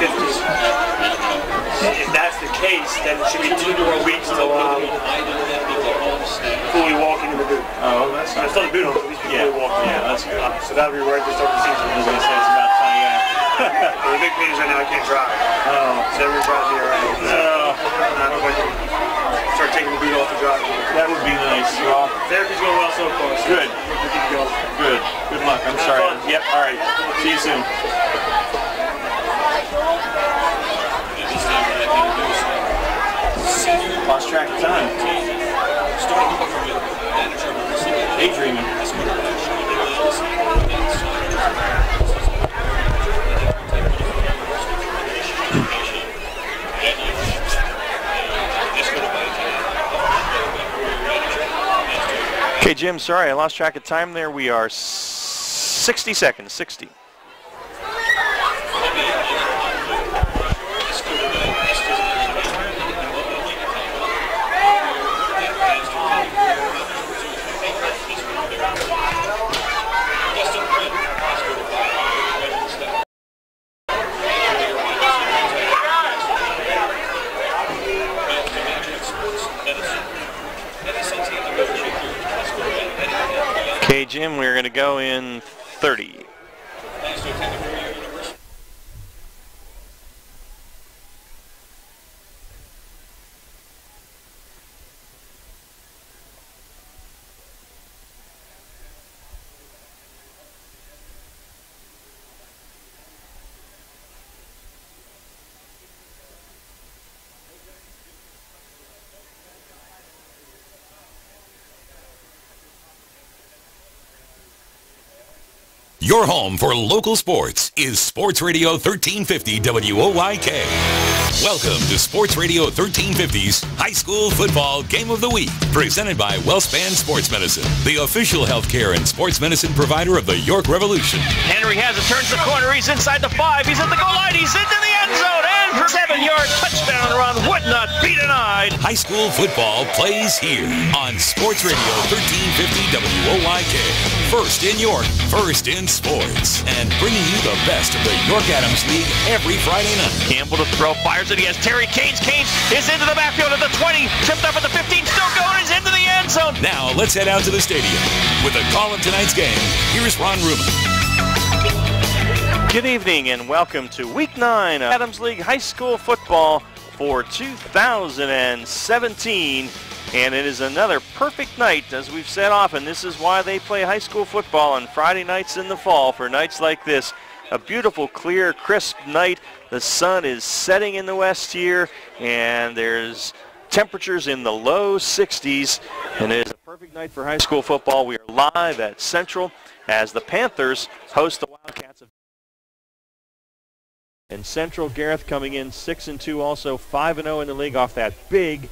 50s. If that's the case, then it should be 2 more weeks till fully walking in the boot. Oh, that's nice. Still the boot on, at least fully walking. Yeah, that's good. So that'll be right to start the season. I was going to say, it's about time, yeah. The big thing is right now I can't drive. Oh. So everyone's driving me around. So I'm going to start taking the boot off the drive. That would be nice. Well, therapy's going well so far. So good. Good. Good luck. I'm sorry. Fun. Yep. All right. See you soon. Lost track of time. Daydreaming. Okay, Jim, sorry, I lost track of time there. We are 60 seconds, 60. Okay, Jim, we're going to go in 30. Your home for local sports is Sports Radio 1350 WOYK. Welcome to Sports Radio 1350's High School Football Game of the Week, presented by WellSpan Sports Medicine, the official healthcare and sports medicine provider of the York Revolution. Henry has it, turns the corner, he's inside the 5, he's at the goal line, he's into the end zone, and for 7-yard touchdown run would not be denied. High school football plays here on Sports Radio 1350 WOYK. First in York, first in sports, and bringing you the best of the York Adams League every Friday night. Campbell to throw, fires it, he has Terry Canes. Canes is into the backfield at the 20, tripped up at the 15, still going, he's into the end zone. Now let's head out to the stadium. With a call of tonight's game, here's Ron Ruman. Good evening and welcome to Week 9 of Adams League High School Football for 2017. And it is another perfect night, as we've said often. This is why they play high school football on Friday nights in the fall, for nights like this. A beautiful, clear, crisp night. The sun is setting in the west here, and there's temperatures in the low 60s. And it is a perfect night for high school football. We are live at Central as the Panthers host the Wildcats of and Central. Gareth coming in 6-2, also 5-0 in the league off that big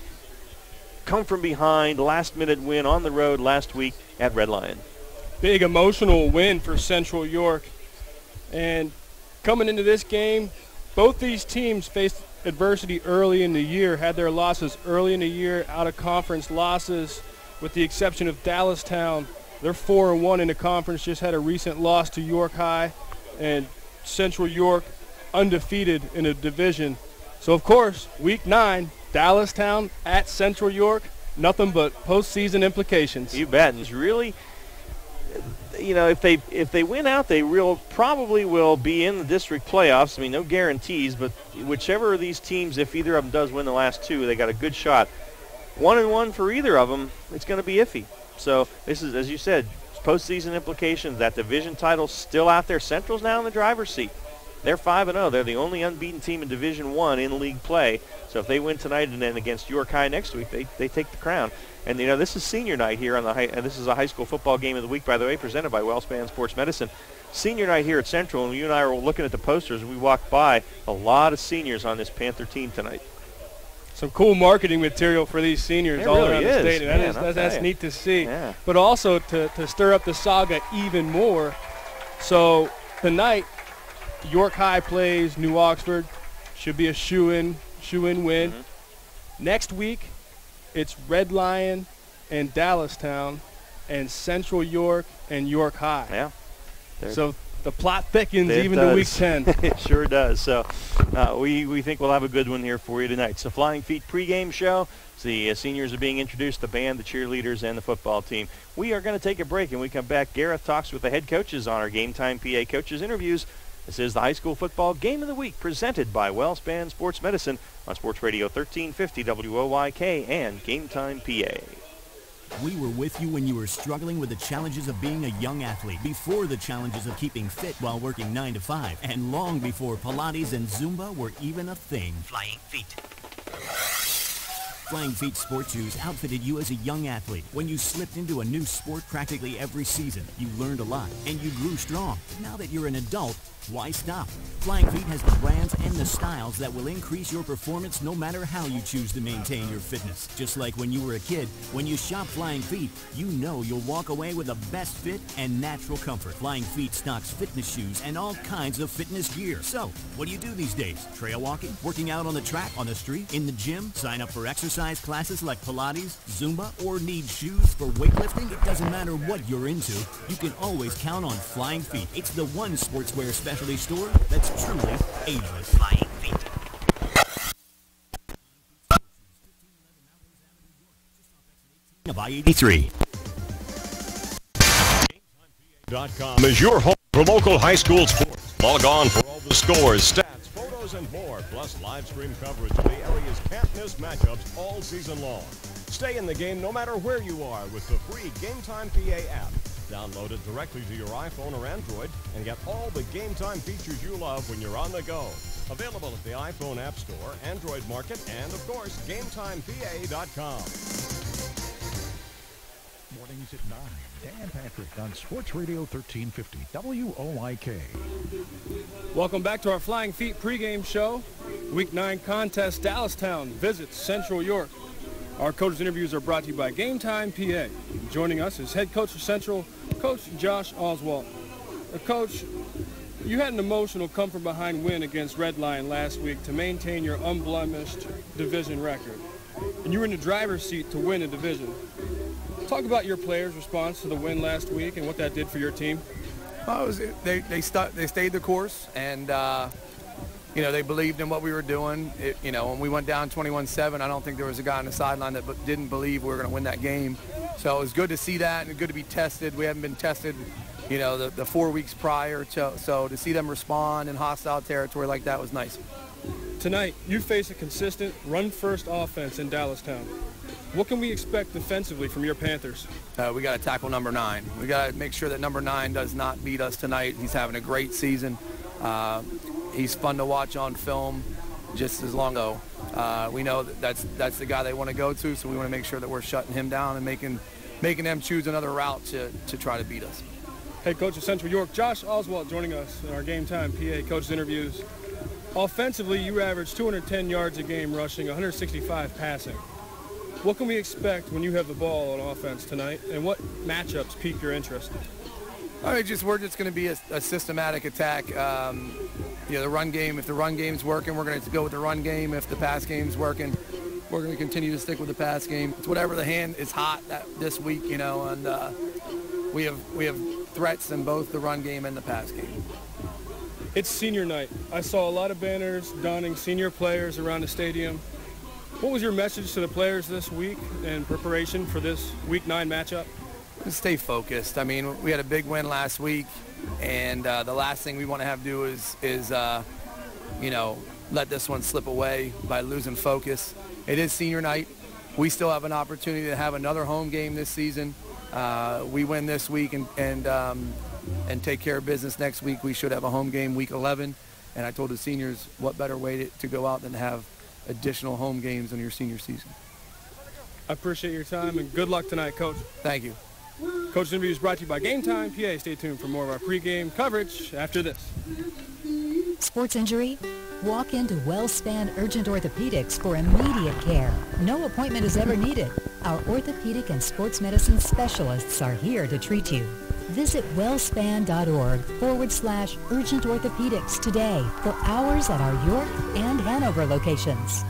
come from behind last-minute win on the road last week at Red Lion. Big emotional win for Central York. And coming into this game, both these teams faced adversity early in the year, had their losses early in the year, out-of-conference losses, with the exception of Dallastown. They're 4-1 in the conference, just had a recent loss to York High, and Central York undefeated in the division. So, of course, Week 9, Dallastown at Central York, nothing but postseason implications. You bet. It's really, you know, if they win out, they probably will be in the district playoffs. I mean, no guarantees, but whichever of these teams, if either of them does win the last two, they got a good shot. 1-1 for either of them, it's going to be iffy. So this is, as you said, postseason implications. That division title's still out there. Central's now in the driver's seat. They're 5-0. They're the only unbeaten team in Division I in league play. So if they win tonight and then against York High next week, they take the crown. And, you know, this is senior night here on the and this is a high school football game of the week, by the way, presented by WellSpan Sports Medicine. Senior night here at Central, and you and I were looking at the posters, and we walked by a lot of seniors on this Panther team tonight. Some cool marketing material for these seniors all around the state. That's neat to see. Yeah. But also to stir up the saga even more. So tonight, York High plays New Oxford. Should be a shoe-in win. Mm-hmm. Next week, it's Red Lion and Dallastown and Central York and York High. Yeah. So The plot thickens It even does. to week 10. It sure does. So we think we'll have a good one here for you tonight. It's the Flying Feet pregame show. The seniors are being introduced, the band, the cheerleaders, and the football team. We are going to take a break, and when we come back, Gareth talks with the head coaches on our Game Time PA coaches interviews. This is the high school football game of the week presented by WellSpan Sports Medicine on Sports Radio 1350 WOYK and Game Time PA. We were with you when you were struggling with the challenges of being a young athlete, before the challenges of keeping fit while working 9 to 5, and long before Pilates and Zumba were even a thing. Flying Feet. Flying Feet sports shoes outfitted you as a young athlete. When you slipped into a new sport practically every season, you learned a lot, and you grew strong. Now that you're an adult, why stop? Flying Feet has the brands and the styles that will increase your performance no matter how you choose to maintain your fitness. Just like when you were a kid, when you shop Flying Feet, you know you'll walk away with the best fit and natural comfort. Flying Feet stocks fitness shoes and all kinds of fitness gear. So, what do you do these days? Trail walking? Working out on the track, on the street, in the gym? Sign up for exercise classes like Pilates, Zumba, or need shoes for weightlifting? It doesn't matter what you're into, you can always count on Flying Feet. It's the one sportswear specialty store that's truly ageless. Flying Feet. Of I-83. GameTimePA.com is your home for local high school sports. Log on for all the scores, stats, photos, and more, plus live stream coverage of the area's can't-miss matchups all season long. Stay in the game no matter where you are with the free GameTime PA app. Download it directly to your iPhone or Android and get all the Game Time features you love when you're on the go. Available at the iPhone App Store, Android Market, and, of course, GameTimePA.com. Mornings at 9. Dan Patrick on Sports Radio 1350 WOYK. Welcome back to our Flying Feet pregame show. Week 9 contest, Dallastown visits Central York. Our coaches' interviews are brought to you by Game Time PA. Joining us is head coach for Central, Coach Josh Oswalt. Coach, you had an emotional come-from-behind win against Red Lion last week to maintain your unblemished division record. And you were in the driver's seat to win a division. Talk about your players' response to the win last week and what that did for your team. Well, they stayed the course, and they believed in what we were doing. When we went down 21-7, I don't think there was a guy on the sideline that didn't believe we were going to win that game. So it was good to see that and good to be tested. We haven't been tested, the 4 weeks prior. So to see them respond in hostile territory like that was nice. Tonight, you face a consistent run-first offense in Dallastown. What can we expect defensively from your Panthers? We got to tackle number 9. We got to make sure that number 9 does not beat us tonight. He's having a great season. He's fun to watch on film just as long ago. We know that's the guy they want to go to, so we want to make sure that we're shutting him down and making them choose another route to try to beat us. Head coach of Central York, Josh Oswalt, joining us in our Game Time PA coaches interviews. Offensively, you average 210 yards a game rushing, 165 passing. What can we expect when you have the ball on offense tonight, and what matchups pique your interest? We're just going to be a systematic attack. The run game, if the run game's working, we're going to go with the run game. If the pass game's working, we're going to continue to stick with the pass game. It's whatever the hand is hot this week, and we have threats in both the run game and the pass game. It's senior night. I saw a lot of banners donning senior players around the stadium. What was your message to the players this week in preparation for this Week 9 matchup? Stay focused. I mean, we had a big win last week, and the last thing we want to have to do is let this one slip away by losing focus. It is senior night. We still have an opportunity to have another home game this season. We win this week and take care of business next week. We should have a home game week 11, and I told the seniors what better way to go out than to have additional home games in your senior season. I appreciate your time, and good luck tonight, Coach. Thank you. Coach's interview is brought to you by Game Time PA. Stay tuned for more of our pregame coverage after this. Sports injury? Walk into WellSpan Urgent Orthopedics for immediate care. No appointment is ever needed. Our orthopedic and sports medicine specialists are here to treat you. Visit wellspan.org/urgent orthopedics today for hours at our York and Hanover locations.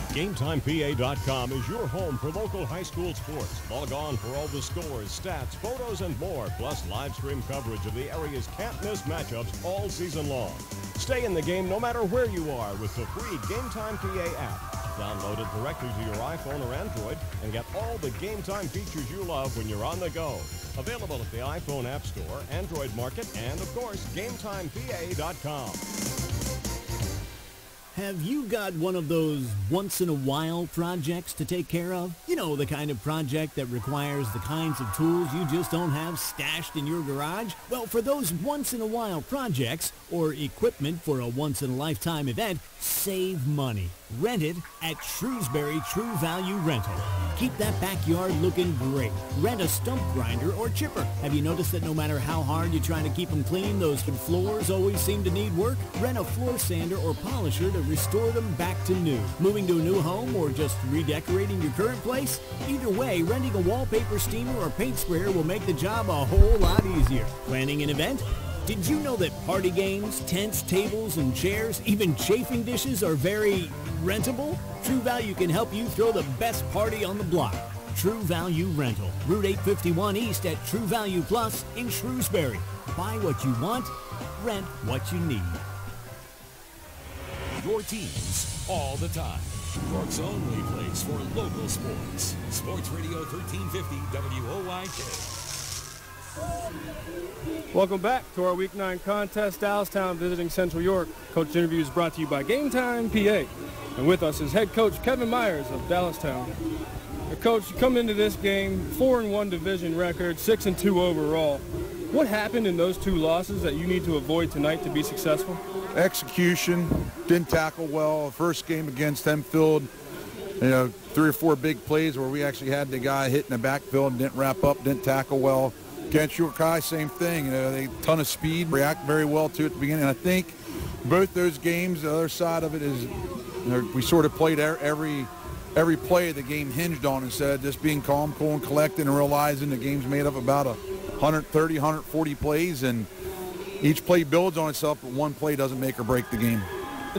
GameTimePA.com is your home for local high school sports. Log on for all the scores, stats, photos, and more, plus live stream coverage of the area's can't-miss matchups all season long. Stay in the game no matter where you are with the free GameTime PA app. Download it directly to your iPhone or Android and get all the Game Time features you love when you're on the go. Available at the iPhone App Store, Android Market, and, of course, GameTimePA.com. Have you got one of those once-in-a-while projects to take care of? You know, the kind of project that requires the kinds of tools you just don't have stashed in your garage? Well, for those once-in-a-while projects, or equipment for a once-in-a-lifetime event, save money. Rent it at Shrewsbury True Value Rental. Keep that backyard looking great. Rent a stump grinder or chipper. Have you noticed that no matter how hard you try to keep them clean, those floors always seem to need work? Rent a floor sander or polisher to restore them back to new. Moving to a new home or just redecorating your current place? Either way, renting a wallpaper steamer or paint sprayer will make the job a whole lot easier. Planning an event? Did you know that party games, tents, tables, and chairs, even chafing dishes are very rentable? True Value can help you throw the best party on the block. True Value Rental, Route 851 East at True Value Plus in Shrewsbury. Buy what you want, rent what you need. Your teams all the time. York's only place for local sports. Sports Radio 1350 WOYK. Welcome back to our Week 9 contest. Dallastown visiting Central York. Coach interview is brought to you by Game Time PA. And with us is head coach Kevin Myers of Dallastown. Coach, you come into this game, 4-1 division record, 6-2 overall. What happened in those two losses that you need to avoid tonight to be successful? Execution, didn't tackle well. First game against Hempfield, 3 or 4 big plays where we actually had the guy hit in the backfield and didn't wrap up, didn't tackle well. Against York High, same thing. They ton of speed, react very well to it at the beginning. And I think both those games, the other side of it is we sort of played every play the game hinged on instead of just being calm, cool, and collected and realizing the game's made up about 130, 140 plays, and each play builds on itself, but one play doesn't make or break the game.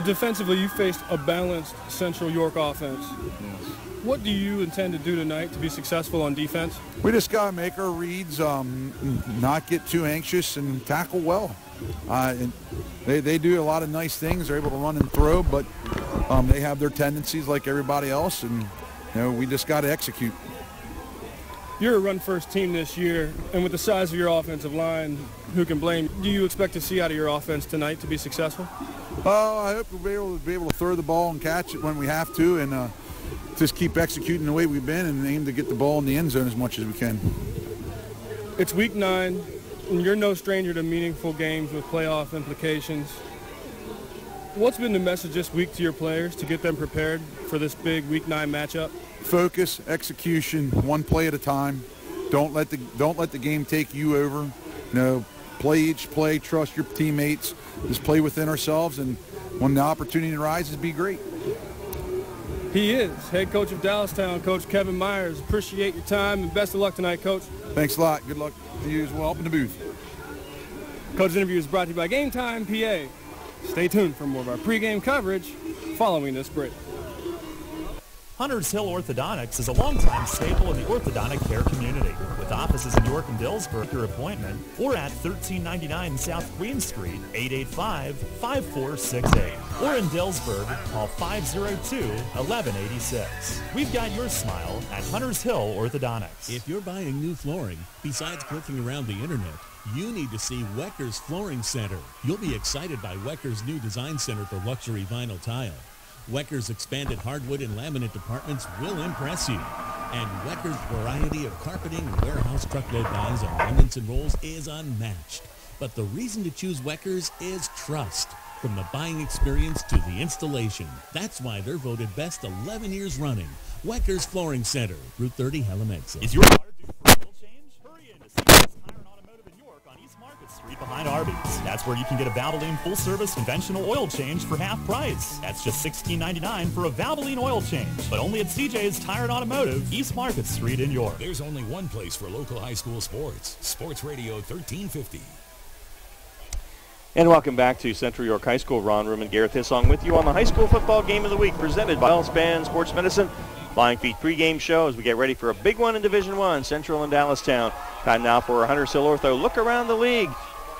Defensively, you faced a balanced Central York offense. Yes. What do you intend to do tonight to be successful on defense? We just got to make our reads, not get too anxious, and tackle well. And they do a lot of nice things. They're able to run and throw, but they have their tendencies like everybody else, and we just got to execute. You're a run-first team this year, and with the size of your offensive line, who can blame? Do you expect to see out of your offense tonight to be successful? I hope we'll be able to throw the ball and catch it when we have to, and just keep executing the way we've been and aim to get the ball in the end zone as much as we can. It's Week 9, and you're no stranger to meaningful games with playoff implications. What's been the message this week to your players to get them prepared for this big Week 9 matchup? Focus, execution, one play at a time. Don't let the game take you over. Play each play, trust your teammates. Just play within ourselves, and when the opportunity arises, be great. He is head coach of Dallastown, Coach Kevin Myers. Appreciate your time, and best of luck tonight, Coach. Thanks a lot. Good luck to you as well up in the booth. Coach's interview is brought to you by Game Time PA. Stay tuned for more of our pregame coverage following this break. Hunters Hill Orthodontics is a longtime staple in the orthodontic care community. With offices in York and Dillsburg, your appointment, or at 1399 South Queen Street, 885-5468. Or in Dillsburg, call 502-1186. We've got your smile at Hunters Hill Orthodontics. If you're buying new flooring, besides clicking around the internet, you need to see Wecker's Flooring Center. You'll be excited by Wecker's new design center for luxury vinyl tile. Wecker's expanded hardwood and laminate departments will impress you. And Wecker's variety of carpeting, warehouse truckload buys on remnants and rolls is unmatched. But the reason to choose Wecker's is trust. From the buying experience to the installation. That's why they're voted best 11 years running. Wecker's Flooring Center, Route 30, Hellam Exit. Is your car due for oil change? Hurry in to CJ's Tire and Automotive in York on East Market Street behind Arby's. That's where you can get a Valvoline full-service conventional oil change for half price. That's just $16.99 for a Valvoline oil change, but only at CJ's Tire and Automotive, East Market Street in York. There's only one place for local high school sports. Sports Radio 1350. And welcome back to Central York High School. Ron Room and Garrett Hissong with you on the high school football game of the week presented by Wellspan Sports Medicine. Flying Feet pregame show as we get ready for a big one in Division I, Central and Dallastown. Time now for our Hunter's Hill Ortho look around the league,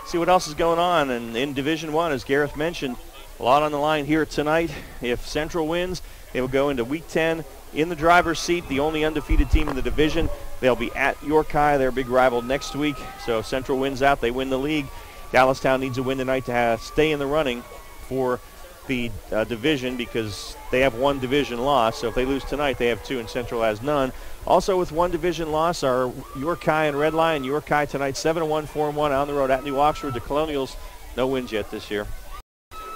see what else is going on. And in Division I, as Gareth mentioned, a lot on the line here tonight. If Central wins, they will go into Week 10 in the driver's seat, the only undefeated team in the division. They'll be at York High, their big rival, next week. So if Central wins out, they win the league. Dallastown needs a win tonight to stay in the running for the division because they have one division loss. So if they lose tonight, they have two and Central has none. Also with one division loss are York High and Red Lion. York High tonight 7-1, 4-1 on the road at New Oxford. The Colonials, no wins yet this year.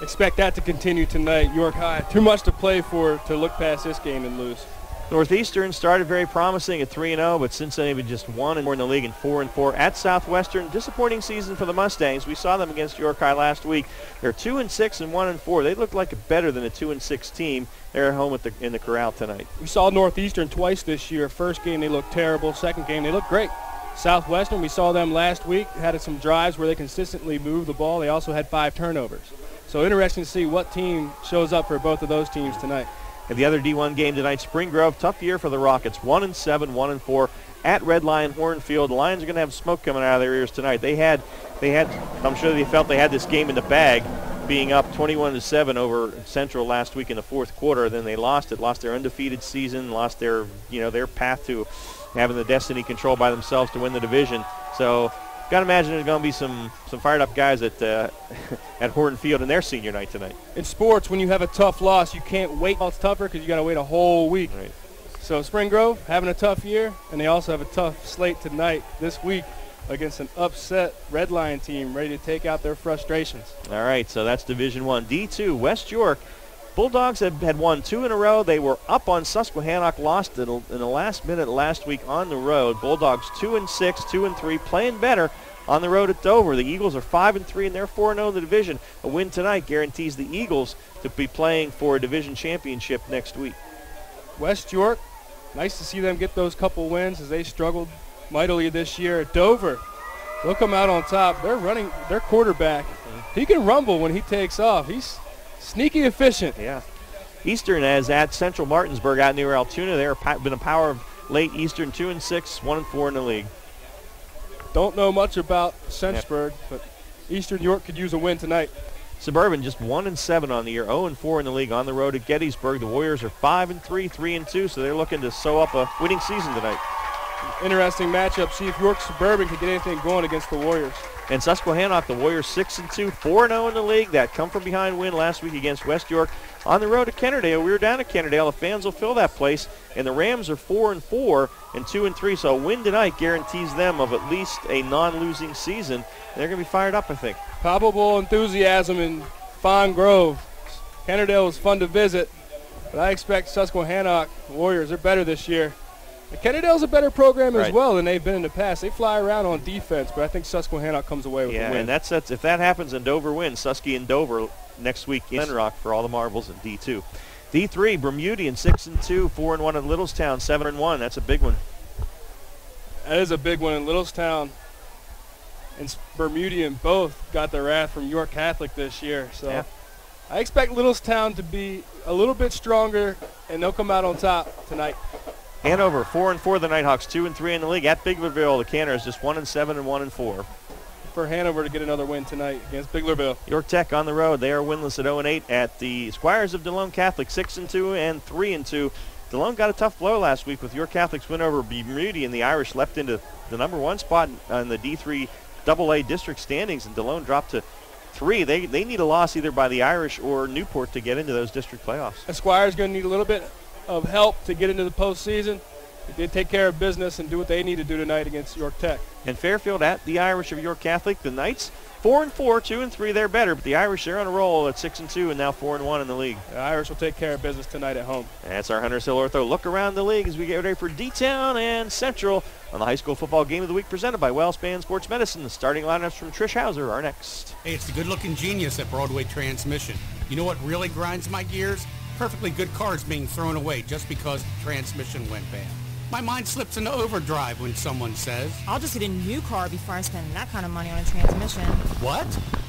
Expect that to continue tonight. York High, too much to play for to look past this game and lose. Northeastern started very promising at 3-0, but since then they've been just 1-4 in the league and 4-4 at Southwestern. Disappointing season for the Mustangs. We saw them against York High last week. They're 2-6 and 1-4. They look like better than a 2-6 team. They're at home in the Corral tonight. We saw Northeastern twice this year. First game they looked terrible. Second game they looked great. Southwestern, we saw them last week. Had some drives where they consistently moved the ball. They also had 5 turnovers. So interesting to see what team shows up for both of those teams tonight. And the other D1 game tonight, Spring Grove, tough year for the Rockets, 1-7, 1-4 at Red Lion Hornfield. The Lions are going to have smoke coming out of their ears tonight. They had. I'm sure they felt they had this game in the bag, being up 21-7 over Central last week in the fourth quarter. Then they lost it, lost their undefeated season, lost their path to having the destiny controlled by themselves to win the division. So. Got to imagine there's going to be some fired up guys at at Horton Field in their senior night tonight. In sports, when you have a tough loss, you can't wait. It's tougher because you got to wait a whole week. Right. So Spring Grove having a tough year, and they also have a tough slate tonight this week against an upset Red Lion team ready to take out their frustrations. All right, so that's Division I. D2, West York. Bulldogs had won 2 in a row. They were up on Susquehannock, lost it in the last minute last week on the road. Bulldogs 2-6, 2-3, playing better on the road at Dover. The Eagles are 5-3 and they're 4-0 in the division. A win tonight guarantees the Eagles to be playing for a division championship next week. West York, nice to see them get those couple wins as they struggled mightily this year. At Dover, they'll come out on top. They're running their quarterback. He can rumble when he takes off. He's sneaky efficient. Yeah. Eastern is at Central Martinsburg out near Altoona. They've been a power of late. Eastern 2-6, 1-4 in the league. Don't know much about Centsburg, but Eastern York could use a win tonight. Suburban just 1-7 on the year, 0-4 in the league on the road at Gettysburg. The Warriors are 5-3, 3-2, so they're looking to sew up a winning season tonight. Interesting matchup. See if York Suburban can get anything going against the Warriors. And Susquehannock, the Warriors 6-2, 4-0 in the league. That come-from-behind win last week against West York. On the road at Kennerdale, we were down at Kennerdale. The fans will fill that place. And the Rams are 4-4 and 2-3. So a win tonight guarantees them of at least a non-losing season. They're going to be fired up, I think. Palpable enthusiasm in Fawn Grove. Kennerdale was fun to visit, but I expect Susquehannock Warriors are better this year. Kennedale's a better program as well than they've been in the past. They fly around on defense, but I think Susquehannock comes away with the win. Yeah, and that's if that happens and Dover wins, Susky and Dover next week in Glenrock for all the marbles in D2. D3, Bermudian 6-2, 4-1 at Littlestown, 7-1. That's a big one. That is a big one. In Littlestown and Bermudian both got their wrath from York Catholic this year. So yeah. I expect Littlestown to be a little bit stronger, and they'll come out on top tonight. Hanover 4-4, the Nighthawks 2-3 in the league at Biglerville. The Canners just 1-7 and 1-4. For Hanover to get another win tonight against Biglerville. York Tech on the road. They are winless at 0-8 at the Squires of DeLone Catholic, 6-2 and 3-2. DeLone got a tough blow last week with York Catholic's win over Bermudian. The Irish leapt into the number 1 spot in the D3 AA district standings, and DeLone dropped to 3. They need a loss either by the Irish or Newport to get into those district playoffs. The Squires going to need a little bit of help to get into the postseason. They did take care of business and do what they need to do tonight against York Tech. And Fairfield at the Irish of York Catholic. The Knights 4-4, 2-3. They're better, but the Irish are on a roll at 6-2 and now 4-1 in the league. The Irish will take care of business tonight at home. That's our Hunter's Hill Ortho look around the league as we get ready for D-Town and Central on the high school football game of the week presented by Wellspan Sports Medicine. The starting lineups from Trish Hauser are next. Hey, it's the good-looking genius at Broadway Transmission. You know what really grinds my gears? Perfectly good cars being thrown away just because the transmission went bad. My mind slips into overdrive when someone says, I'll just get a new car before I spend that kind of money on a transmission. What?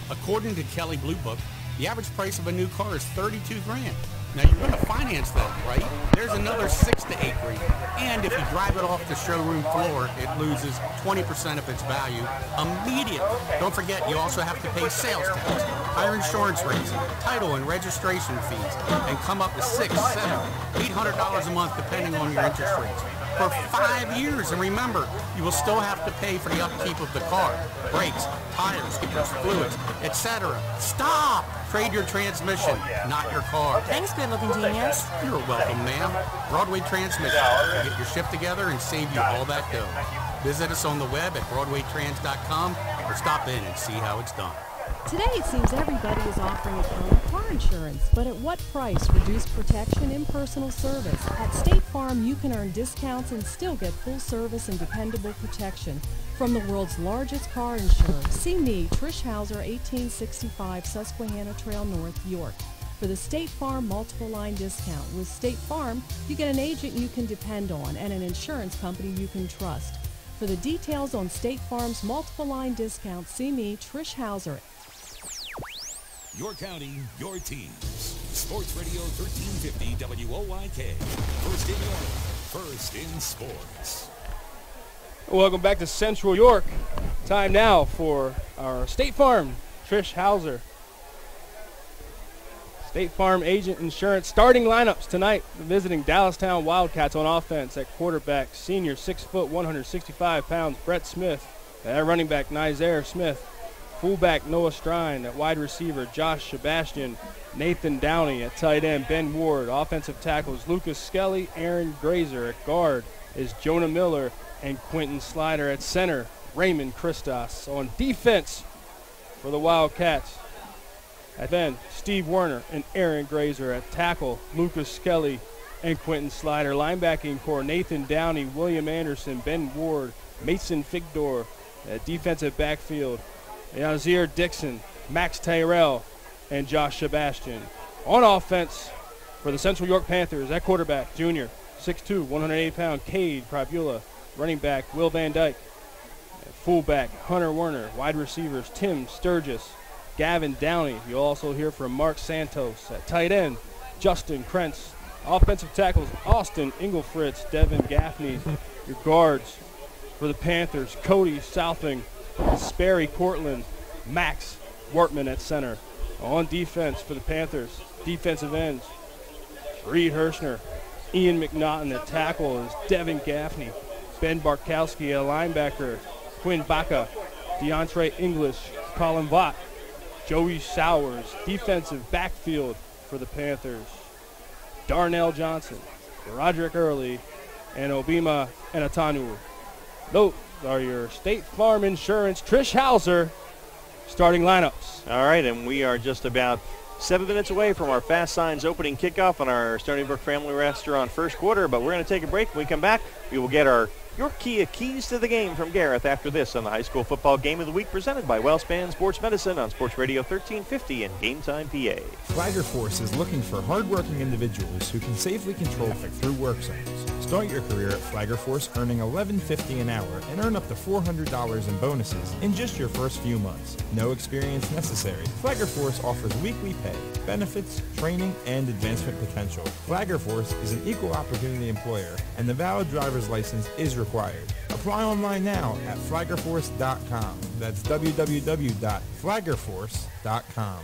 According to Kelley Blue Book, the average price of a new car is $32 grand. Now you're going to finance that, right? There's another $6 to $8 grand. And if you drive it off the showroom floor, it loses 20% of its value immediately. Don't forget, you also have to pay sales tax, higher insurance rates, title and registration fees, and come up to $600, $700, $800 a month depending on your interest rates. For 5 years, and remember, you will still have to pay for the upkeep of the car, brakes, tires, fluids, etc. Stop! Trade your transmission, not your car. Thanks, good-looking genius. You're welcome, ma'am. Broadway Transmission. We'll get your shift together and save you all that dough. Visit us on the web at BroadwayTrans.com or stop in and see how it's done. Today it seems everybody is offering a ton of car insurance, but at what price? Reduced protection, impersonal service. At State Farm, you can earn discounts and still get full service and dependable protection from the world's largest car insurer. See me, Trish Hauser, 1865 Susquehanna Trail North, York, for the State Farm multiple line discount. With State Farm, you get an agent you can depend on and an insurance company you can trust. For the details on State Farm's multiple line discount, see me, Trish Hauser. Your county, your teams. Sports Radio 1350 WOYK. First in York, first in sports. Welcome back to Central York. Time now for our State Farm, Trish Hauser. State Farm Agent Insurance starting lineups tonight. Visiting Dallastown Wildcats on offense at quarterback, senior 6 foot, 165 pounds, Brett Smith. At running back, Nizaire Smith. Fullback, Noah Strine. At wide receiver, Josh Sebastian. Nathan Downey. At tight end, Ben Ward. Offensive tackles, Lucas Skelly, Aaron Grazer. At guard is Jonah Miller and Quentin Slider. At center, Raymond Christos. On defense for the Wildcats, at then, Steve Werner and Aaron Grazer. At tackle, Lucas Skelly and Quentin Slider. Linebacking core, Nathan Downey, William Anderson, Ben Ward, Mason Figdor. At defensive backfield, Yazir Dixon, Max Tyrell, and Josh Sebastian. On offense for the Central York Panthers, at quarterback, junior, 6'2", 108-pound, Cade Pravula. Running back, Will Van Dyke. At fullback, Hunter Werner. Wide receivers, Tim Sturgis, Gavin Downey. You'll also hear from Mark Santos. At tight end, Justin Krentz. Offensive tackles, Austin Engelfritz, Devin Gaffney. Your guards for the Panthers, Cody Southing, Sperry Cortland, Max Wortman at center. On defense for the Panthers, defensive ends, Reed Hirschner, Ian McNaughton. At tackle is Devin Gaffney, Ben Barkowski. A linebacker, Quinn Baca, DeAndre English, Colin Vaught, Joey Sowers. Defensive backfield for the Panthers, Darnell Johnson, Roderick Early, and Obima Enatanu. Those are your State Farm Insurance Trish Hauser starting lineups. All right, and we are just about 7 minutes away from our Fast Signs opening kickoff on our Stony Brook Family Restaurant first quarter, but we're going to take a break. When we come back, we will get our York Kia keys to the game from Gareth after this on the High School Football Game of the Week presented by WellSpan Sports Medicine on Sports Radio 1350 and Game Time PA. Flagger Force is looking for hardworking individuals who can safely control traffic through work zones. Start your career at Flagger Force earning $11.50 an hour and earn up to $400 in bonuses in just your first few months. No experience necessary. Flagger Force offers weekly pay, benefits, training, and advancement potential. Flagger Force is an equal opportunity employer, and the valid driver's license is required. Apply online now at flaggerforce.com. That's www.flaggerforce.com.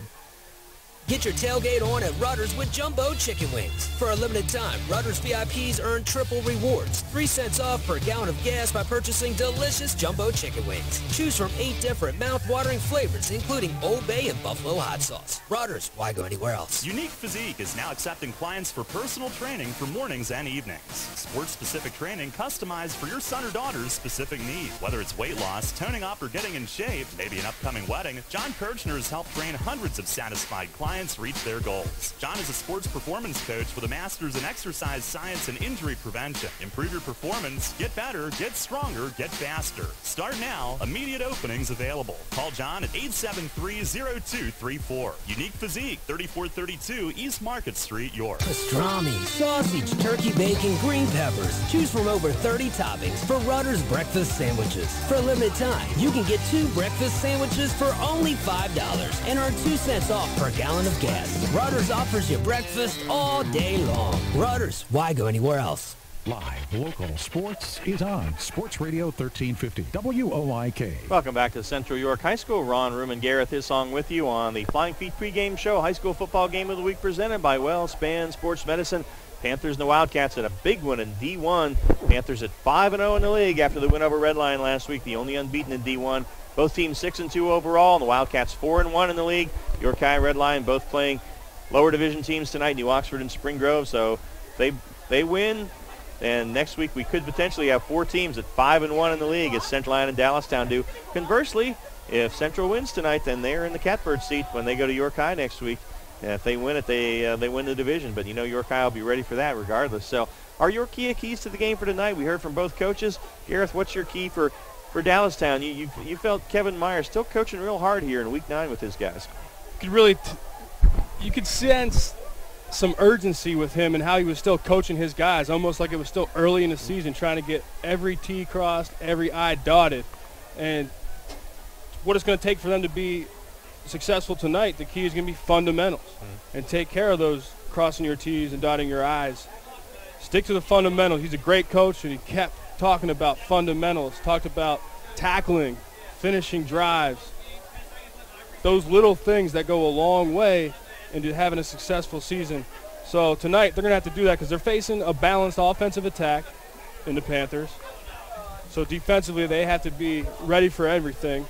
Get your tailgate on at Rudders with Jumbo Chicken Wings. For a limited time, Rudders VIPs earn triple rewards. 3 cents off per gallon of gas by purchasing delicious Jumbo Chicken Wings. Choose from 8 different mouth-watering flavors, including Old Bay and Buffalo hot sauce. Rudders, why go anywhere else? Unique Physique is now accepting clients for personal training for mornings and evenings. Sports-specific training customized for your son or daughter's specific need. Whether it's weight loss, toning up, or getting in shape, maybe an upcoming wedding, John Kirchner has helped train hundreds of satisfied clients clients reach their goals. John is a sports performance coach with a master's in exercise science and injury prevention. Improve your performance, get better, get stronger, get faster. Start now. Immediate openings available. Call John at 873-0234. Unique Physique, 3432 East Market Street, York. Pastrami, sausage, turkey bacon, green peppers. Choose from over 30 toppings for Rutter's breakfast sandwiches. For a limited time, you can get 2 breakfast sandwiches for only $5 and earn 2 cents off per gallon of gas. Rutter's offers you breakfast all day long. Rutter's, why go anywhere else? Live local sports is on Sports Radio 1350 WOIK. Welcome back to Central York High School. Ron, Room, and Gareth is on with you on the Flying Feet pregame show. High school football game of the week presented by WellSpan Sports Medicine. Panthers and the Wildcats had a big one in D1. Panthers at 5-0 in the league after the win over Red Lion last week, the only unbeaten in D1. Both teams 6-2 overall, and the Wildcats 4-1 in the league. York High and Red Lion both playing lower division teams tonight, New Oxford and Spring Grove. So if they win, and next week we could potentially have 4 teams at 5-1 in the league, as Central Line and Dallastown do. Conversely, if Central wins tonight, then they're in the catbird seat when they go to York High next week. And if they win it, they win the division. But you know York High will be ready for that regardless. So are your keys to the game for tonight? We heard from both coaches. Gareth, what's your key for Dallastown? You felt Kevin Meyer still coaching real hard here in Week 9 with his guys. You could sense some urgency with him and how he was still coaching his guys, almost like it was still early in the season, trying to get every T crossed, every I dotted. And what it's going to take for them to be successful tonight, the key is going to be fundamentals. And take care of those crossing your T's and dotting your I's. Stick to the fundamentals. He's a great coach, and he kept talking about fundamentals, talked about tackling, finishing drives, those little things that go a long way into having a successful season. So tonight they're going to have to do that because they're facing a balanced offensive attack in the Panthers. So defensively they have to be ready for everything.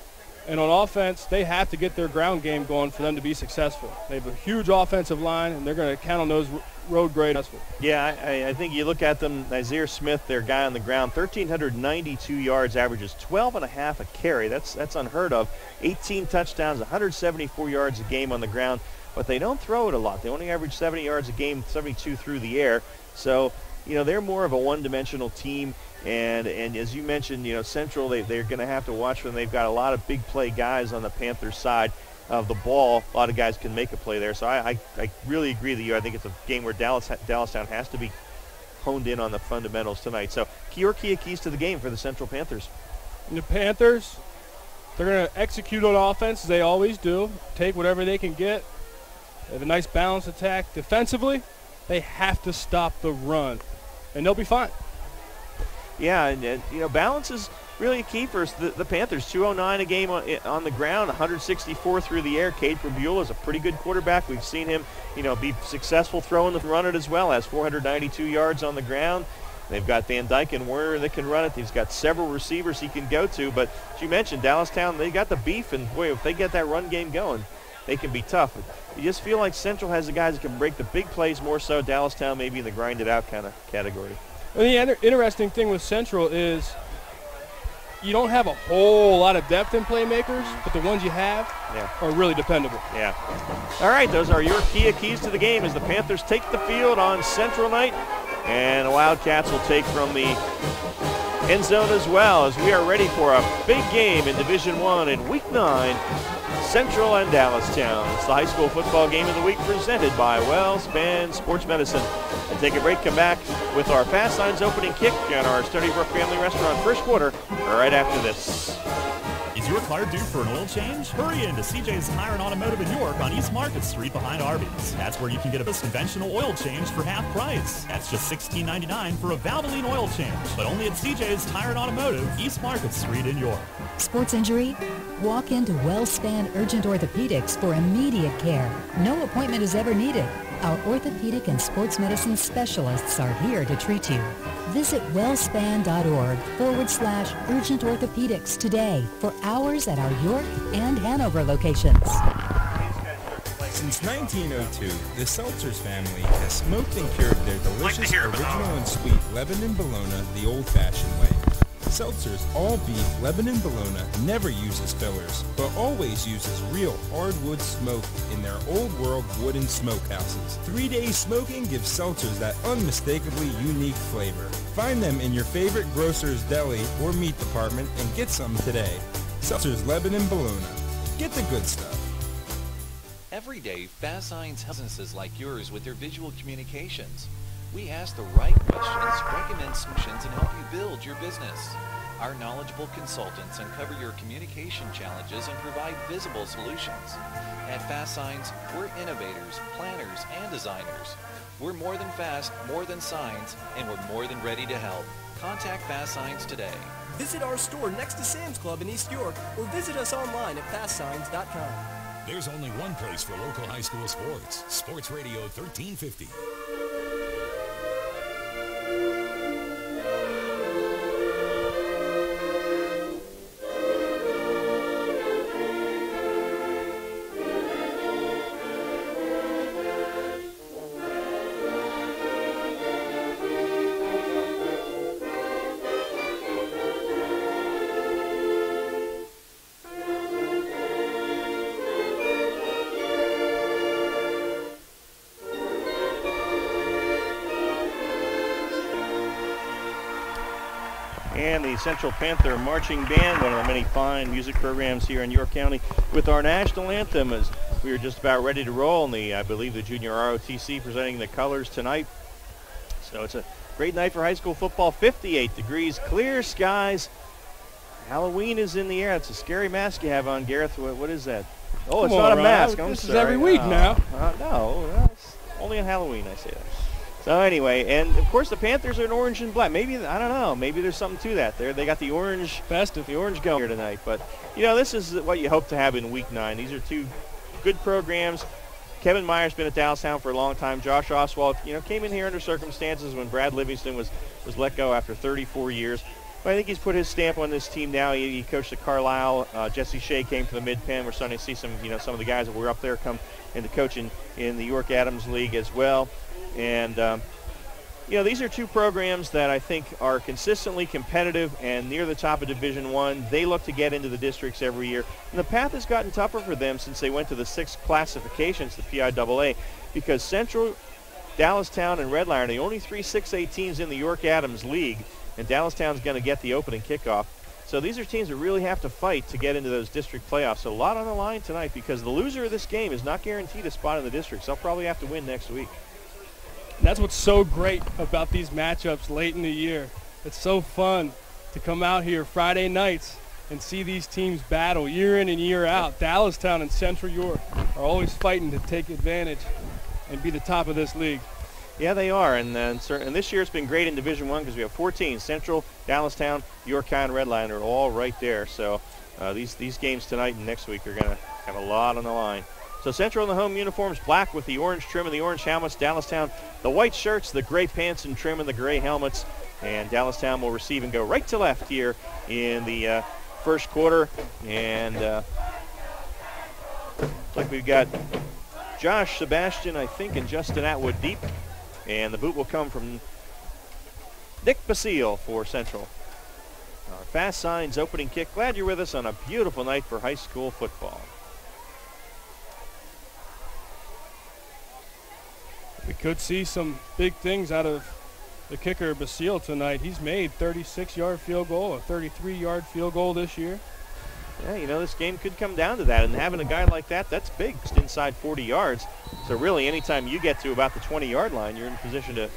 And on offense, they have to get their ground game going for them to be successful. They have a huge offensive line, and they're going to count on those road grades. Yeah, I think you look at them, Isaiah Smith, their guy on the ground, 1,392 yards, averages 12.5 a carry. That's unheard of. 18 touchdowns, 174 yards a game on the ground. But they don't throw it a lot. They only average 70 yards a game, 72 through the air. So, you know, they're more of a one-dimensional team. And as you mentioned, you know, Central, they're going to have to watch when they've got a lot of big play guys on the Panthers side of the ball. A lot of guys can make a play there. So I really agree with you. I think it's a game where Dallastown has to be honed in on the fundamentals tonight. So your keys to the game for the Central Panthers. And the Panthers, they're going to execute on offense as they always do, take whatever they can get. They have a nice balanced attack. Defensively, they have to stop the run, and they'll be fine. Yeah, and you know, balance is really a key for the Panthers. 209 a game on the ground, 164 through the air. Cade Prabula is a pretty good quarterback. We've seen him, you know, be successful throwing the run it as well. Has 492 yards on the ground. They've got Van Dyke and Werner that can run it. He's got several receivers he can go to. But as you mentioned, Dallastown, they got the beef, and boy, if they get that run game going, they can be tough. You just feel like Central has the guys that can break the big plays more so. Dallastown maybe in the grind-it-out kind of category. And the interesting thing with Central is you don't have a whole lot of depth in playmakers, but the ones you have are really dependable. Yeah. All right, those are your keys to the game as the Panthers take the field on Central night, and the Wildcats will take from the end zone as well, as we are ready for a big game in Division I in Week 9. Central and Dallastown. It's the high school football game of the week presented by WellSpan Sports Medicine. And take a break, come back with our Fast Signs opening kick at our Stony Brook Family Restaurant first quarter right after this. Is your car due for an oil change? Hurry in to CJ's Tire and Automotive in York on East Market Street behind Arby's. That's where you can get a conventional oil change for half price. That's just $16.99 for a Valvoline oil change, but only at CJ's Tire and Automotive, East Market Street in York. Sports injury? Walk into WellSpan Urgent Orthopedics for immediate care. No appointment is ever needed. Our orthopedic and sports medicine specialists are here to treat you. Visit wellspan.org/urgent orthopedics today for hours at our York and Hanover locations. Since 1902, the Seltzers family has smoked and cured their delicious original and sweet Lebanon bologna the old-fashioned way. Seltzer's all beef Lebanon Bologna never uses fillers, but always uses real hardwood smoke in their old world wooden smokehouses. 3-day smoking gives seltzers that unmistakably unique flavor. Find them in your favorite grocer's deli or meat department and get some today. Seltzer's Lebanon Bologna. Get the good stuff. Every day, Fast Signs helps businesses like yours with their visual communications. We ask the right questions, recommend solutions, and help you build your business. Our knowledgeable consultants uncover your communication challenges and provide visible solutions. At Fast Signs, we're innovators, planners, and designers. We're more than fast, more than signs, and we're more than ready to help. Contact Fast Signs today. Visit our store next to Sam's Club in East York or visit us online at fastsigns.com. There's only one place for local high school sports. Sports Radio 1350. And the Central Panther Marching Band, one of the many fine music programs here in York County, with our national anthem as we are just about ready to roll. And I believe the Junior ROTC presenting the colors tonight. So it's a great night for high school football. 58 degrees, clear skies. Halloween is in the air. It's a scary mask you have on, Gareth. What is that? Oh, it's not a mask. I'm this sorry. Is every week now. No, it's only on Halloween I say that. So anyway, and of course the Panthers are in orange and black. Maybe, I don't know, maybe there's something to that. They got the orange festive, the orange going here tonight. But this is what you hope to have in Week 9. These are two good programs. Kevin Meyer's been at Dallastown for a long time. Josh Oswald, came in here under circumstances when Brad Livingston was let go after 34 years. But I think he's put his stamp on this team now. He coached at Carlisle. Jesse Shea came from the Mid-Penn. We're starting to see some of the guys that were up there come into coaching in the York Adams League as well. And, these are two programs that I think are consistently competitive and near the top of Division I. They look to get into the districts every year. And the path has gotten tougher for them since they went to the 6 classifications, the PIAA, because Central, Dallastown, and Red Lion are the only 3 6A teams in the York Adams League, and Dallastown's going to get the opening kickoff. So these are teams that really have to fight to get into those district playoffs. So a lot on the line tonight because the loser of this game is not guaranteed a spot in the districts. They'll probably have to win next week. And that's what's so great about these matchups late in the year. It's so fun to come out here Friday nights and see these teams battle year in and year out. Dallastown and Central York are always fighting to take advantage and be the top of this league. Yeah, they are, and this year it's been great in Division I because we have 4 teams. Central, Dallastown, York County, Red Lion are all right there. So these games tonight and next week are going to have a lot on the line. So Central in the home uniforms, black with the orange trim and the orange helmets. Dallastown, the white shirts, the gray pants and trim and the gray helmets. And Dallastown will receive and go right to left here in the first quarter. And looks like we've got Josh Sebastian, I think, and Justin Atwood deep. And the boot will come from Nick Basile for Central. Our Fast Signs opening kick. Glad you're with us on a beautiful night for high school football. We could see some big things out of the kicker Basile tonight. He's made 36-yard field goal, a 33-yard field goal this year. Yeah, this game could come down to that, and having a guy like that, that's big, just inside 40 yards. So really, anytime you get to about the 20-yard line, you're in position to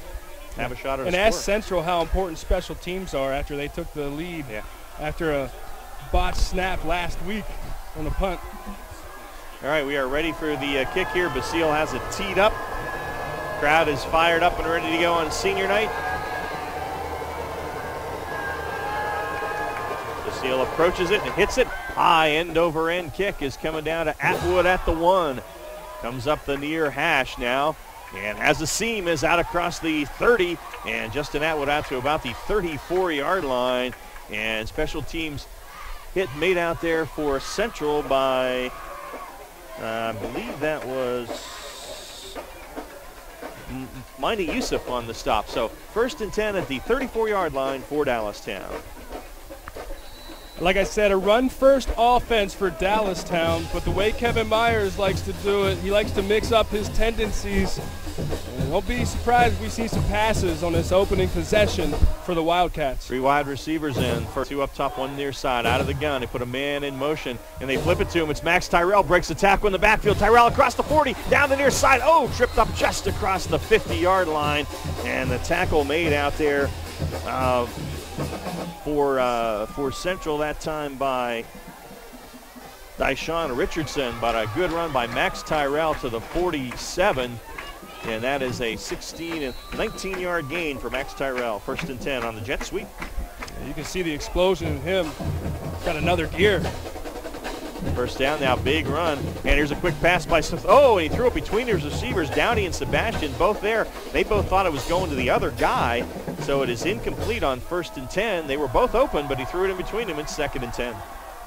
have a shot at a score. And ask Central how important special teams are after they took the lead after a botched snap last week on the punt. All right, we are ready for the kick here. Basile has it teed up. Crowd is fired up and ready to go on senior night. Basile approaches it and hits it. High end-over-end kick is coming down to Atwood at the 1. Comes up the near hash now and has a seam, is out across the 30, and Justin Atwood out to about the 34-yard line. And special teams hit made out there for Central by, I believe that was Miney Yusuf on the stop. So 1st and 10 at the 34-yard line for Dallastown. Like I said, a run-first offense for Dallastown, but the way Kevin Myers likes to do it, he likes to mix up his tendencies. And don't be surprised if we see some passes on this opening possession for the Wildcats. 3 wide receivers in. First 2 up top, 1 near side. Out of the gun, they put a man in motion, and they flip it to him. It's Max Tyrell, breaks the tackle in the backfield. Tyrell across the 40, down the near side. Oh, tripped up just across the 50-yard line, and the tackle made out there for Central that time by Dallastown Richardson, but a good run by Max Tyrell to the 47, and that is a 19-yard gain for Max Tyrell. 1st and 10 on the jet sweep. You can see the explosion in him. Got another gear. First down now, big run, and here's a quick pass by Smith. Oh, and he threw it between his receivers, Downey and Sebastian, both there. They both thought it was going to the other guy, so it is incomplete on 1st and 10. They were both open, but he threw it in between them in 2nd and 10.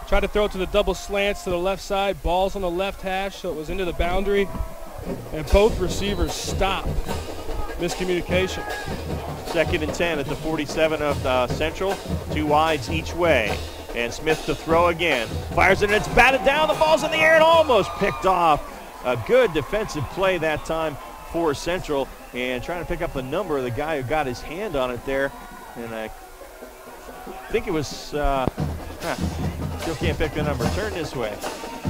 Tried to throw it to the double slants to the left side, balls on the left hash, so it was into the boundary, and both receivers stopped. Miscommunication. 2nd and 10 at the 47 of Central, 2 wides each way. And Smith to throw again. Fires it, and it's batted down. The ball's in the air and almost picked off. A good defensive play that time for Central. And trying to pick up the number of the guy who got his hand on it there. And I think it was, still can't pick the number. Turn this way.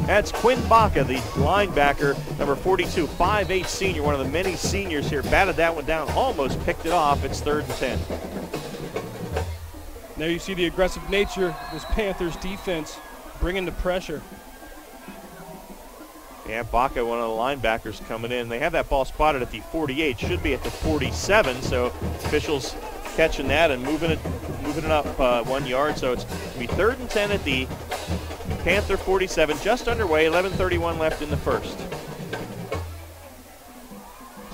That's Quinn Baca, the linebacker, number 42, 5'8" senior, one of the many seniors here. Batted that one down, almost picked it off. It's 3rd and 10. There you see the aggressive nature of this Panthers defense bringing the pressure. Yeah, Baca, one of the linebackers coming in. They have that ball spotted at the 48, should be at the 47, so officials catching that and moving it up 1 yard. So it's going to be 3rd and 10 at the Panther 47, just underway, 11:31 left in the first.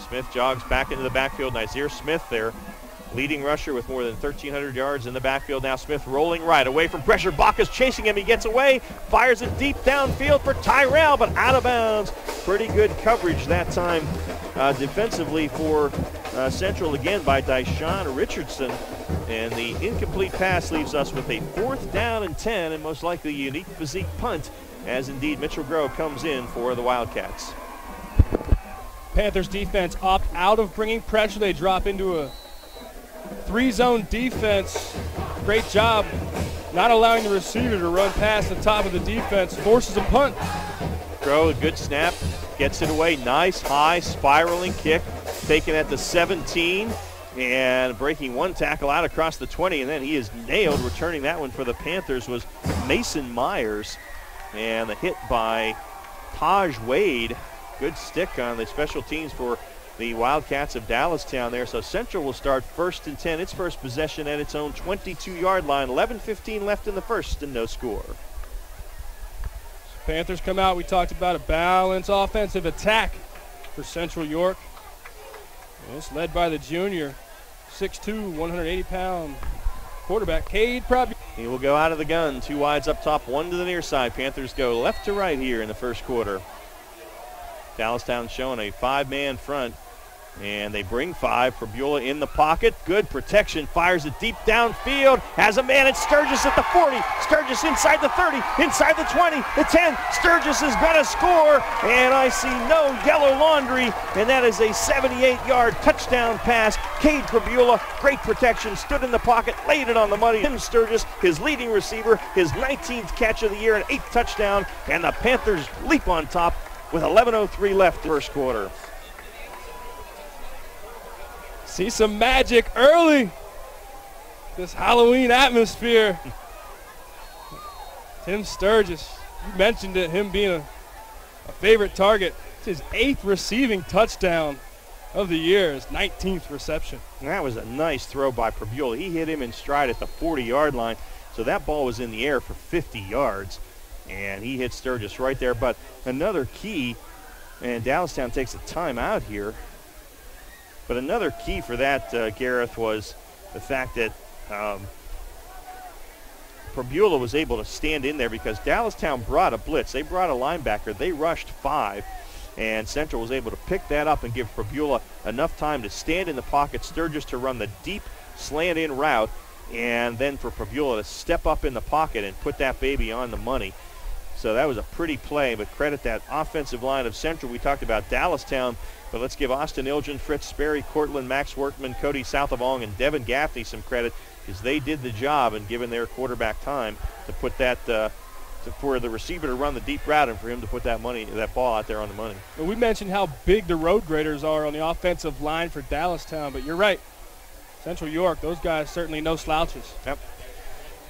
Smith jogs back into the backfield. Nazir Smith there, leading rusher with more than 1,300 yards in the backfield. Now Smith rolling right, away from pressure. Baca's chasing him. He gets away, fires it deep downfield for Tyrell, but out of bounds. Pretty good coverage that time defensively for Central again by Dallastown Richardson. And the incomplete pass leaves us with a 4th down and 10, and most likely a unique physique punt, as indeed Mitchell Grove comes in for the Wildcats. Panthers defense opt out of bringing pressure. They drop into a 3-zone defense. Great job not allowing the receiver to run past the top of the defense. Forces a punt. Grove, a good snap, gets it away. Nice high spiraling kick, taken at the 17. And breaking 1 tackle out across the 20, and then he is nailed. Returning that one for the Panthers was Mason Myers. And the hit by Taj Wade. Good stick on the special teams for the Wildcats of Dallastown there. So Central will start 1st and 10, its first possession at its own 22-yard line. 11:15 left in the first and no score. Panthers come out. We talked about a balanced offensive attack for Central York. And it's led by the junior, 6'2", 180-pound quarterback, Cade Prabhu. He will go out of the gun. 2 wides up top, 1 to the near side. Panthers go left to right here in the first quarter. Dallastown showing a 5-man front, and they bring 5. Prabula in the pocket. Good protection. Fires it deep downfield. Has a man at Sturgis at the 40. Sturgis inside the 30, inside the 20, the 10. Sturgis is going to score, and I see no yellow laundry, and that is a 78-yard touchdown pass. Cade Prabula, great protection, stood in the pocket, laid it on the money. Tim Sturgis, his leading receiver, his 19th catch of the year, an 8th touchdown, and the Panthers leap on top with 11:03 left first quarter. See some magic early. This Halloween atmosphere. Tim Sturgis, you mentioned it, him being a favorite target. It's his 8th receiving touchdown of the year, his 19th reception. And that was a nice throw by Prabula. He hit him in stride at the 40-yard line, so that ball was in the air for 50 yards. And he hit Sturgis right there. But another key, and Dallastown takes a timeout here. But another key for that, Gareth, was the fact that Prabula was able to stand in there because Dallastown brought a blitz. They brought a linebacker. They rushed 5. And Central was able to pick that up and give Prabula enough time to stand in the pocket. Sturgis to run the deep slant-in route. and then for Pavula to step up in the pocket and put that baby on the money. So that was a pretty play, but credit that offensive line of Central. We talked about Dallastown, but let's give Austin Ilgen, Fritz Sperry, Cortland, Max Workman, Cody Southawong, and Devin Gaffney some credit because they did the job and given their quarterback time to put that for the receiver to run the deep route and for him to put that ball out there on the money. Well, we mentioned how big the road graders are on the offensive line for Dallastown, but you're right. Central York, those guys certainly no slouches. Yep.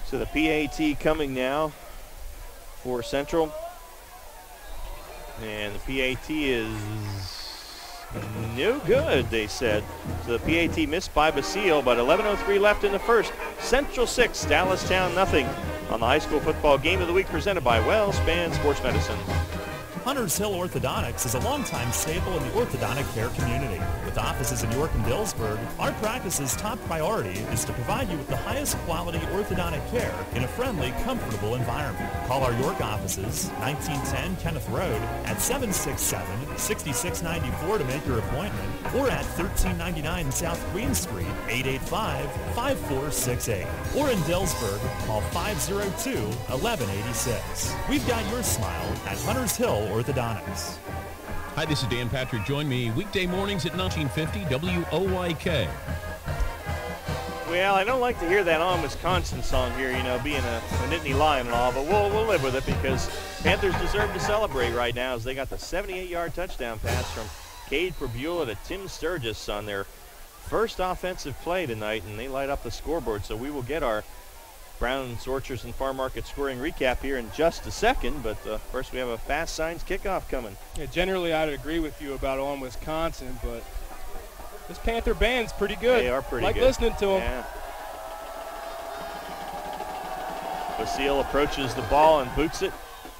So the PAT coming now for Central. And the PAT is no good, they said. So the PAT missed by Basile, but 11:03 left in the first. Central 6, Dallastown nothing on the high school football game of the week presented by WellSpan Sports Medicine. Hunters Hill Orthodontics is a longtime staple in the orthodontic care community. With offices in York and Dillsburg, our practice's top priority is to provide you with the highest quality orthodontic care in a friendly, comfortable environment. Call our York offices, 1910 Kenneth Road, at 767-6694 to make your appointment, or at 1399 South Queen Street, 885-5468. Or in Dillsburg, call 502-1186. We've got your smile at Hunters Hill Orthodontics. Hi, this is Dan Patrick. Join me weekday mornings at 1950 WOYK. Well, I don't like to hear that on Wisconsin song here, you know, being a Nittany Lion and all, but we'll live with it because Panthers deserve to celebrate right now as they got the 78-yard touchdown pass from Cade Provula to Tim Sturgis on their first offensive play tonight, and they light up the scoreboard. So we will get our Browns, Orchards, and Farm Market scoring recap here in just a second, but first we have a Fast Signs kickoff coming. Yeah, generally I'd agree with you about on Wisconsin, but this Panther band's pretty good. They are pretty good. Like listening to them. Yeah. Basile approaches the ball and boots it.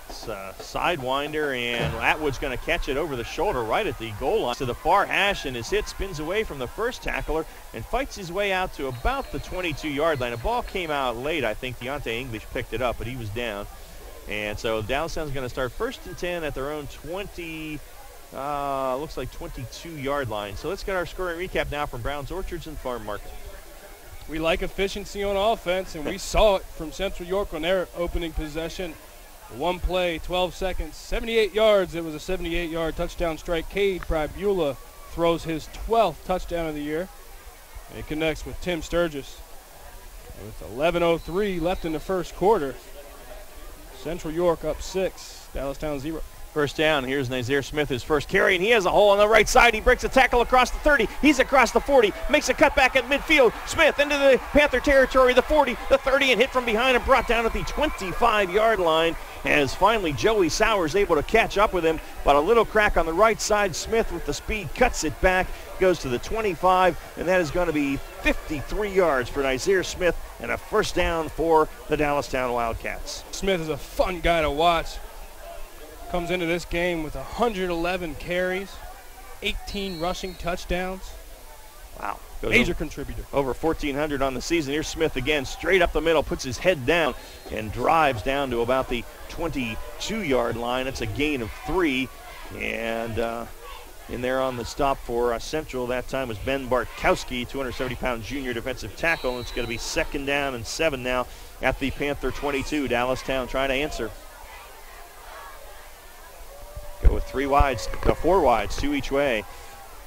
It's a sidewinder, and Atwood's going to catch it over the shoulder right at the goal line to the far hash, and his hit spins away from the first tackler and fights his way out to about the 22-yard line. The ball came out late. I think Deontay English picked it up, but he was down. And so Dallastown's going to start 1st and 10 at their own 20, looks like 22-yard line. So let's get our scoring recap now from Browns, Orchards, and Farm Market. We like efficiency on offense, and we saw it from Central York on their opening possession. One play, 12 seconds, 78 yards. It was a 78-yard touchdown strike. Cade Provula throws his 12th touchdown of the year. And it connects with Tim Sturgis. With 11:03 left in the first quarter, Central York up 6, Dallastown 0. First down, here's Nazir Smith, his first carry, and he has a hole on the right side. He breaks a tackle across the 30. He's across the 40, makes a cutback at midfield. Smith into the Panther territory, the 40, the 30, and hit from behind and brought down at the 25-yard line. As finally Joey Sowers able to catch up with him, but a little crack on the right side. Smith with the speed cuts it back, goes to the 25, and that is going to be 53 yards for Nazir Smith and a first down for the Dallastown Wildcats. Smith is a fun guy to watch. Comes into this game with 111 carries, 18 rushing touchdowns. Wow. Major contributor. Over 1,400 on the season. Here's Smith again, straight up the middle, puts his head down and drives down to about the 22-yard line. It's a gain of 3. And in there on the stop for Central that time was Ben Bartkowski, 270-pound junior defensive tackle. And it's going to be 2nd down and 7 now at the Panther 22. Dallastown trying to answer. Go with 4 wides, 2 each way.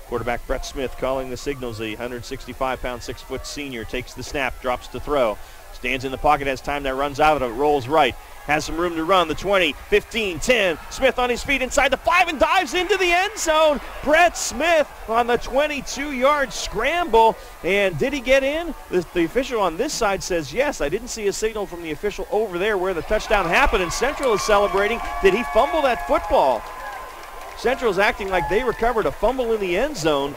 Quarterback Brett Smith calling the signals. The 165-pound, 6-foot senior takes the snap, drops to throw. Stands in the pocket, has time, that runs out of it, rolls right. Has some room to run, the 20, 15, 10. Smith on his feet inside the 5 and dives into the end zone. Brett Smith on the 22-yard scramble. And did he get in? The official on this side says yes. I didn't see a signal from the official over there where the touchdown happened, and Central is celebrating. Did he fumble that football? Central's acting like they recovered a fumble in the end zone.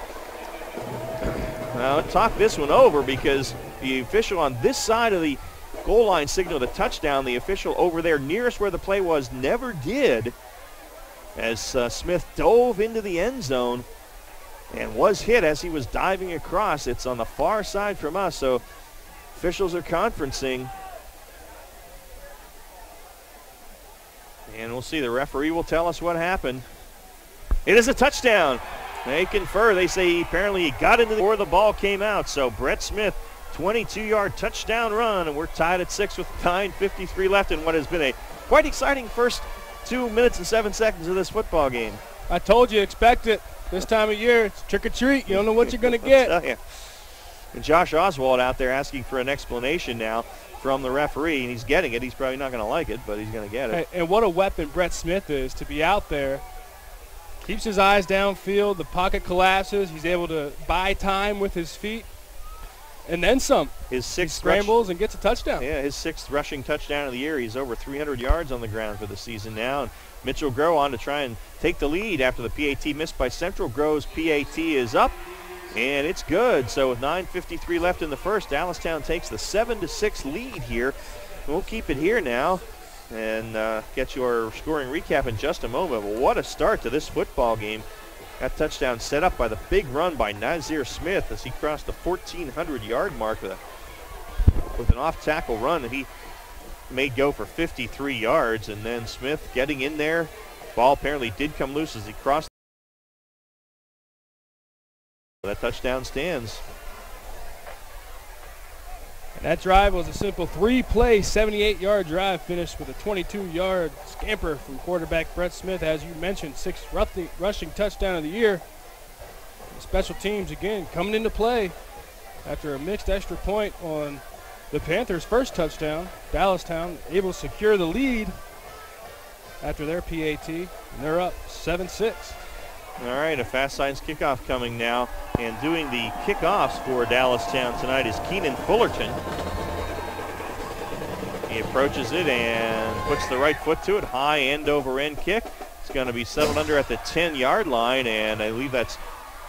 Now, talk this one over because the official on this side of the goal line signaled a touchdown. The official over there nearest where the play was never did, as Smith dove into the end zone and was hit as he was diving across. It's on the far side from us, so officials are conferencing. And we'll see. The referee will tell us what happened. It is a touchdown. They confer. They say apparently he got into the before the ball came out. So Brett Smith 22-yard touchdown run, and we're tied at 6 with 9:53 left in what has been a quite exciting first 2 minutes and 7 seconds of this football game. I told you, expect it. This time of year, it's trick or treat. You don't know what you're going to get. And Josh Oswald out there asking for an explanation now from the referee, and he's getting it. He's probably not going to like it, but he's going to get it. And what a weapon Brett Smith is to be out there. Keeps his eyes downfield. The pocket collapses. He's able to buy time with his feet. And then some. His sixth scrambles and gets a touchdown. Yeah, his 6th rushing touchdown of the year. He's over 300 yards on the ground for the season now. And Mitchell Groh on to try and take the lead after the PAT missed by Central. Groh's PAT is up, and it's good. So with 9:53 left in the first, Dallastown takes the 7-6 lead here. We'll keep it here now and get your scoring recap in just a moment. But what a start to this football game. That touchdown set up by the big run by Nazir Smith as he crossed the 1,400-yard mark with an off-tackle run. He made go for 53 yards, and then Smith getting in there. Ball apparently did come loose as he crossed. That touchdown stands. And that drive was a simple 3-play, 78-yard drive, finished with a 22-yard scamper from quarterback Brett Smith. As you mentioned, 6th rushing touchdown of the year. And special teams, again, coming into play after a mixed extra point on the Panthers' first touchdown. Dallastown able to secure the lead after their PAT, and they're up 7-6. All right, a Fast Signs kickoff coming now, and doing the kickoffs for Dallastown tonight is Keenan Fullerton. He approaches it and puts the right foot to it, high end-over-end kick. It's going to be settled under at the 10-yard line, and I believe that's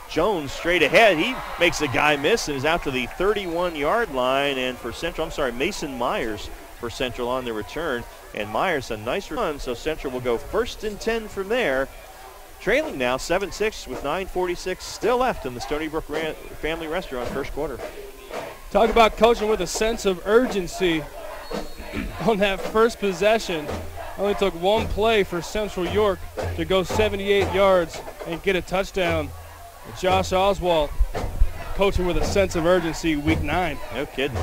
Jones straight ahead. He makes a guy miss and is out to the 31-yard line, and for Central, Mason Myers for Central on the return, and Myers a nice run, so Central will go 1st and 10 from there. Trailing now 7-6 with 9:46 still left in the Stony Brook Family Restaurant first quarter. Talk about coaching with a sense of urgency on that first possession. Only took one play for Central York to go 78 yards and get a touchdown. Josh Oswald coaching with a sense of urgency week 9. No kidding.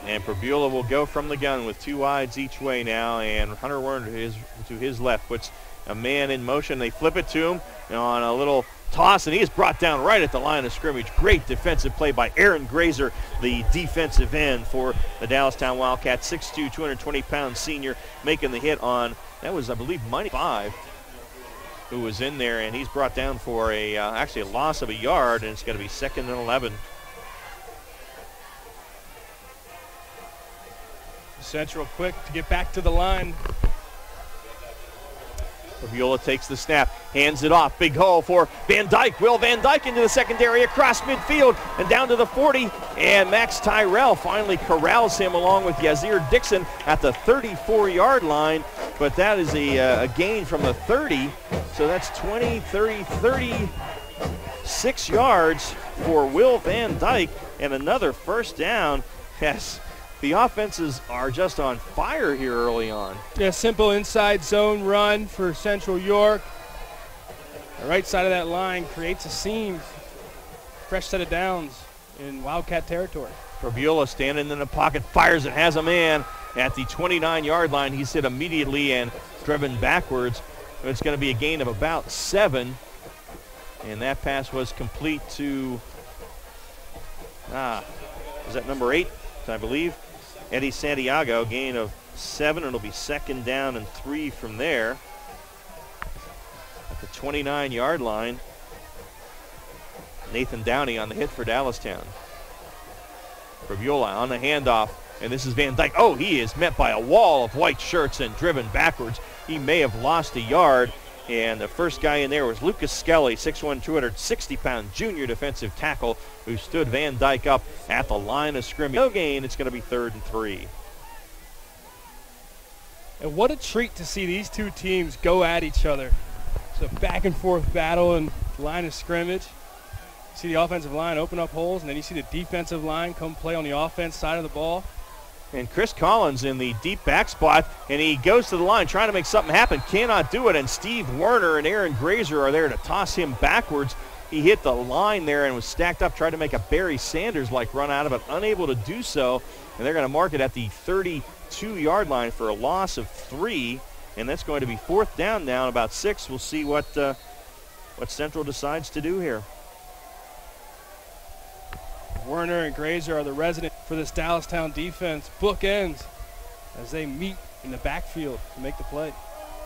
And Provula will go from the gun with 2 wides each way now, and Hunter Warren to his left puts a man in motion. They flip it to him on a little toss, and he is brought down right at the line of scrimmage. Great defensive play by Aaron Grazer, the defensive end for the Dallastown Wildcats. 6'2", 220-pound senior making the hit on, that was, I believe, Money 5 who was in there, and he's brought down for actually a loss of a yard, and it's going to be 2nd and 11. Central quick to get back to the line. Viola takes the snap, hands it off. Big hole for Van Dyke. Will Van Dyke into the secondary across midfield and down to the 40. And Max Tyrell finally corrals him along with Yazir Dixon at the 34-yard line. But that is a gain from the 30. So that's 20, 30, 36 yards for Will Van Dyke. And another first down. Yes. The offenses are just on fire here early on. Yeah, simple inside zone run for Central York. The right side of that line creates a seam. Fresh set of downs in Wildcat territory. Provula standing in the pocket, fires and has a man at the 29-yard line. He's hit immediately and driven backwards. It's going to be a gain of about 7. And that pass was complete to, is that number 8, I believe? Eddie Santiago, gain of 7. It'll be 2nd down and 3 from there. At the 29-yard line. Nathan Downey on the hit for Dallastown. Provula on the handoff, and this is Van Dyke. Oh, he is met by a wall of white shirts and driven backwards. He may have lost a yard, and the first guy in there was Lucas Skelly, 6'1", 260-pound junior defensive tackle who stood Van Dyke up at the line of scrimmage. No gain. It's going to be 3rd and 3. And what a treat to see these two teams go at each other. It's a back-and-forth battle in line of scrimmage. You see the offensive line open up holes, and then you see the defensive line come play on the offense side of the ball. And Chris Collins in the deep back spot, and he goes to the line trying to make something happen, cannot do it, and Steve Werner and Aaron Grazer are there to toss him backwards. He hit the line there and was stacked up, tried to make a Barry Sanders-like run out of it, unable to do so, and they're going to mark it at the 32-yard line for a loss of 3, and that's going to be 4th down now, about 6. We'll see what Central decides to do here. Werner and Grazer are the resident for this Dallastown defense. Bookends as they meet in the backfield to make the play.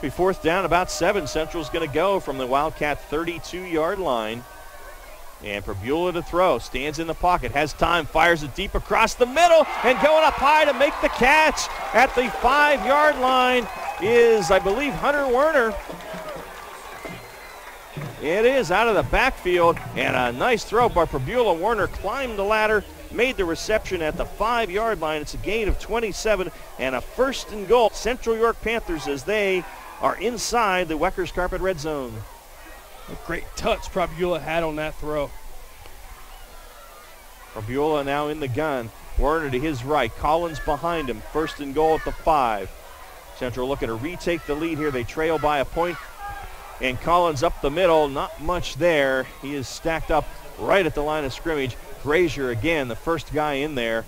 Be 4th down, about 7. Central's going to go from the Wildcat 32-yard line. And Prabula to throw, stands in the pocket, has time, fires it deep across the middle, and going up high to make the catch at the 5-yard line is, I believe, Hunter Werner. It is out of the backfield, and a nice throw by Prabula. Werner climbed the ladder, made the reception at the 5-yard line. It's a gain of 27 and a 1st and goal. Central York Panthers as they are inside the Weckers Carpet red zone. A great touch Prabula had on that throw. Prabula now in the gun. Werner to his right. Collins behind him. 1st and goal at the 5. Central looking to retake the lead here. They trail by a point. And Collins up the middle. Not much there. He is stacked up right at the line of scrimmage. Grazer again, the first guy in there.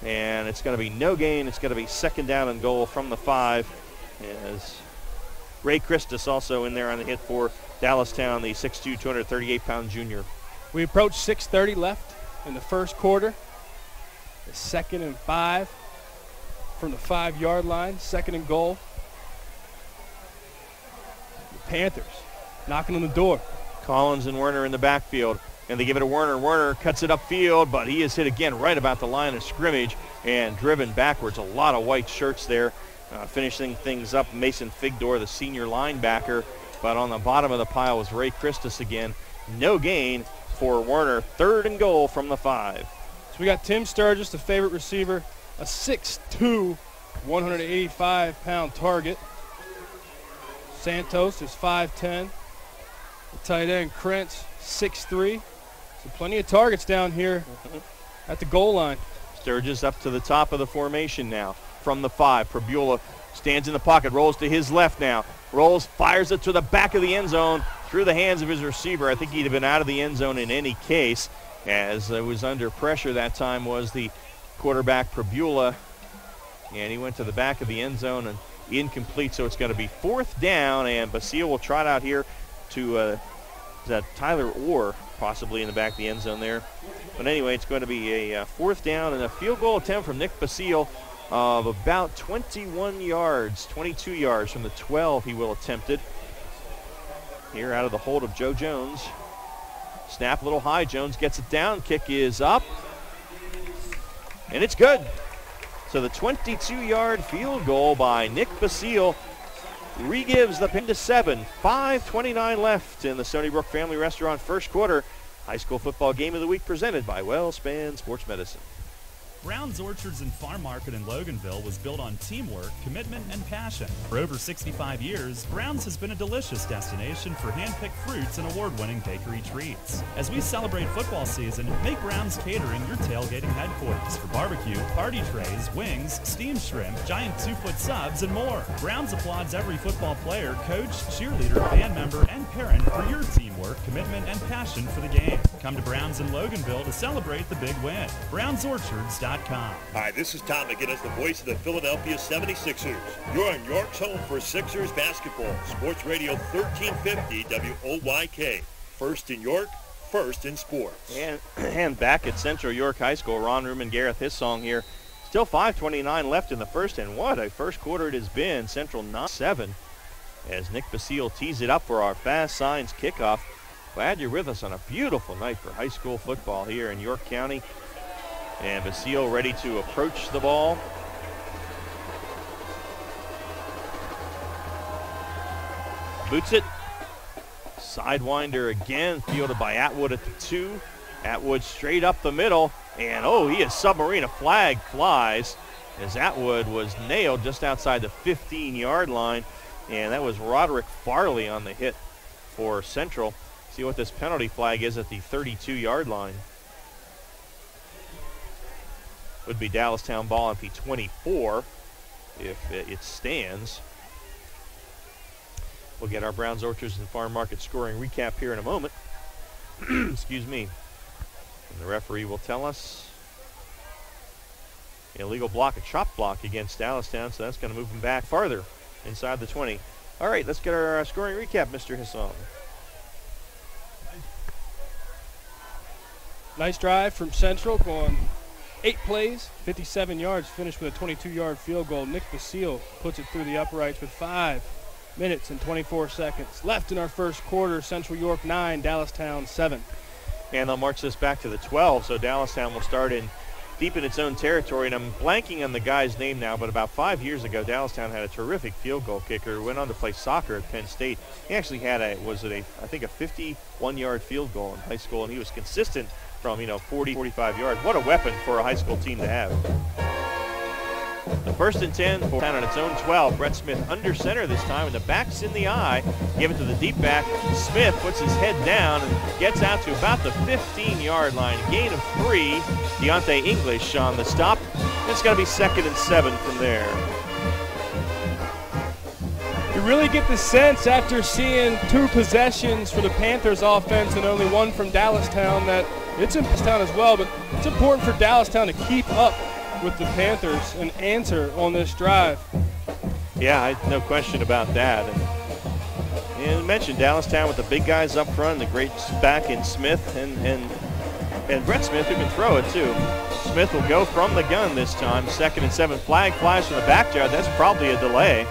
And it's going to be no gain. It's going to be 2nd down and goal from the 5. As Ray Christus also in there on the hit for Dallastown, the 6'2", 238-pound junior. We approach 6:30 left in the first quarter. It's 2nd and 5 from the 5-yard line. 2nd and goal. The Panthers knocking on the door. Collins and Werner in the backfield. And they give it to Werner. Werner cuts it upfield, but he is hit again right about the line of scrimmage and driven backwards. A lot of white shirts there. Finishing things up, Mason Figdor, the senior linebacker. But on the bottom of the pile was Ray Christus again. No gain for Werner. 3rd and goal from the 5. So we got Tim Sturgis, the favorite receiver, a 6'2", 185-pound target. Santos is 5'10". The tight end, Krentz, 6'3". So plenty of targets down here at the goal line. Sturgis up to the top of the formation now from the 5. Prabula stands in the pocket, rolls to his left now. Rolls, fires it to the back of the end zone through the hands of his receiver. I think he'd have been out of the end zone in any case, as it was under pressure that time was the quarterback Prabula. And he went to the back of the end zone and incomplete, so it's going to be 4th down, and Basile will trot out here to is that Tyler Orr possibly in the back of the end zone there. But anyway, it's going to be a 4th down and a field goal attempt from Nick Basile of about 21 yards, 22 yards from the 12 he will attempt it. Here out of the hold of Joe Jones. Snap a little high, Jones gets it down, kick is up, and it's good. So the 22-yard field goal by Nick Basile re-gives the pin to 7. 5:29 left in the Stony Brook Family Restaurant first quarter. High school football game of the week presented by WellSpan Sports Medicine. Brown's Orchards and Farm Market in Loganville was built on teamwork, commitment, and passion. For over 65 years, Brown's has been a delicious destination for hand-picked fruits and award-winning bakery treats. As we celebrate football season, make Brown's Catering your tailgating headquarters for barbecue, party trays, wings, steamed shrimp, giant 2-foot subs, and more. Brown's applauds every football player, coach, cheerleader, band member, and parent for your teamwork, commitment, and passion for the game. Come to Brown's in Loganville to celebrate the big win. BrownsOrchards.com. Hi, this is Tom McGinnis, the voice of the Philadelphia 76ers. You're on York's home for Sixers basketball. Sports Radio 1350 WOYK. First in York, first in sports. And back at Central York High School, Ron Ruman Gareth, his song here. Still 5:29 left in the first, and what a first quarter it has been. Central 9-7 as Nick Basile tees it up for our Fast Signs kickoff. Glad you're with us on a beautiful night for high school football here in York County. And Basile ready to approach the ball. Boots it. Sidewinder again, fielded by Atwood at the 2. Atwood straight up the middle. And, oh, he is submarine. A flag flies as Atwood was nailed just outside the 15-yard line. And that was Roderick Farley on the hit for Central. See what this penalty flag is at the 32-yard line. would be Dallastown ball on P24 if it stands. We'll get our Browns Orchards and Farm Market scoring recap here in a moment. Excuse me. And the referee will tell us illegal block, a chop block against Dallastown, so that's going to move them back farther inside the 20. All right, let's get our scoring recap, Mr. Hassan. Nice drive from Central, going 8 plays, 57 yards, finished with a 22-yard field goal. Nick Basile puts it through the uprights with 5 minutes and 24 seconds left in our first quarter. Central York 9, Dallastown 7. And they'll march this back to the 12, so Dallastown will start in deep in its own territory. And I'm blanking on the guy's name now, but about 5 years ago, Dallastown had a terrific field goal kicker who went on to play soccer at Penn State. He actually had I think a 51-yard field goal in high school, and he was consistent from 40, 45 yards. What a weapon for a high school team to have. The 1st and 10 for Town on its own 12. Brett Smith under center this time, and the back's in the eye. Give it to the deep back. Smith puts his head down and gets out to about the 15-yard line. Gain of 3. Deontay English on the stop. It's going to be 2nd and 7 from there. You really get the sense after seeing 2 possessions for the Panthers offense and only 1 from Dallastown that it's in Dallastown as well, but it's important for Dallastown to keep up with the Panthers and answer on this drive. Yeah, no question about that. And mentioned Dallastown with the big guys up front, the great back in Smith and Brett Smith, who can throw it too. Smith will go from the gun this time. 2nd and 7. Flag flies from the backyard. That's probably a delay.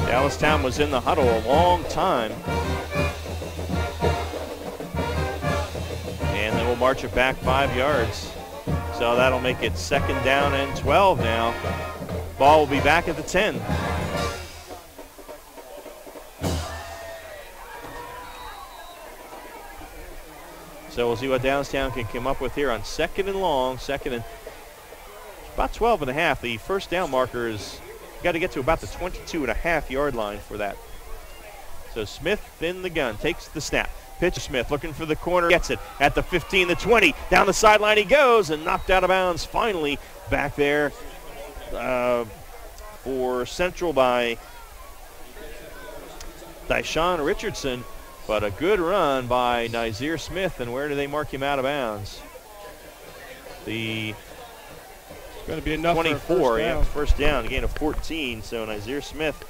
Dallastown was in the huddle a long time. And then we'll march it back 5 yards. So that'll make it 2nd down and 12 now. Ball will be back at the 10. So we'll see what Dallastown can come up with here on 2nd and long, 2nd and about 12 and a half. The first down marker is got to get to about the 22.5-yard line for that. So Smith in the gun, takes the snap. Pitch Smith looking for the corner, gets it at the 15, the 20. Down the sideline he goes and knocked out of bounds finally back there for Central by Dyshawn Richardson. But a good run by Nazir Smith, and where do they mark him out of bounds? The going to be enough 24, first down, a gain of 14. So Nazir Smith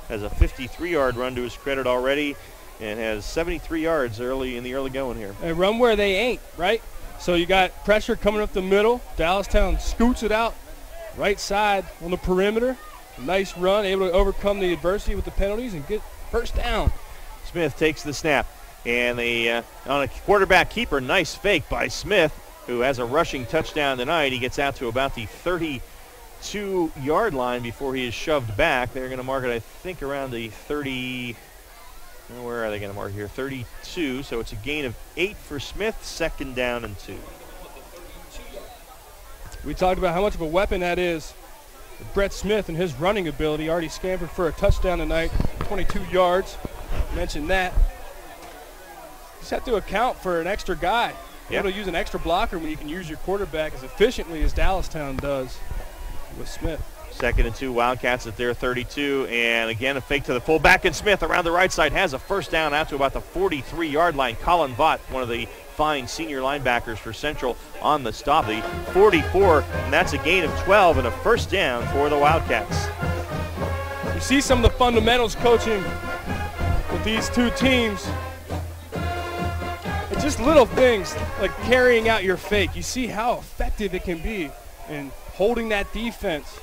has a 53-yard run to his credit already and has 73 yards in the early going here. A run where they ain't, right? So you got pressure coming up the middle. Dallastown scoots it out right side on the perimeter. A nice run, able to overcome the adversity with the penalties and get first down. Smith takes the snap, and on a quarterback keeper, nice fake by Smith, who has a rushing touchdown tonight. He gets out to about the 32-yard line before he is shoved back. They're going to mark it, I think, around the 30. Where are they going to mark here? 32. So it's a gain of 8 for Smith. 2nd down and 2. We talked about how much of a weapon that is. Brett Smith and his running ability already scampered for a touchdown tonight, 22 yards. Mentioned that. Just have to account for an extra guy. Able to use an extra blocker when you can use your quarterback as efficiently as Dallastown does with Smith. 2nd and 2, Wildcats at their 32, and again a fake to the fullback, and Smith around the right side has a first down out to about the 43-yard line. Colin Vaught, one of the fine senior linebackers for Central, on the stop. The 44, and that's a gain of 12 and a first down for the Wildcats. You see some of the fundamentals coaching with these two teams. It's just little things like carrying out your fake. You see how effective it can be in holding that defense.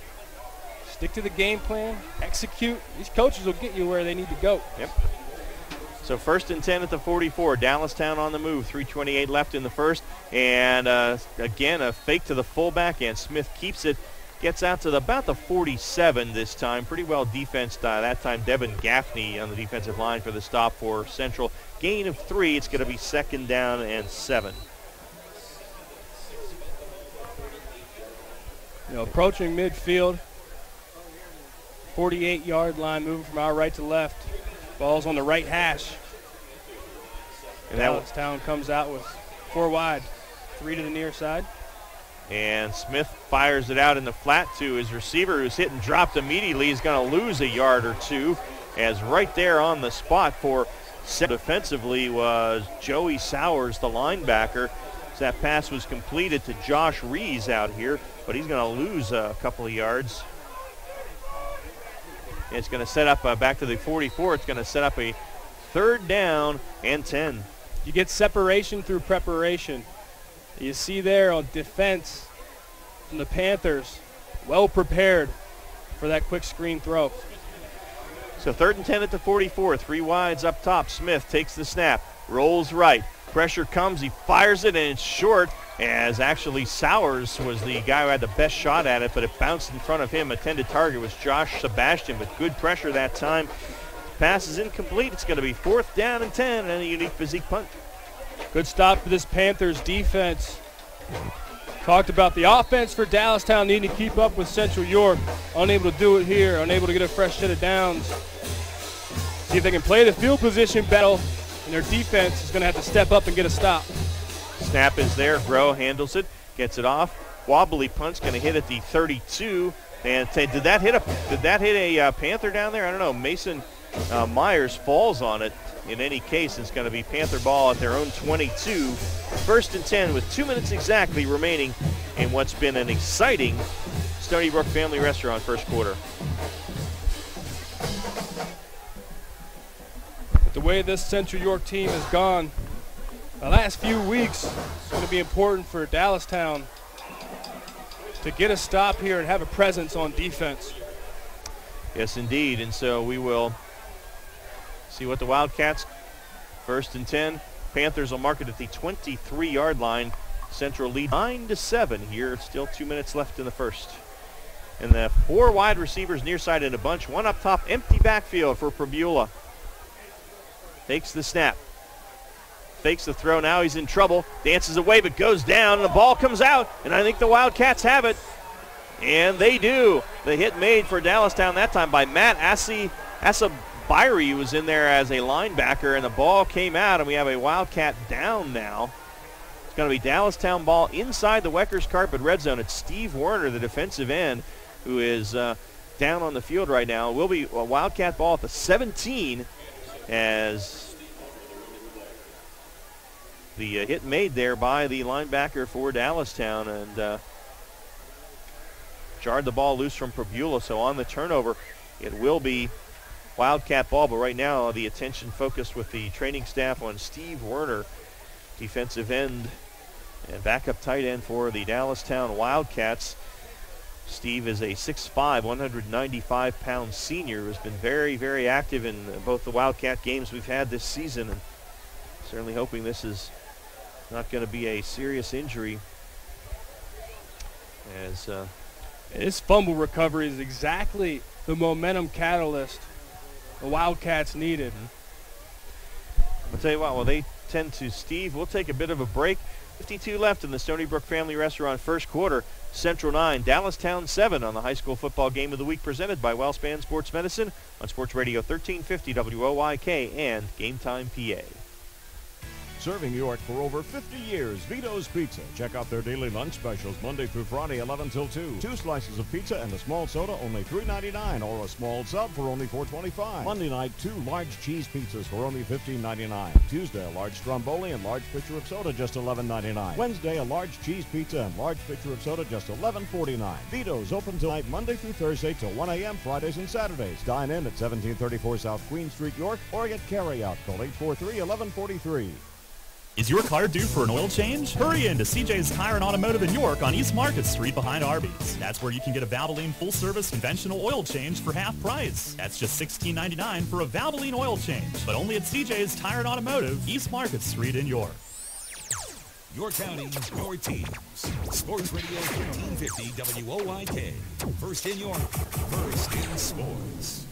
Stick to the game plan, execute. These coaches will get you where they need to go. Yep. So 1st and 10 at the 44. Dallastown on the move. 3:28 left in the first. And again, a fake to the fullback, and Smith keeps it. Gets out to about the 47 this time. Pretty well defensed that time. Devin Gaffney on the defensive line for the stop for Central. Gain of 3. It's going to be 2nd down and 7. Approaching midfield. 48-yard line, moving from our right to left. Ball's on the right hash. And Dallastown comes out with 4 wide, 3 to the near side. And Smith fires it out in the flat to his receiver, who's hit and dropped immediately. He's going to lose a yard or two, as right there on the spot for defensively was Joey Sowers, the linebacker. So that pass was completed to Josh Rees out here, but he's going to lose a couple of yards. And it's going to set up back to the 44. It's going to set up a 3rd down and 10. You get separation through preparation. You see there on defense from the Panthers, well prepared for that quick screen throw. So 3rd and 10 at the 44, 3 wides up top. Smith takes the snap, rolls right. Pressure comes, he fires it, and it's short, as actually Sowers was the guy who had the best shot at it, but it bounced in front of him. Intended target was Josh Sebastian, with good pressure that time. Pass is incomplete. It's going to be 4th down and 10, and a unique physique punt. Good stop for this Panthers defense. Talked about the offense for Dallastown needing to keep up with Central York. Unable to do it here, unable to get a fresh set of downs. See if they can play the field position battle, and their defense is going to have to step up and get a stop. Snap is there. Groh handles it, gets it off. Wobbly punt's going to hit at the 32. And did that hit a Panther down there? I don't know. Mason Myers falls on it. In any case, it's going to be Panther ball at their own 22. 1st and 10 with 2 minutes exactly remaining in what's been an exciting Stony Brook Family Restaurant first quarter. The way this Central York team has gone the last few weeks, it's going to be important for Dallastown to get a stop here and have a presence on defense. Yes, indeed. And so we will see what the Wildcats, 1st and 10. Panthers will mark it at the 23-yard line. Central lead 9-7 here. Still 2 minutes left in the first. And the 4 wide receivers near side in a bunch. One up top, empty backfield for Probula. Takes the snap. Fakes the throw. Now he's in trouble. Dances away, but goes down, and the ball comes out. And I think the Wildcats have it. And they do. The hit made for Dallastown that time by Matt Asabayri, was in there as a linebacker, and the ball came out, and we have a Wildcat down now. It's going to be Dallastown ball inside the Weckers carpet red zone. It's Steve Werner, the defensive end, who is down on the field right now. It will be a Wildcat ball at the 17 as the hit made there by the linebacker for Dallastown, and jarred the ball loose from Probula. So on the turnover, it will be Wildcat ball, but right now the attention focused with the training staff on Steve Werner, defensive end and backup tight end for the Dallastown Wildcats. Steve is a 6'5", 195-pound senior who has been very, very active in both the Wildcat games we've had this season, and certainly hoping this is not going to be a serious injury. As his fumble recovery is exactly the momentum catalyst the Wildcats needed. I'll tell you what, well, they tend to, Steve, we'll take a bit of a break. 52 left in the Stony Brook Family Restaurant first quarter. Central 9, Dallastown 7 on the high school football game of the week, presented by Wellspan Sports Medicine on Sports Radio 1350 WOYK and Game Time PA. Serving York for over 50 years, Vito's Pizza. Check out their daily lunch specials Monday through Friday, 11 till 2. 2 slices of pizza and a small soda, only $3.99, or a small sub for only $4.25. Monday night, 2 large cheese pizzas for only $15.99. Tuesday, a large stromboli and large pitcher of soda, just $11.99. Wednesday, a large cheese pizza and large pitcher of soda, just $11.49. Vito's open tonight, Monday through Thursday till 1 a.m., Fridays and Saturdays. Dine in at 1734 South Queen Street, York, or get carry-out. Call 843-1143. Is your car due for an oil change? Hurry in to CJ's Tire and Automotive in York on East Market Street behind Arby's. That's where you can get a Valvoline full-service conventional oil change for half price. That's just $16.99 for a Valvoline oil change, but only at CJ's Tire and Automotive, East Market Street in York. Your county, your teams. Sports Radio 1350 WOYK. First in York, first in sports.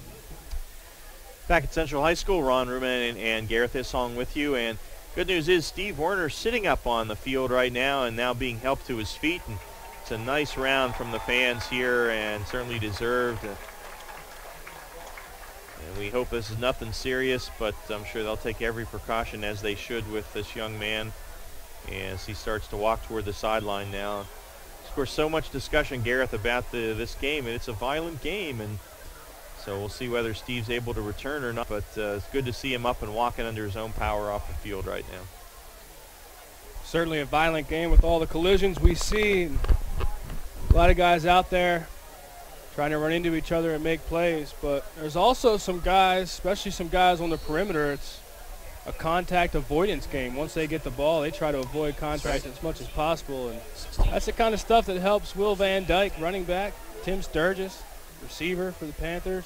Back at Central High School, Ron Ruman and Gareth Isong with you, and good news is Steve Werner sitting up on the field right now and now being helped to his feet. And it's a nice round from the fans here and certainly deserved. And we hope this is nothing serious, but I'm sure they'll take every precaution, as they should, with this young man as he starts to walk toward the sideline now. course, so much discussion, Gareth, about this game, and it's a violent game, and so we'll see whether Steve's able to return or not, but it's good to see him up and walking under his own power off the field right now. Certainly a violent game with all the collisions we see. A lot of guys out there trying to run into each other and make plays, but there's also some guys, especially some guys on the perimeter, it's a contact avoidance game. Once they get the ball, they try to avoid contact as much as possible, and that's the kind of stuff that helps Will Van Dyke, running back, Tim Sturgis, receiver for the Panthers,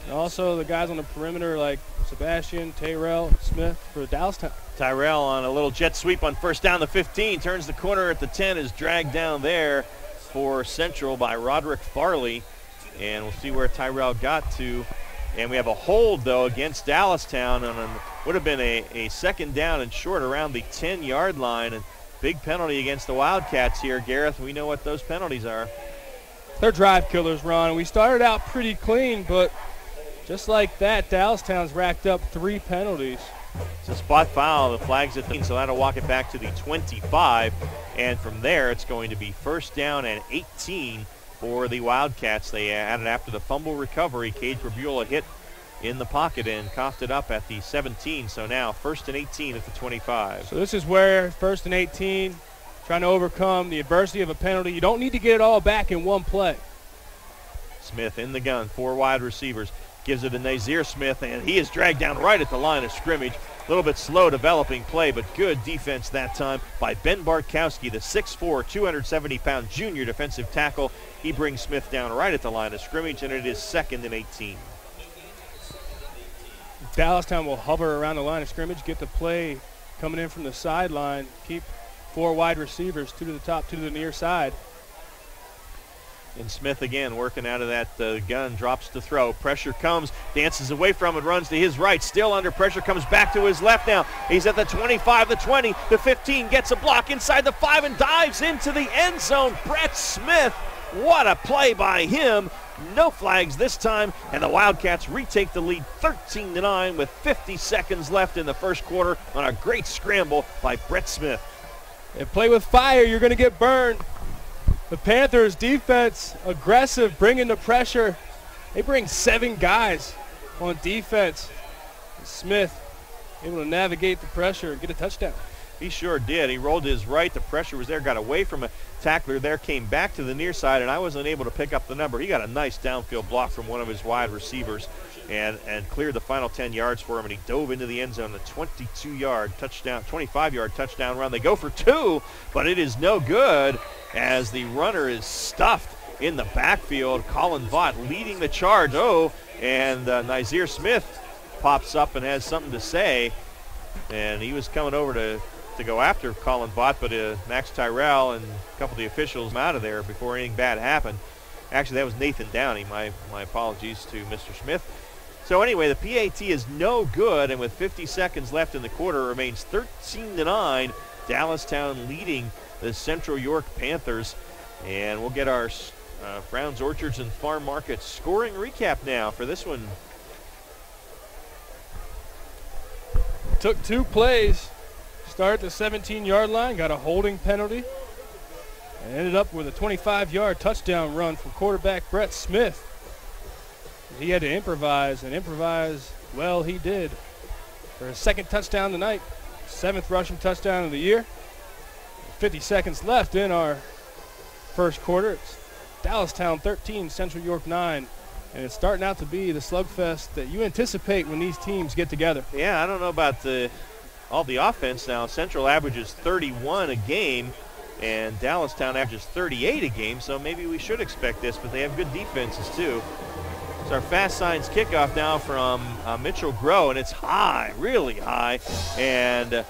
and also the guys on the perimeter like Sebastian, Tyrell, Smith for Dallastown. Tyrell on a little jet sweep on first down, the 15, turns the corner at the 10, is dragged down there for Central by Roderick Farley, and we'll see where Tyrell got to. And we have a hold, though, against Dallastown, and would have been a second down and short around the 10-yard line, and big penalty against the Wildcats here. Gareth, we know what those penalties are. They're drive killers, Ron. We started out pretty clean, but just like that, Dallastown's racked up 3 penalties. It's a spot foul. The flag's at the, so that'll walk it back to the 25, and from there it's going to be first down and 18 for the Wildcats. They added after the fumble recovery. Cage Rabula hit in the pocket and coughed it up at the 17, so now first and 18 at the 25. So this is where first and 18, trying to overcome the adversity of a penalty. You don't need to get it all back in one play. Smith in the gun, 4 wide receivers. Gives it to Nazir Smith, and he is dragged down right at the line of scrimmage. A little bit slow developing play, but good defense that time by Ben Bartkowski, the 6'4", 270-pound junior defensive tackle. He brings Smith down right at the line of scrimmage, and it is second and 18. Dallastown will hover around the line of scrimmage, get the play coming in from the sideline, keep 4 wide receivers, 2 to the top, 2 to the near side. And Smith again working out of that gun, drops to throw. Pressure comes, dances away from it, runs to his right. Still under pressure, comes back to his left now. He's at the 25, the 20, the 15, gets a block inside the 5 and dives into the end zone. Brett Smith, what a play by him. No flags this time, and the Wildcats retake the lead 13-9 with 50 seconds left in the first quarter on a great scramble by Brett Smith. And play with fire, you're going to get burned. The Panthers defense, aggressive, bringing the pressure. They bring 7 guys on defense. Smith able to navigate the pressure and get a touchdown. He sure did. He rolled to his right. The pressure was there, got away from a tackler there, came back to the near side, and I wasn't able to pick up the number. He got a nice downfield block from one of his wide receivers and cleared the final 10 yards for him, and he dove into the end zone, the 22-yard touchdown, 25-yard touchdown run. They go for 2, but it is no good as the runner is stuffed in the backfield. Colin Vaught leading the charge. And Nazir Smith pops up and has something to say, and he was coming over to go after Colin Vaught, but Max Tyrell and a couple of the officials out of there before anything bad happened. Actually, that was Nathan Downey. My apologies to Mr. Smith. So anyway, the PAT is no good, and with 50 seconds left in the quarter, it remains 13-9. Dallastown leading the Central York Panthers. And we'll get our Brown's Orchards and Farm Market scoring recap now for this one. Took 2 plays. Started at the 17-yard line, got a holding penalty, and ended up with a 25-yard touchdown run from quarterback Brett Smith. He had to improvise, and improvise well he did for his 2nd touchdown tonight, 7th rushing touchdown of the year. 50 seconds left in our first quarter. It's Dallastown 13, Central York 9, and it's starting out to be the slugfest that you anticipate when these teams get together. Yeah, I don't know about all the offense now. Central averages 31 a game, and Dallastown averages 38 a game, so maybe we should expect this, but they have good defenses too. It's our Fast Signs kickoff now from Mitchell Groh, and it's high, really high, and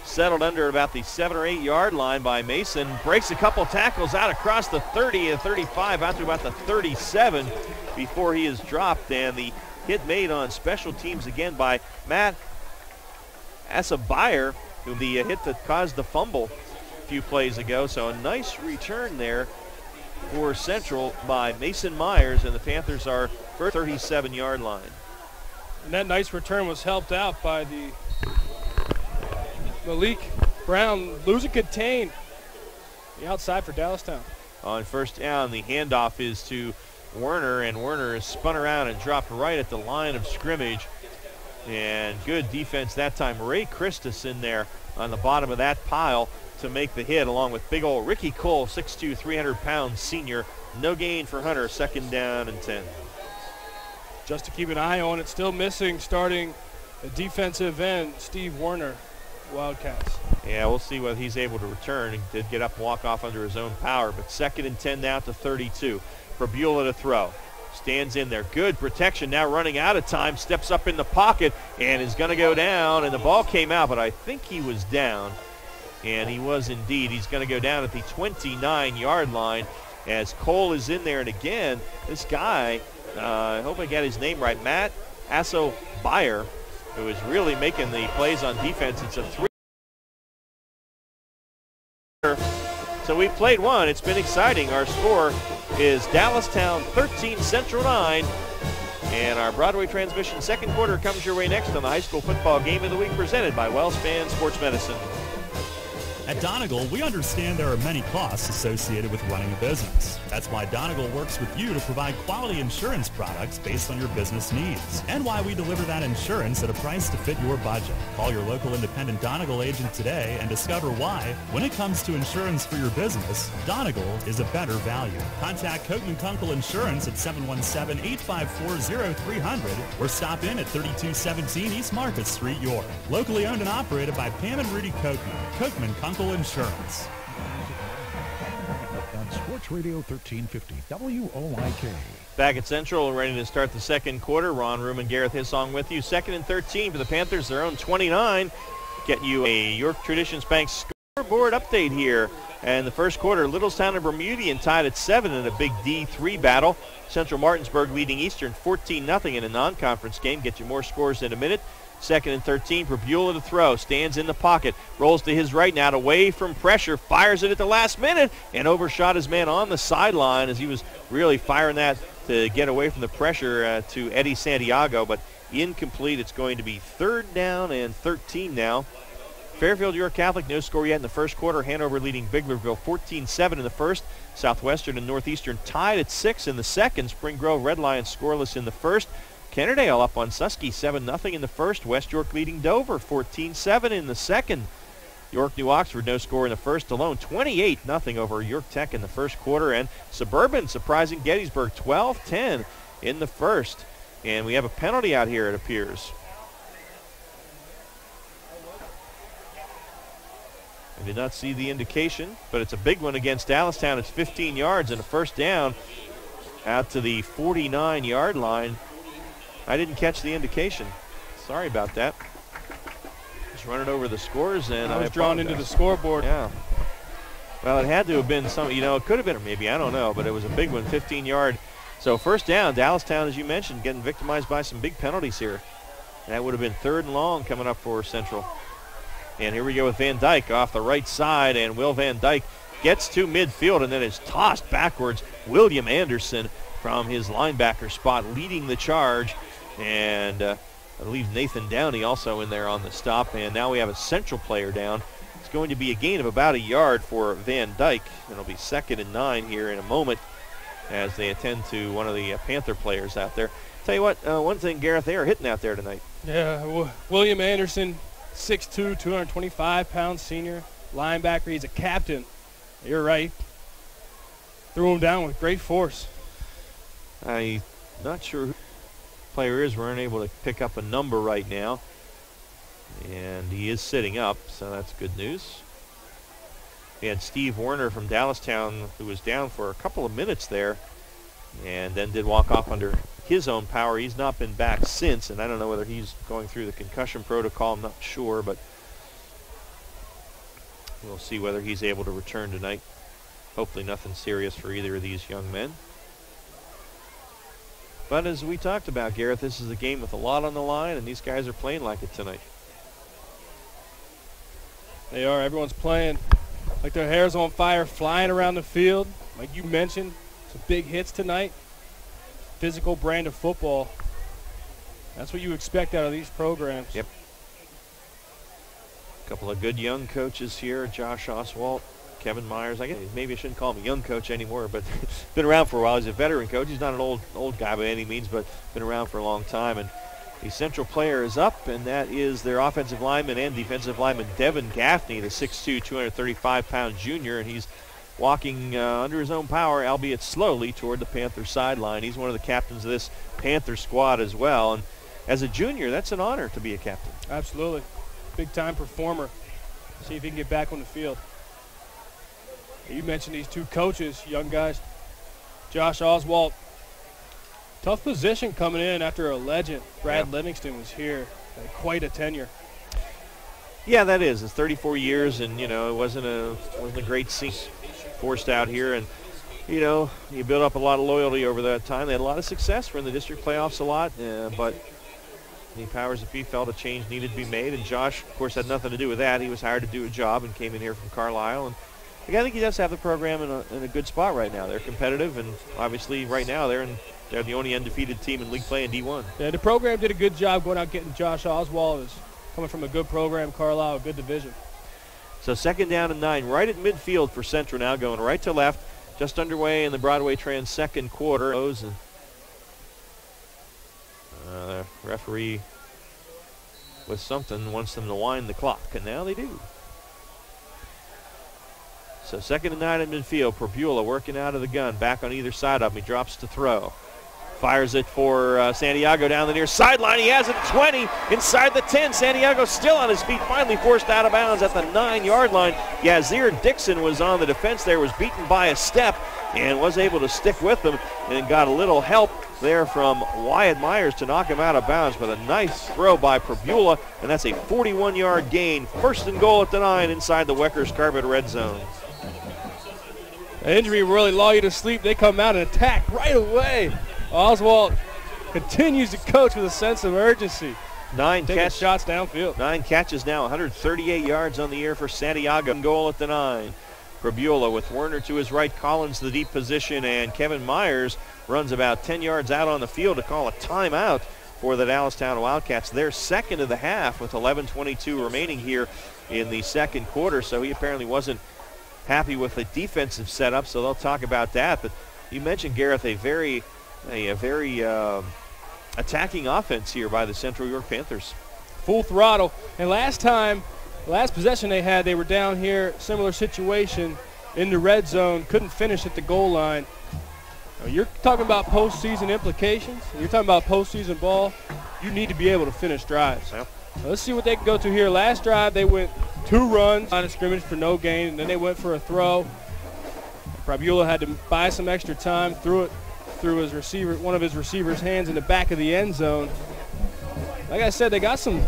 settled under about the 7 or 8 yard line by Mason. Breaks a couple tackles out across the 30 and 35 out to about the 37 before he is dropped, and the hit made on special teams again by Matt Asabayer, who the hit that caused the fumble a few plays ago. So a nice return there for Central by Mason Myers, and the Panthers are for 37-yard line. And that nice return was helped out by the Malik Brown losing contain the outside for Dallastown. on first down. The handoff is to Werner, and Werner is spun around and dropped right at the line of scrimmage. And good defense that time. Ray Christus in there on the bottom of that pile to make the hit, along with big old Ricky Cole, 6'2", 300-pound senior. No gain for Hunter, 2nd down and 10. Just to keep an eye on it, still missing starting defensive end Steve Werner, Wildcats. Yeah, we'll see whether he's able to return. He did get up and walk off under his own power, but 2nd and 10 now to 32. For Beulah to throw. Stands in there. Good protection. Now running out of time. Steps up in the pocket and is going to go down. And the ball came out, but I think he was down. And he was indeed. He's going to go down at the 29-yard line as Cole is in there. And again, this guy, I hope I got his name right, Matt Asso-Bayer, who is really making the plays on defense. It's a 3. So we played one. It's been exciting. Our score is Dallastown 13, Central 9. And our Broadway transmission second quarter comes your way next on the high school football game of the week presented by WellSpan Sports Medicine. At Donegal, we understand there are many costs associated with running a business. That's why Donegal works with you to provide quality insurance products based on your business needs, and why we deliver that insurance at a price to fit your budget. Call your local independent Donegal agent today and discover why, when it comes to insurance for your business, Donegal is a better value. Contact Coatman Kunkel Insurance at 717-854-0300 or stop in at 3217 East Market Street, York. Locally owned and operated by Pam and Rudy Coatman. Coatman Kunkel Insurance. On Sports Radio 1350 WOYK. Back at Central, ready to start the second quarter. Ron Room and Gareth Hissong with you. 2nd and 13 for the Panthers, their own 29. Get you a York Traditions Bank scoreboard update here. And the first quarter, Littlestown and Bermudian tied at 7 in a big D3 battle. Central Martinsburg leading Eastern 14-0 in a non-conference game. Get you more scores in a minute. 2nd and 13 for Beulah to throw. Stands in the pocket. Rolls to his right now, away from pressure. Fires it at the last minute and overshot his man on the sideline as he was really firing that to get away from the pressure to Eddie Santiago. But incomplete. It's going to be 3rd down and 13 now. Fairfield York Catholic, no score yet in the first quarter. Hanover leading Biglerville 14-7 in the first. Southwestern and Northeastern tied at 6 in the second. Spring Grove Red Lions scoreless in the first. Kennerdale up on Susky 7-0 in the first. West York leading Dover 14-7 in the second. York New Oxford no score in the first alone. 28-0 over York Tech in the first quarter. And Suburban surprising Gettysburg 12-10 in the first. And we have a penalty out here, it appears. I did not see the indication, but it's a big one against Dallastown. It's 15 yards and a first down out to the 49-yard line. I didn't catch the indication. Sorry about that. Just running over the scores, and I was drawn into the scoreboard. Yeah. Well, it had to have been some, it could have been, or maybe, I don't know, but it was a big one, 15-yard. So first down, Dallastown, as you mentioned, getting victimized by some big penalties here. That would have been 3rd and long coming up for Central. And here we go with Van Dyke off the right side, and Will Van Dyke gets to midfield and then is tossed backwards. William Anderson from his linebacker spot leading the charge. And I believe Nathan Downey also in there on the stop. And now we have a Central player down. It's going to be a gain of about a yard for Van Dyke. It'll be 2nd and 9 here in a moment as they attend to one of the Panther players out there. Tell you what, one thing, Gareth, they are hitting out there tonight. Yeah, William Anderson, 6'2", 225-pound senior linebacker. He's a captain. You're right. Threw him down with great force. I'm not sure who the player is. We're unable to pick up a number right now. And he is sitting up, so that's good news. We had Steve Werner from Dallastown, who was down for a couple of minutes there and then did walk off under his own power. He's not been back since, and I don't know whether he's going through the concussion protocol. I'm not sure, but we'll see whether he's able to return tonight. Hopefully nothing serious for either of these young men. But as we talked about, Gareth, this is a game with a lot on the line, and these guys are playing like it tonight. They are. Everyone's playing like their hair's on fire, flying around the field. Like you mentioned, some big hits tonight. Physical brand of football. That's what you expect out of these programs. Yep. A couple of good young coaches here. Josh Oswalt, Kevin Myers, I guess maybe I shouldn't call him a young coach anymore, but been around for a while. He's a veteran coach. He's not an old guy by any means, but been around for a long time. And the Central player is up, and that is their offensive lineman and defensive lineman, Devin Gaffney, the 6'2", 235-pound junior, and he's walking under his own power, albeit slowly, toward the Panthers sideline. He's one of the captains of this Panther squad as well. And as a junior, that's an honor to be a captain. Absolutely. Big-time performer. See if he can get back on the field. You mentioned these two coaches, young guys. Josh Oswald, tough position coming in after a legend. Brad Livingston was here. Quite a tenure. Yeah, that is. It's 34 years, and, you know, it wasn't a great scene forced out here. And, you know, you build up a lot of loyalty over that time. They had a lot of success. We're in the district playoffs a lot, but the powers that be felt a change needed to be made, and Josh, of course, had nothing to do with that. He was hired to do a job and came in here from Carlisle. And I think he does have the program in a good spot right now. They're competitive, and obviously right now they're the only undefeated team in league play in D1. Yeah, the program did a good job going out getting Josh Oswald. Is coming from a good program, Carlisle, a good division. So 2nd down and 9, right at midfield for Central now, going right to left, just underway in the Broadway Trans second quarter. The referee with something wants them to wind the clock, and now they do. So 2nd and 9 in midfield. Probula working out of the gun, back on either side of him. He drops to throw. Fires it for Santiago down the near sideline. He has it at 20, inside the 10. Santiago still on his feet, finally forced out of bounds at the 9-yard line. Yazir Dixon was on the defense there, was beaten by a step, and was able to stick with them, and got a little help there from Wyatt Myers to knock him out of bounds. But a nice throw by Probula, and that's a 41-yard gain. 1st and goal at the 9 inside the Weckers Carpet red zone. The injury will really lull you to sleep. They come out and attack right away. Oswald continues to coach with a sense of urgency. 9 shots downfield. 9 catches now, 138 yards on the year for Santiago. Goal at the 9. Probula with Werner to his right, Collins the deep position, and Kevin Myers runs about 10 yards out on the field to call a timeout for the Dallastown Wildcats. They're second of the half with 11:22 remaining here in the second quarter, so he apparently wasn't happy with the defensive setup, so they'll talk about that. But you mentioned, Gareth, a very attacking offense here by the Central York Panthers. Full throttle. And last possession they had, they were down here, similar situation in the red zone, couldn't finish at the goal line. Now, you're talking about postseason implications. You're talking about postseason ball. You need to be able to finish drives. Yep. Now, let's see what they can go to here. Last drive, they went 2 runs on a scrimmage for no gain, and then they went for a throw. Probula had to buy some extra time, threw it through one of his receiver's hands in the back of the end zone. Like I said, they got some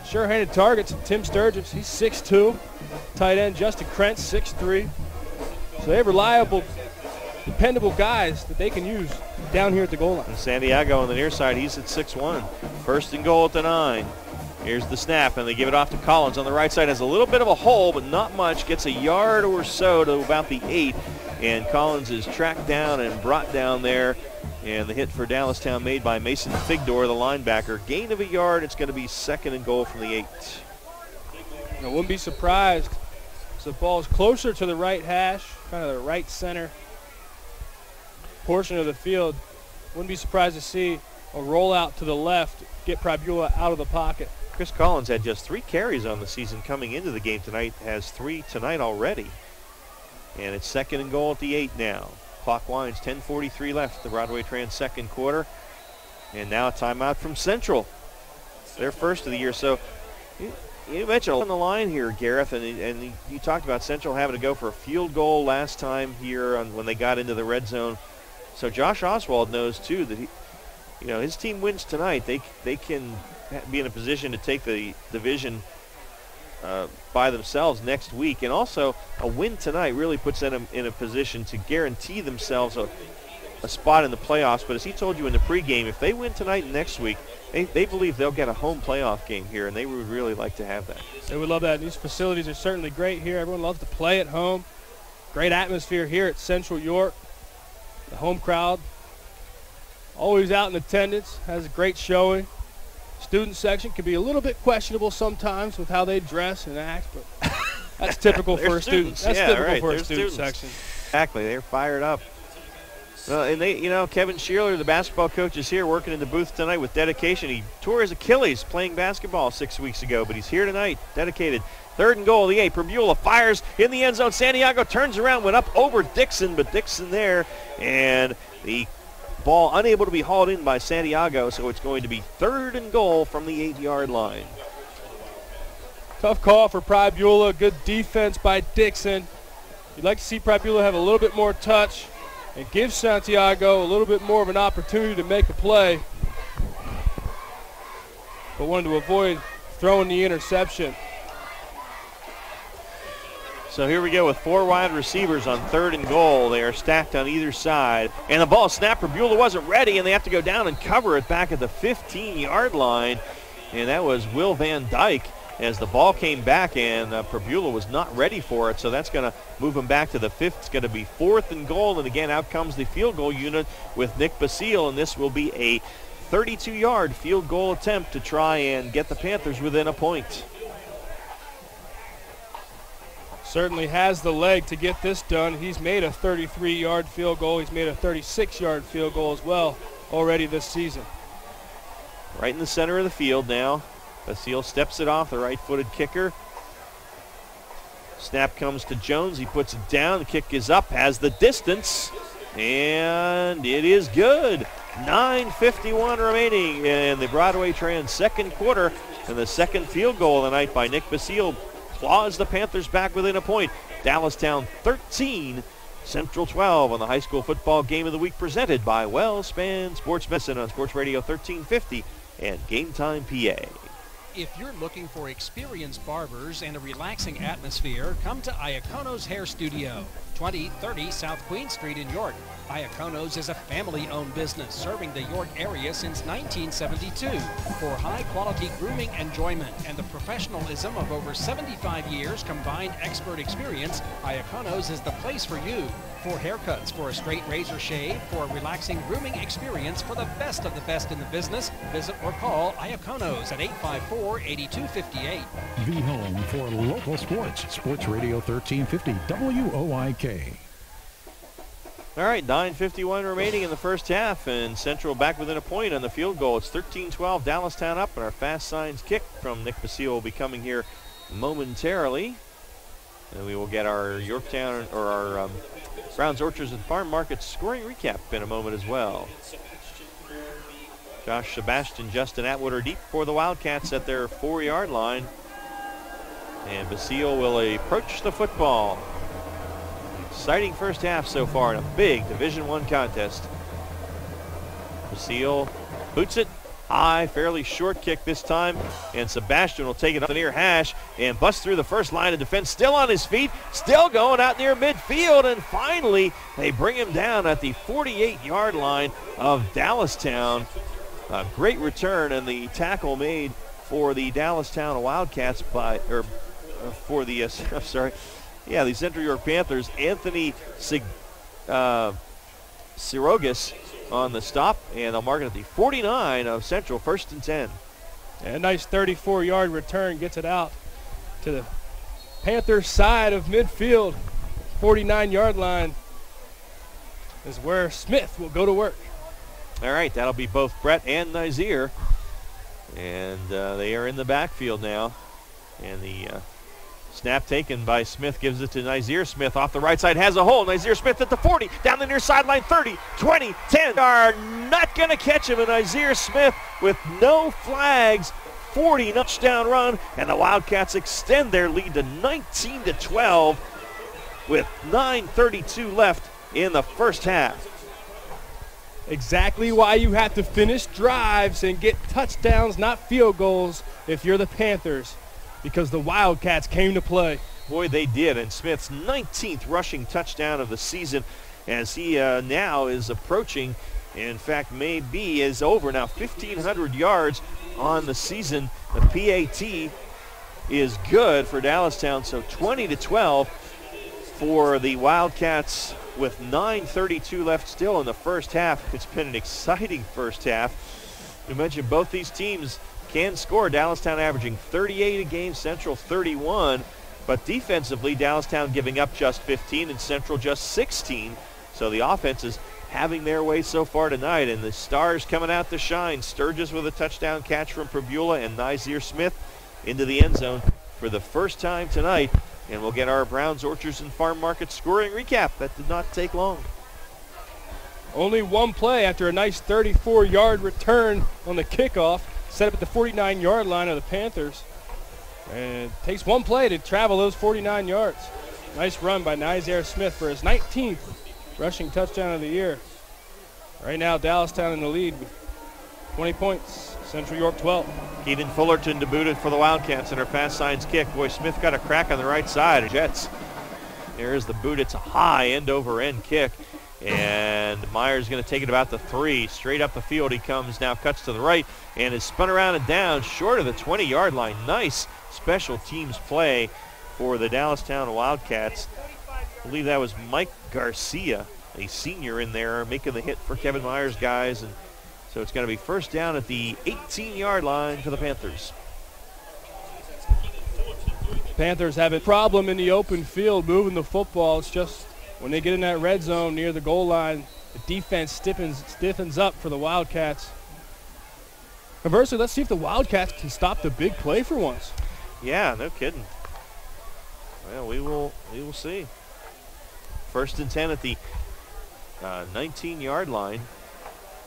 sure-handed targets. Tim Sturgis, he's 6'2". Tight end Justin Krentz, 6'3". So they have reliable, dependable guys that they can use down here at the goal line. And Santiago on the near side, he's at 6'1". 1st and goal at the 9. Here's the snap, and they give it off to Collins on the right side. Has a little bit of a hole, but not much. Gets a yard or so to about the 8. And Collins is tracked down and brought down there. And the hit for Dallastown made by Mason Figdor, the linebacker. Gain of a yard. It's going to be 2nd and goal from the 8. I wouldn't be surprised if the ball is closer to the right hash, kind of the right center portion of the field. Wouldn't be surprised to see a rollout to the left, get Probula out of the pocket. Chris Collins had just 3 carries on the season coming into the game tonight. Has 3 tonight already. And it's 2nd and goal at the 8 now. Clock winds, 10:43 left, the Broadway Trans second quarter. And now a timeout from Central. Their first of the year. So you mentioned on the line here, Gareth, and you talked about Central having to go for a field goal last time here when they got into the red zone. So Josh Oswald knows, too, that his team wins tonight. They can be in a position to take the division by themselves next week. And also, a win tonight really puts them in a position to guarantee themselves a spot in the playoffs. But as he told you in the pregame, if they win tonight and next week, they believe they'll get a home playoff game here, and they would really like to have that. They would love that. These facilities are certainly great here. Everyone loves to play at home. Great atmosphere here at Central York. The home crowd always out in attendance, has a great showing. Student section can be a little bit questionable sometimes with how they dress and act, but That's typical for a student. That's typical for a student students. section. Exactly. They're fired up. And they, Kevin Shearer, the basketball coach, is here working in the booth tonight with dedication. He tore his Achilles playing basketball 6 weeks ago, but he's here tonight, dedicated. 3rd and goal, the 8. Prabula fires in the end zone. Santiago turns around, went up over Dixon, but Dixon there, and the ball unable to be hauled in by Santiago, so it's going to be 3rd and goal from the 8-yard line. Tough call for Prabula. Good defense by Dixon. You'd like to see Prabula have a little bit more touch and give Santiago a little bit more of an opportunity to make a play, but wanted to avoid throwing the interception. So here we go with 4 wide receivers on 3rd and goal. They are stacked on either side. And the ball snapped. Prabula wasn't ready, and they have to go down and cover it back at the 15-yard line. And that was Will Van Dyke as the ball came back, and Prabula was not ready for it. So that's going to move him back to the 5th. It's going to be 4th and goal. And again, out comes the field goal unit with Nick Basile, and this will be a 32-yard field goal attempt to try and get the Panthers within a point. Certainly has the leg to get this done. He's made a 33-yard field goal. He's made a 36-yard field goal as well already this season. Right in the center of the field now. Basile steps it off, the right-footed kicker. Snap comes to Jones. He puts it down. The kick is up, has the distance, and it is good. 9:51 remaining in the Broadway Trans second quarter, and the second field goal of the night by Nick Basile claws the Panthers back within a point. Dallastown 13, Central 12 on the high school football game of the week, presented by WellSpan Sports Medicine on Sports Radio 1350 and Game Time PA. If you're looking for experienced barbers and a relaxing atmosphere, come to Iacono's Hair Studio, 2030 South Queen Street in York. Iacono's is a family-owned business serving the York area since 1972. For high-quality grooming enjoyment and the professionalism of over 75 years combined expert experience, Iacono's is the place for you. For haircuts, for a straight razor shave, for a relaxing grooming experience, for the best of the best in the business, visit or call Iacono's at 854-8258. The home for local sports. Sports Radio 1350 WOIK. All right, 9:51 remaining in the first half, and Central back within a point on the field goal. It's 13-12, Dallastown up, and our fast signs kick from Nick Basile will be coming here momentarily. And we will get our Yorktown, or our Browns Orchards and Farm Market scoring recap in a moment as well. Josh Sebastian, Justin Atwood are deep for the Wildcats at their 4-yard line. And Basile will approach the football. Exciting first half so far in a big Division I contest. Basile boots it high, fairly short kick this time, and Sebastian will take it up the near hash and bust through the first line of defense, still on his feet, still going out near midfield, and finally they bring him down at the 48-yard line of Dallastown. A great return, and the tackle made for the Dallastown Wildcats by, for the, I'm sorry, yeah, the Central York Panthers, Anthony Sirogas on the stop, and they'll mark it at the 49 of Central, 1st and 10. And a nice 34-yard return gets it out to the Panthers side of midfield. 49-yard line is where Smith will go to work. All right, that'll be both Brett and Nazir. And they are in the backfield now. And the snap taken by Smith gives it to Nazir Smith off the right side, has a hole. Nazir Smith at the 40, down the near sideline, 30, 20, 10. Are not going to catch him, and Nazir Smith with no flags, 40 touchdown run, and the Wildcats extend their lead to 19-12 with 9:32 left in the first half. Exactly why you have to finish drives and get touchdowns, not field goals, if you're the Panthers, because the Wildcats came to play. Boy, they did, and Smith's 19th rushing touchdown of the season as he now is approaching, in fact, maybe is over now, 1,500 yards on the season. The PAT is good for Dallastown, so 20-12 for the Wildcats with 9:32 left still in the first half. It's been an exciting first half. We mentioned both these teams can score. Dallastown averaging 38 a game, Central 31. But defensively, Dallastown giving up just 15 and Central just 16. So the offense is having their way so far tonight, and the stars coming out to shine. Sturgis with a touchdown catch from Probula, and Nizier Smith into the end zone for the first time tonight. And we'll get our Browns, Orchards, and Farm Market scoring recap. That did not take long. Only one play after a nice 34-yard return on the kickoff, set up at the 49-yard line of the Panthers. And it takes one play to travel those 49 yards. Nice run by Nizier Smith for his 19th rushing touchdown of the year. Right now, Dallastown in the lead with 20 points. Central York 12. Keaton Fullerton to boot it for the Wildcats and her pass signs kick. Boy, Smith got a crack on the right side. Jets. There's the boot. It's a high end-over-end kick. And Myers going to take it about the 3. Straight up the field he comes now, cuts to the right, and is spun around and down short of the 20-yard line. Nice special teams play for the Dallastown Wildcats. I believe that was Mike Garcia, a senior in there, making the hit for Kevin Myers' guys. And so it's going to be first down at the 18-yard line for the Panthers. Panthers have a problem in the open field moving the football. It's just when they get in that red zone near the goal line, the defense stiffens up for the Wildcats. Conversely, let's see if the Wildcats can stop the big play for once. Yeah, no kidding. Well, we will see. First and 10 at the 19-yard line.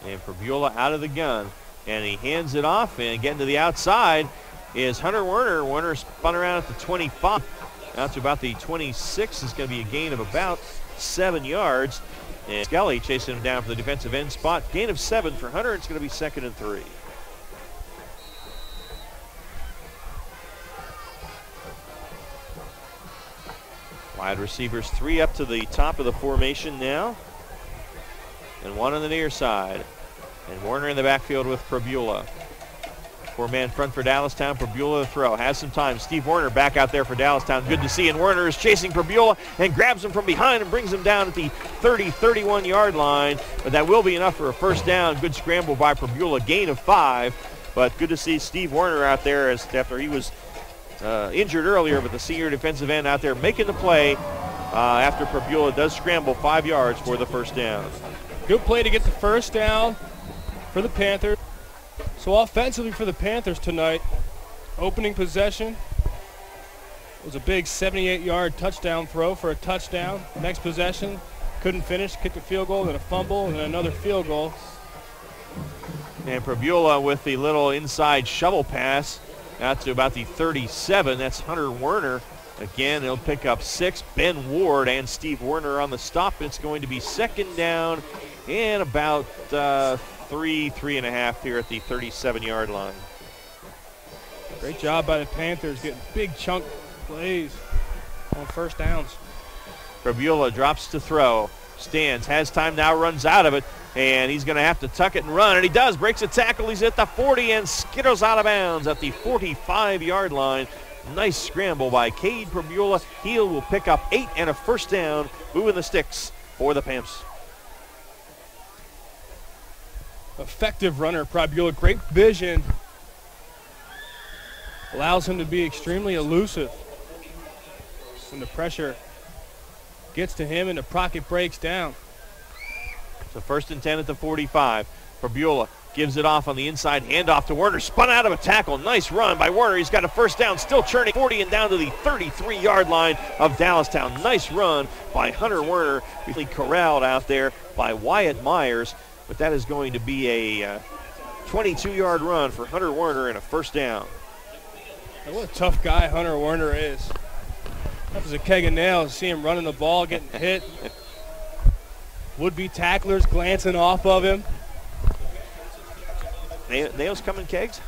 And Probula out of the gun. And he hands it off, and getting to the outside is Hunter Werner. Werner spun around at the 25. Out to about the 26 is going to be a gain of about 7 yards. And Skelly chasing him down for the defensive end spot. Gain of 7 for Hunter. It's going to be 2nd and 3. Wide receivers 3 up to the top of the formation now. And 1 on the near side. And Warner in the backfield with Probula. 4-man front for Dallastown. Probula to throw. Has some time. Steve Warner back out there for Dallastown. Good to see. And Warner is chasing Probula and grabs him from behind and brings him down at the 31-yard line. But that will be enough for a first down. Good scramble by Probula. Gain of 5. But good to see Steve Warner out there after he was injured earlier, but the senior defensive end out there making the play after Probula does scramble 5 yards for the first down. Good play to get the first down for the Panthers. So offensively for the Panthers tonight, opening possession was a big 78-yard touchdown throw for a touchdown. Next possession, couldn't finish, kicked a field goal, then a fumble, and then another field goal. And Probula with the little inside shovel pass out to about the 37. That's Hunter Werner. Again, he'll pick up 6. Ben Ward and Steve Werner on the stop. It's going to be second down and about 3.5 here at the 37-yard line. Great job by the Panthers getting big chunk plays on first downs. Probula drops to throw. Stands, has time now, runs out of it, and he's going to have to tuck it and run, and he does. Breaks a tackle. He's at the 40 and skitters out of bounds at the 45-yard line. Nice scramble by Cade Probula. He will pick up 8 and a first down, moving the sticks for the Pamps. Effective runner, Probula. Great vision. Allows him to be extremely elusive when the pressure gets to him and the pocket breaks down. So first and 10 at the 45. Probula gives it off on the inside, handoff to Werner, spun out of a tackle. Nice run by Werner. He's got a first down, still churning 40 and down to the 33-yard line of Dallastown. Nice run by Hunter Werner. Really corralled out there by Wyatt Myers, but that is going to be a 22-yard run for Hunter Werner and a first down. And what a tough guy Hunter Werner is. That was a keg of nails. See him running the ball, getting hit. Would-be tacklers glancing off of him. Nails coming kegs?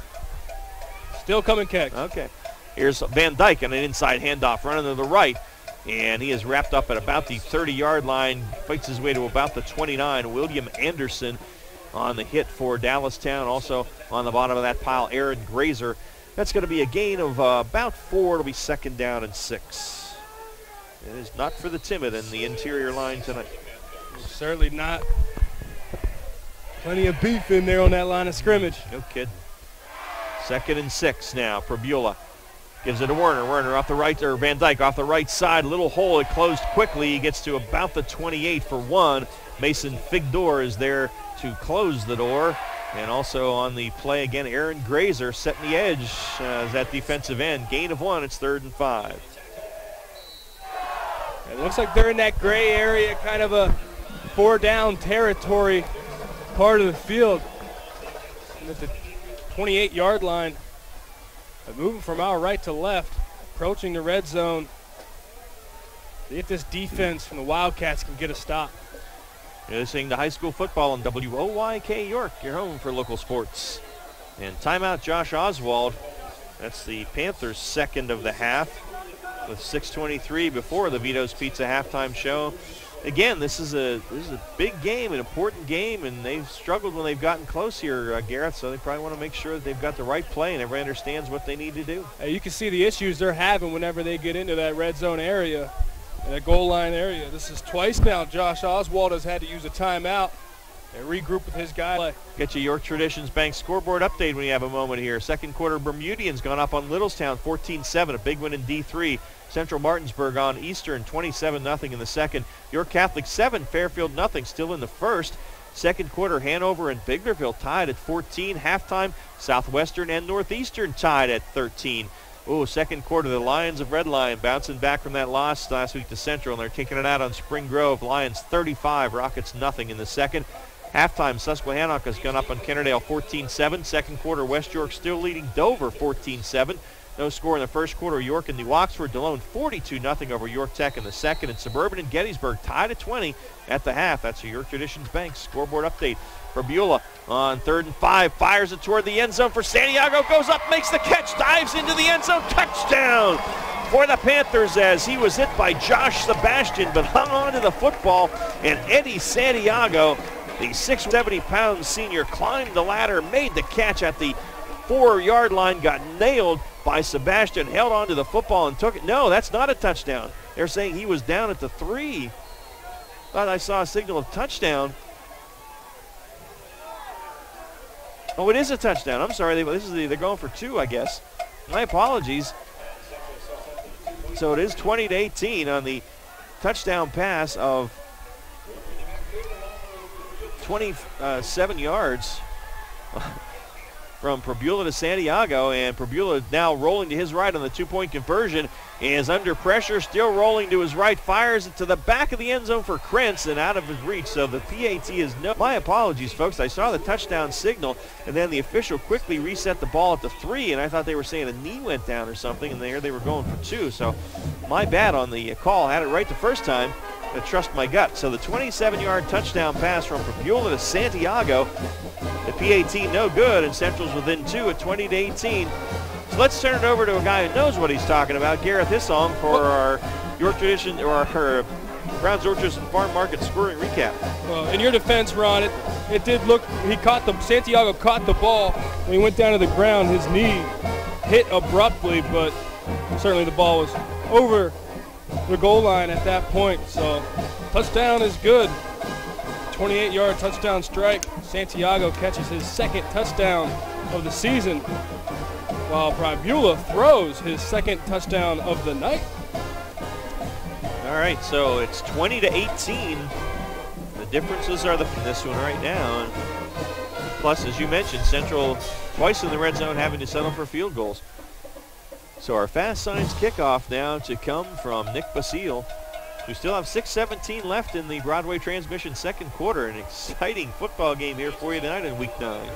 Still coming kegs. Okay. Here's Van Dyke on an inside handoff running to the right. And he is wrapped up at about the 30-yard line. Fights his way to about the 29. William Anderson on the hit for Dallastown. Also on the bottom of that pile, Aaron Grazer. That's going to be a gain of about 4. It'll be second down and 6. It is not for the timid in the interior line tonight. Certainly not. Plenty of beef in there on that line of scrimmage. No kidding. Second and 6 now. Probula Gives it to Werner. Werner off the right, or Van Dyke off the right side. Little hole. It closed quickly. He gets to about the 28 for one. Mason Figdor is there to close the door. And also on the play again, Aaron Grazer setting the edge as that defensive end. Gain of one. It's 3rd and 5. It looks like they're in that gray area, kind of a 4-down territory part of the field. And at the 28-yard line, moving from our right to left, approaching the red zone. See if this defense from the Wildcats can get a stop. You're listening to high school football on WOYK York, your home for local sports. And timeout Josh Oswald. That's the Panthers' second of the half with 6:23 before the Vito's Pizza halftime show. Again, this is a big game, an important game, and they've struggled when they've gotten close here, Gareth, so they probably want to make sure that they've got the right play and everybody understands what they need to do. You can see the issues they're having whenever they get into that red zone area, that goal line area. This is twice now Josh Oswald has had to use a timeout and regroup with his guy. Get you York Traditions Bank scoreboard update when you have a moment here. Second quarter, Bermudians gone up on Littlestown 14-7, a big win in D3. Central Martinsburg on Eastern 27-0 in the second. York Catholic 7, Fairfield 0, still in the first. Second quarter, Hanover and Biglerville tied at 14. Halftime, Southwestern and Northeastern tied at 13. Oh, second quarter, the Lions of Red Lion bouncing back from that loss last week to Central, and they're taking it out on Spring Grove. Lions 35, Rockets 0 in the second. Halftime, Susquehannock has gone up on Kennerdale 14-7. Second quarter, West York still leading Dover 14-7. No score in the first quarter. York and New Oxford Delone 42-0 over York Tech in the second. And Suburban and Gettysburg tied at 20 at the half. That's a York Traditions Bank scoreboard update. For Beulah on 3rd and 5. Fires it toward the end zone for Santiago. Goes up, makes the catch, dives into the end zone. Touchdown for the Panthers as he was hit by Josh Sebastian, but hung on to the football. And Eddie Santiago, the 670-pound senior, climbed the ladder, made the catch at the 4-yard line, got nailed by Sebastian, held on to the football and took it. No, that's not a touchdown. They're saying he was down at the 3. Thought I saw a signal of touchdown. Oh, it is a touchdown. I'm sorry. They're going for 2, I guess. My apologies. So it is 20-18 on the touchdown pass of 27 yards from Probula to Santiago, and Probula now rolling to his right on the 2-point conversion, is under pressure, still rolling to his right, fires it to the back of the end zone for Krentz and out of his reach, so the PAT is no. My apologies, folks. I saw the touchdown signal, and then the official quickly reset the ball at the 3, and I thought they were saying a knee went down or something, and there they were going for 2, so my bad on the call. Had it right the first time. I trust my gut. So the 27-yard touchdown pass from Probula to Santiago. The PAT no good, and Central's within 2 at 20-18. So let's turn it over to a guy who knows what he's talking about, Gareth Hissong, for our York Tradition, or our Browns Orchards and Farm Market scoring recap. Well, in your defense, Ron, it did look, Santiago caught the ball when he went down to the ground. His knee hit abruptly, but certainly the ball was over the goal line at that point. So touchdown is good. 28-yard touchdown strike. Santiago catches his second touchdown of the season, while Probula throws his second touchdown of the night. All right, so it's 20-18. The differences are this one right now. And plus, as you mentioned, Central twice in the red zone having to settle for field goals. So our Fast Signs kickoff now to come from Nick Basile. We still have 6:17 left in the Broadway Transmission second quarter. An exciting football game here for you tonight in Week 9.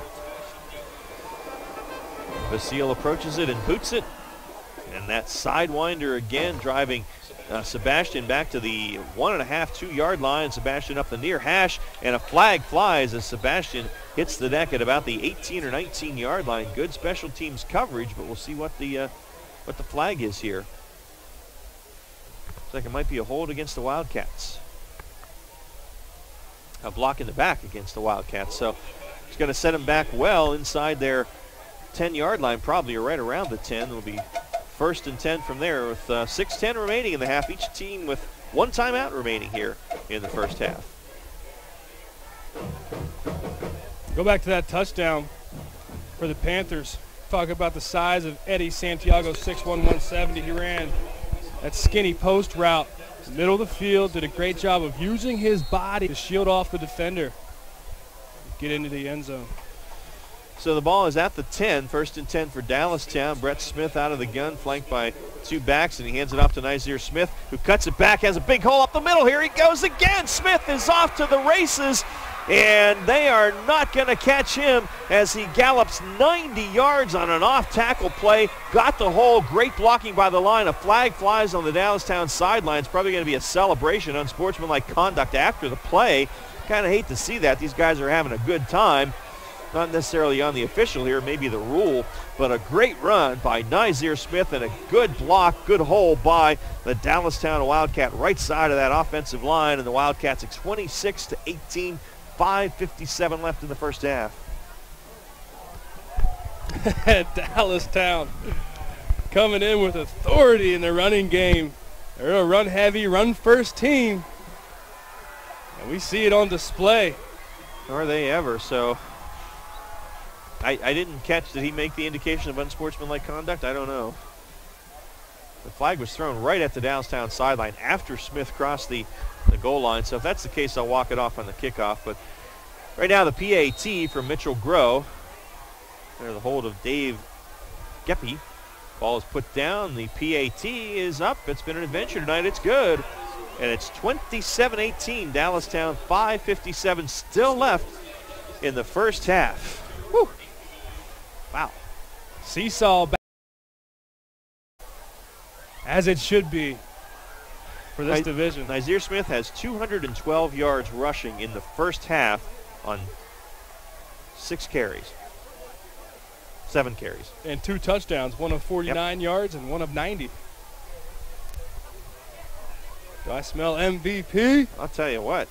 Basile approaches it and boots it. And that sidewinder again, driving Sebastian back to the 1.5, 2-yard line. Sebastian up the near hash, and a flag flies as Sebastian hits the deck at about the 18 or 19-yard line. Good special teams coverage, but we'll see what the flag is here. Looks like it might be a hold against the Wildcats. A block in the back against the Wildcats. So it's going to set them back well inside their 10-yard line, probably, or right around the 10. It'll be 1st and 10 from there with 6:10 remaining in the half. Each team with 1 timeout remaining here in the first half. Go back to that touchdown for the Panthers. Talk about the size of Eddie Santiago, 6'1", 170. He ran that skinny post route, middle of the field, did a great job of using his body to shield off the defender, get into the end zone. So the ball is at the 10, 1st and 10 for Dallastown. Brett Smith out of the gun, flanked by 2 backs, and he hands it off to Nazir Smith, who cuts it back, has a big hole up the middle. Here he goes again. Smith is off to the races, and they are not going to catch him as he gallops 90 yards on an off-tackle play. Got the hole. Great blocking by the line. A flag flies on the Dallastown sidelines. Probably going to be a celebration, unsportsmanlike conduct after the play. Kind of hate to see that. These guys are having a good time. Not necessarily on the official here, maybe the rule, but a great run by Nazir Smith and a good block, good hole by the Dallastown Wildcat right side of that offensive line, and the Wildcats 26-18, 5:57 left in the first half. Dallastown coming in with authority in the running game. They're a run-heavy, run-first team, and we see it on display. Are they ever? So I didn't catch, did he make the indication of unsportsmanlike conduct? I don't know. The flag was thrown right at the Dallastown sideline after Smith crossed the goal line. So if that's the case, I'll walk it off on the kickoff. But right now the PAT from Mitchell Groh. There's the hold of Dave Geppe. Ball is put down. The PAT is up. It's been an adventure tonight. It's good. And it's 27-18. Dallastown, 5:57 still left in the first half. Whew. Wow. Seesaw back, as it should be for this division. Nazir Smith has 212 yards rushing in the first half on 6 carries. 7 carries. And 2 touchdowns, one of 49 yards and one of 90. Do I smell MVP? I'll tell you what,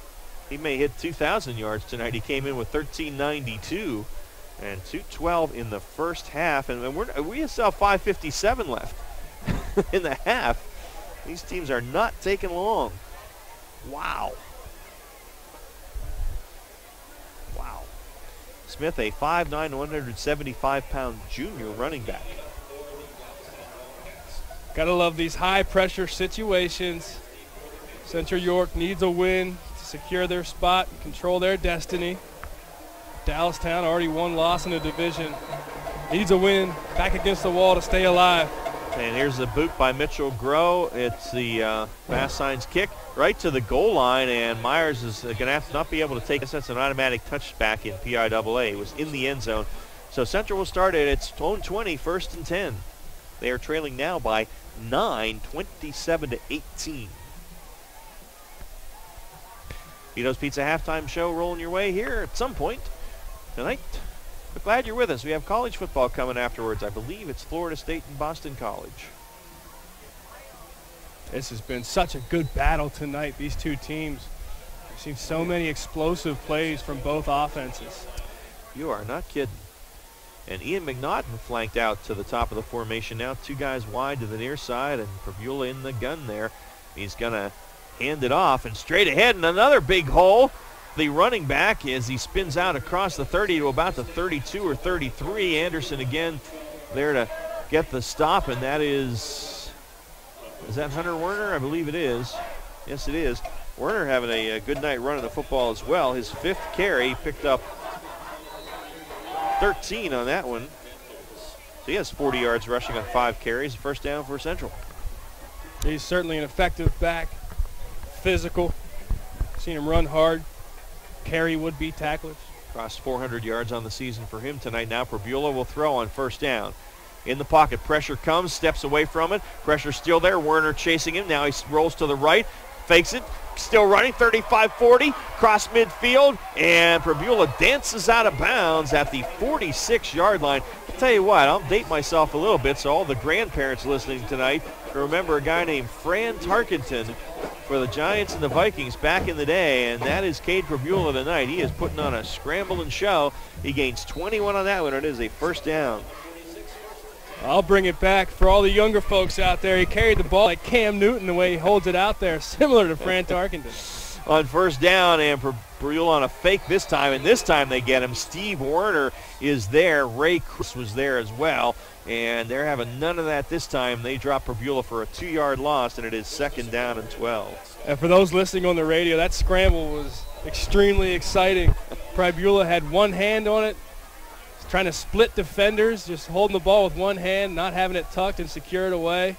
he may hit 2,000 yards tonight. He came in with 1,392 and 212 in the first half, and we still have 5:57 left in the half. These teams are not taking long. Wow. Wow. Smith, a 5'9", 175-pound junior running back. Gotta love these high-pressure situations. Central York needs a win to secure their spot and control their destiny. Dallastown, already one loss in the division, needs a win back against the wall to stay alive. And here's the boot by Mitchell Groh. It's the fast signs kick right to the goal line, and Myers is going to have to not be able to take this. That's an automatic touchback in PIAA. It was in the end zone. So Central will start at its own 20, 1st and 10. They are trailing now by 9, 27-18. Vito's Pizza halftime show rolling your way here at some point tonight. But glad you're with us. We have college football coming afterwards. I believe it's Florida State and Boston College. This has been such a good battle tonight, these two teams. We've seen so many explosive plays from both offenses. You are not kidding. And Ian McNaughton flanked out to the top of the formation now. 2 guys wide to the near side, and Provula in the gun there. He's going to hand it off, and straight ahead, and another big hole. The running back, as he spins out across the 30 to about the 32 or 33. Anderson again there to get the stop, and that is that Hunter Werner? I believe it is. Yes, it is. Werner having a good night running the football as well. His 5th carry, picked up 13 on that one. So he has 40 yards rushing on 5 carries. First down for Central. He's certainly an effective back. Physical. Seen him run hard. Carry would-be tacklers. Crossed 400 yards on the season for him tonight. Now Provula will throw on first down. In the pocket, pressure comes, steps away from it. Pressure still there. Werner chasing him. Now he rolls to the right, fakes it, still running, 35-40, cross midfield, and Provula dances out of bounds at the 46-yard line. I'll tell you what, I'll date myself a little bit, so all the grandparents listening tonight remember a guy named Fran Tarkenton for the Giants and the Vikings back in the day, and that is Cade Provula tonight. He is putting on a scrambling show. He gains 21 on that one. It is a first down. I'll bring it back for all the younger folks out there. He carried the ball like Cam Newton the way he holds it out there, similar to Fran Tarkenton. on first down, and Beulah on a fake this time, and this time they get him. Steve Werner is there. Ray Chris was there as well, and they're having none of that this time. They drop Beulah for a 2-yard loss, and it is 2nd down and 12. And for those listening on the radio, that scramble was extremely exciting. Beulah had one hand on it, trying to split defenders, just holding the ball with one hand, not having it tucked and secured away.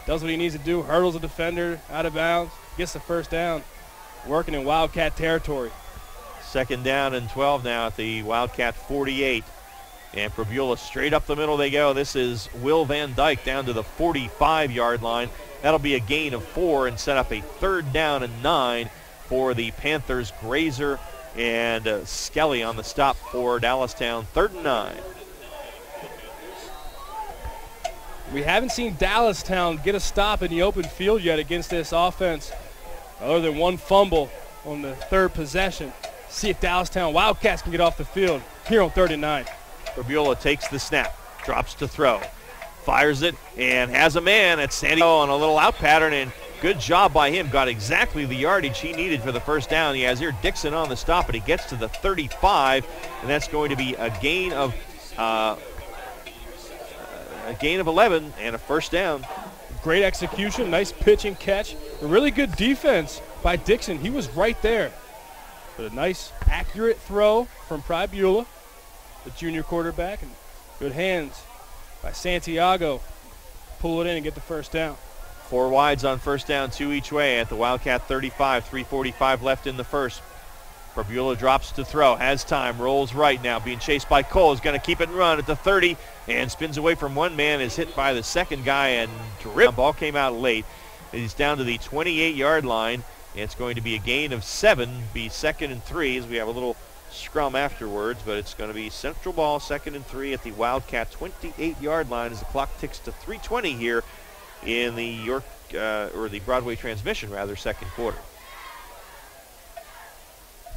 Does what he needs to do, hurdles a defender out of bounds, gets the first down, working in Wildcat territory. 2nd down and 12 now at the Wildcat 48. And for Beulah, straight up the middle they go. This is Will Van Dyke down to the 45-yard line. That'll be a gain of 4 and set up a 3rd down and 9 for the Panthers. Grazer and Skelly on the stop for Dallastown. 3rd and 9. We haven't seen Dallastown get a stop in the open field yet against this offense, other than one fumble on the 3rd possession. See if Dallastown Wildcats can get off the field here on 3rd and 9. Beulah takes the snap, drops to throw, fires it, and has a man at Sandy on a little out pattern, and good job by him. Got exactly the yardage he needed for the first down. He has here Dixon on the stop, and he gets to the 35, and that's going to be a gain of 11 and a first down. Great execution, nice pitch and catch. A really good defense by Dixon. He was right there. But a nice, accurate throw from Beulah, the junior quarterback, and good hands by Santiago. Pull it in and get the first down. 4 wides on first down, 2 each way at the Wildcat 35. 3:45 left in the first. Beulah drops to throw, has time, rolls right now, being chased by Cole. Is going to keep it and run at the 30 and spins away from one man, is hit by the second guy, and ball came out late. He's down to the 28-yard line. It's going to be a gain of 7, be 2nd and 3 as we have a little scrum afterwards, but it's going to be Central ball, 2nd and 3 at the Wildcat 28-yard line as the clock ticks to 3:20 here in the or the Broadway transmission, rather, 2nd quarter.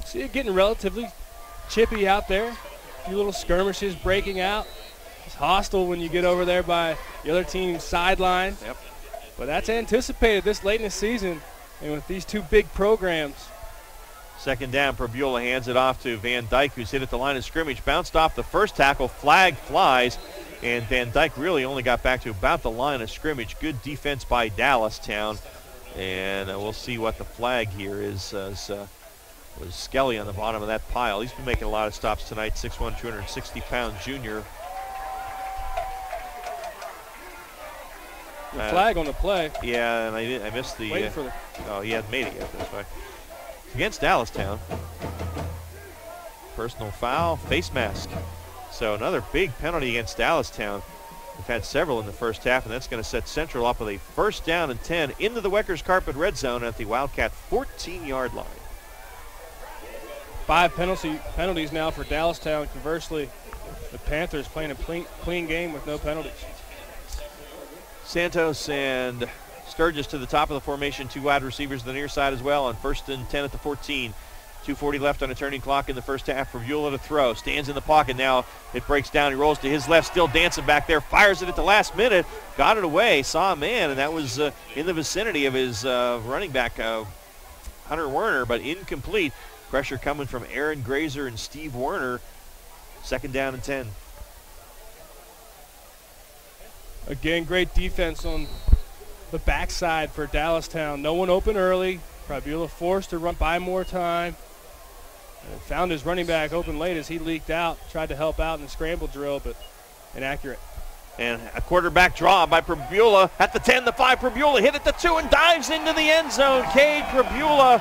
See it getting relatively chippy out there. A few little skirmishes breaking out. It's hostile when you get over there by the other team's sideline. Yep. But that's anticipated this late in the season, and with these 2 big programs. 2nd down, Beulah hands it off to Van Dyke, who's hit at the line of scrimmage. Bounced off the first tackle, flag flies, and Van Dyke really only got back to about the line of scrimmage. Good defense by Dallastown, and we'll see what the flag here is. Was Skelly on the bottom of that pile. He's been making a lot of stops tonight, 6'1", 260-pound junior. The flag on the play. Yeah, and I missed the... Waiting for the... Oh, he hadn't made it yet. That's why. Against Dallastown. Personal foul, face mask. So another big penalty against Dallastown. We've had several in the first half, and that's going to set Central up with a 1st down and 10 into the Weckers Carpet red zone at the Wildcat 14-yard line. 5 penalties now for Dallastown. Conversely, the Panthers playing a clean game with no penalties. Santos and Sturgis to the top of the formation. 2 wide receivers to the near side as well on 1st and 10 at the 14. 2:40 left on a turning clock in the first half. For Beulah to throw. Stands in the pocket now. It breaks down. He rolls to his left, still dancing back there. Fires it at the last minute. Got it away. Saw a man, and that was in the vicinity of his running back, Hunter Werner, but incomplete. Pressure coming from Aaron Grazer and Steve Werner. 2nd down and 10. Again, great defense on the backside for Dallastown. No one open early. Beulah forced to run by more time. And found his running back open late as he leaked out. Tried to help out in the scramble drill, but inaccurate. And a quarterback draw by Beulah at the 10, the 5. Beulah hit at the 2 and dives into the end zone. Cade Beulah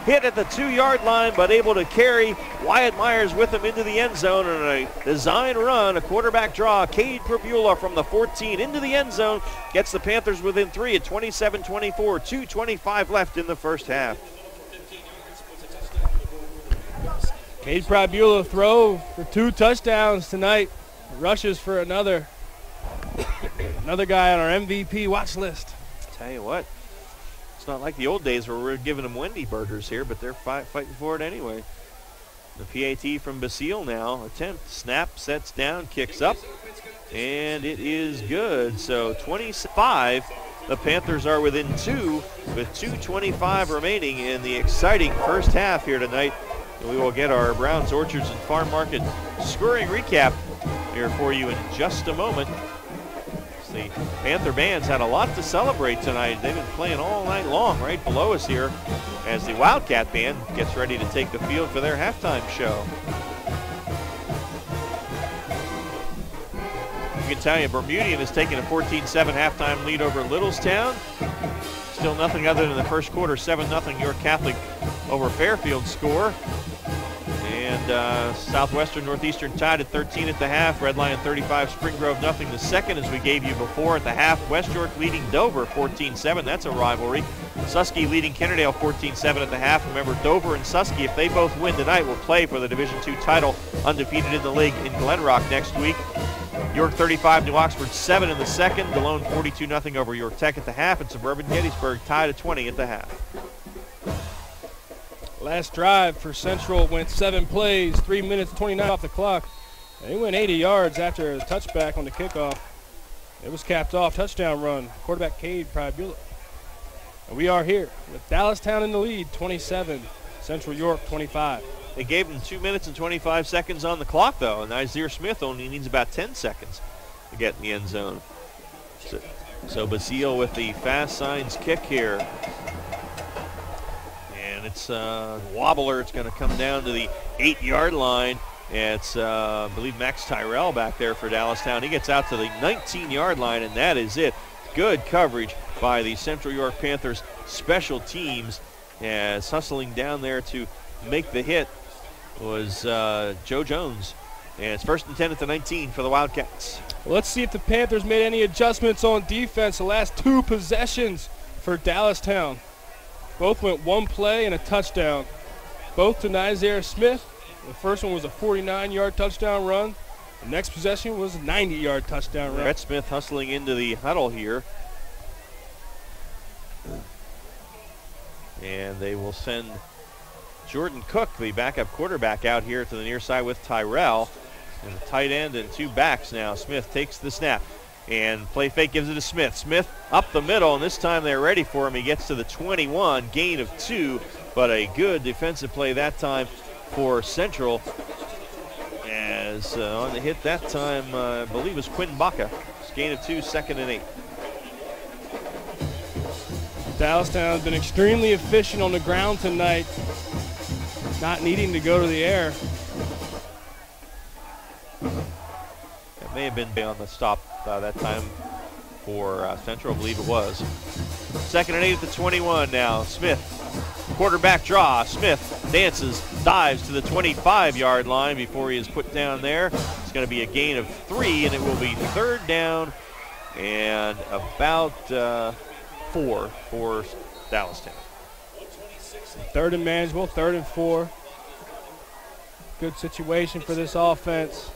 hit at the 2-yard line, but able to carry Wyatt Myers with him into the end zone. And a design run, a quarterback draw. Cade Beulah from the 14 into the end zone gets the Panthers within 3 at 27-24. 2:25 left in the first half. Cade Beulah throw for 2 touchdowns tonight. Rushes for another guy on our MVP watch list. Tell you what, it's not like the old days where we're giving them Wendy burgers here, but they're fighting for it anyway. The PAT from Basile now. Attempt, snap, sets down, kicks up, and it is good. So 25, the Panthers are within 2 with 2:25 remaining in the exciting first half here tonight. And we will get our Browns Orchards and Farm Market scoring recap here for you in just a moment. The Panther band's had a lot to celebrate tonight. They've been playing all night long right below us here as the Wildcat band gets ready to take the field for their halftime show. I can tell you, Bermudian has taken a 14-7 halftime lead over Littlestown. Still nothing other than the first quarter 7-0 York Catholic over Fairfield score. And Southwestern Northeastern tied at 13 at the half. Red Lion 35, Spring Grove nothing the second, as we gave you before at the half. West York leading Dover 14-7. That's a rivalry. Susky leading Kennerdale 14-7 at the half. Remember, Dover and Susky, if they both win tonight, will play for the Division II title, undefeated in the league, in Glen Rock next week. York 35, New Oxford 7 in the second. Delone 42-0 over York Tech at the half. And Suburban Gettysburg tied at 20 at the half. Last drive for Central went 7 plays, 3 minutes 29 off the clock. They went 80 yards after a touchback on the kickoff. It was capped off, touchdown run. Quarterback Cade Prybula. And we are here with Dallastown in the lead, 27, Central York 25. They gave him 2 minutes and 25 seconds on the clock, though, and Isaiah Smith only needs about 10 seconds to get in the end zone. So Basile with the fast signs kick here. And it's a wobbler. It's going to come down to the 8-yard line. It's, I believe, Max Tyrell back there for Dallastown. He gets out to the 19-yard line, and that is it. Good coverage by the Central York Panthers special teams, as hustling down there to make the hit was Joe Jones. And it's 1st and 10 at the 19 for the Wildcats. Well, let's see if the Panthers made any adjustments on defense the last 2 possessions for Dallastown. Both went 1 play and a touchdown. Both to Isaiah Smith. The first one was a 49-yard touchdown run. The next possession was a 90-yard touchdown run. Brett Smith hustling into the huddle here. And they will send Jordan Cook, the backup quarterback, out here to the near side with Tyrell. And the tight end and 2 backs now. Smith takes the snap. And play fake gives it to Smith. Smith up the middle, and this time they're ready for him. He gets to the 21, gain of 2, but a good defensive play that time for Central. As on the hit that time, I believe it was Quinn Baca. Gain of 2, 2nd and 8. Dallastown has been extremely efficient on the ground tonight, not needing to go to the air. It may have been on the stop that time for Central, I believe it was. 2nd and 8 at the 21 now. Smith, quarterback draw. Smith dances, dives to the 25-yard line before he is put down there. It's going to be a gain of 3, and it will be 3rd down and about 4 for Dallastown. 3rd and manageable, 3rd and 4. Good situation for this offense.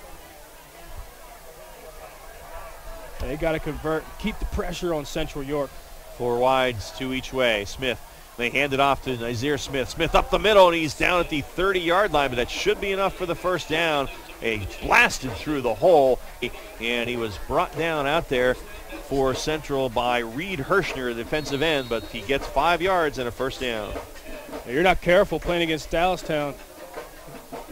They got to convert, keep the pressure on Central York. 4 wides, 2 each way. Smith, they hand it off to Isaiah Smith. Smith up the middle, and he's down at the 30-yard line, but that should be enough for the 1st down. He blasted through the hole, and he was brought down out there for Central by Reed Hirschner, the defensive end, but he gets 5 yards and a 1st down. Now, you're not careful playing against Dallastown.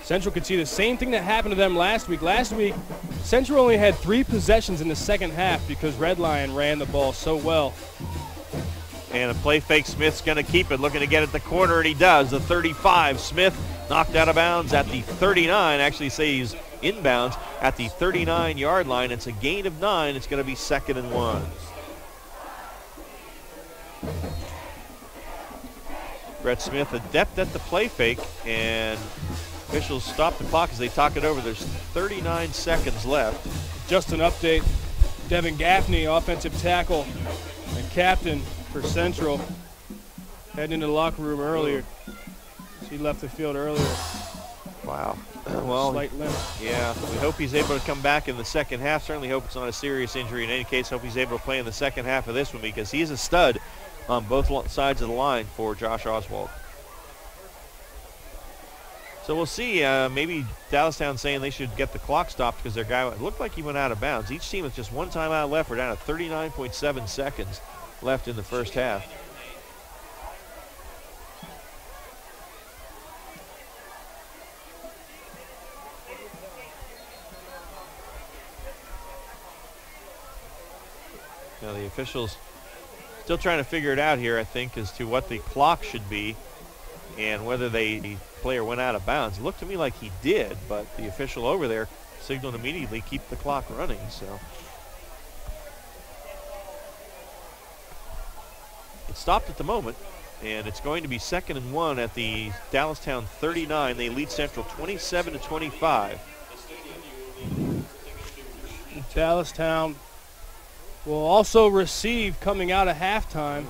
Central could see the same thing that happened to them last week. Last week, Central only had 3 possessions in the second half because Red Lion ran the ball so well. And a play fake, Smith's going to keep it, looking to get at the corner, and he does. The 35, Smith knocked out of bounds at the 39. Actually say he's inbounds at the 39-yard line. It's a gain of 9. It's going to be 2nd and 1. Brett Smith adept at the play fake, and officials stop the clock as they talk it over. There's 39 seconds left. Just an update. Devin Gaffney, offensive tackle and captain for Central, heading into the locker room earlier. He left the field earlier. Wow. Well, slight limp. Yeah, we hope he's able to come back in the second half. Certainly hope it's not a serious injury. In any case, hope he's able to play in the second half of this one, because he's a stud on both sides of the line for Josh Oswald. So we'll see. Maybe Dallastown saying they should get the clock stopped because their guy, it looked like he went out of bounds. Each team with just 1 timeout left. We're down to 39.7 seconds left in the first half. Now the officials still trying to figure it out here, I think, as to what the clock should be and whether the player went out of bounds. It looked to me like he did, but the official over there signaled immediately, keep the clock running. So it stopped at the moment, and it's going to be 2nd and 1 at the Dallastown 39. They lead Central 27-25. Dallastown will also receive coming out of halftime.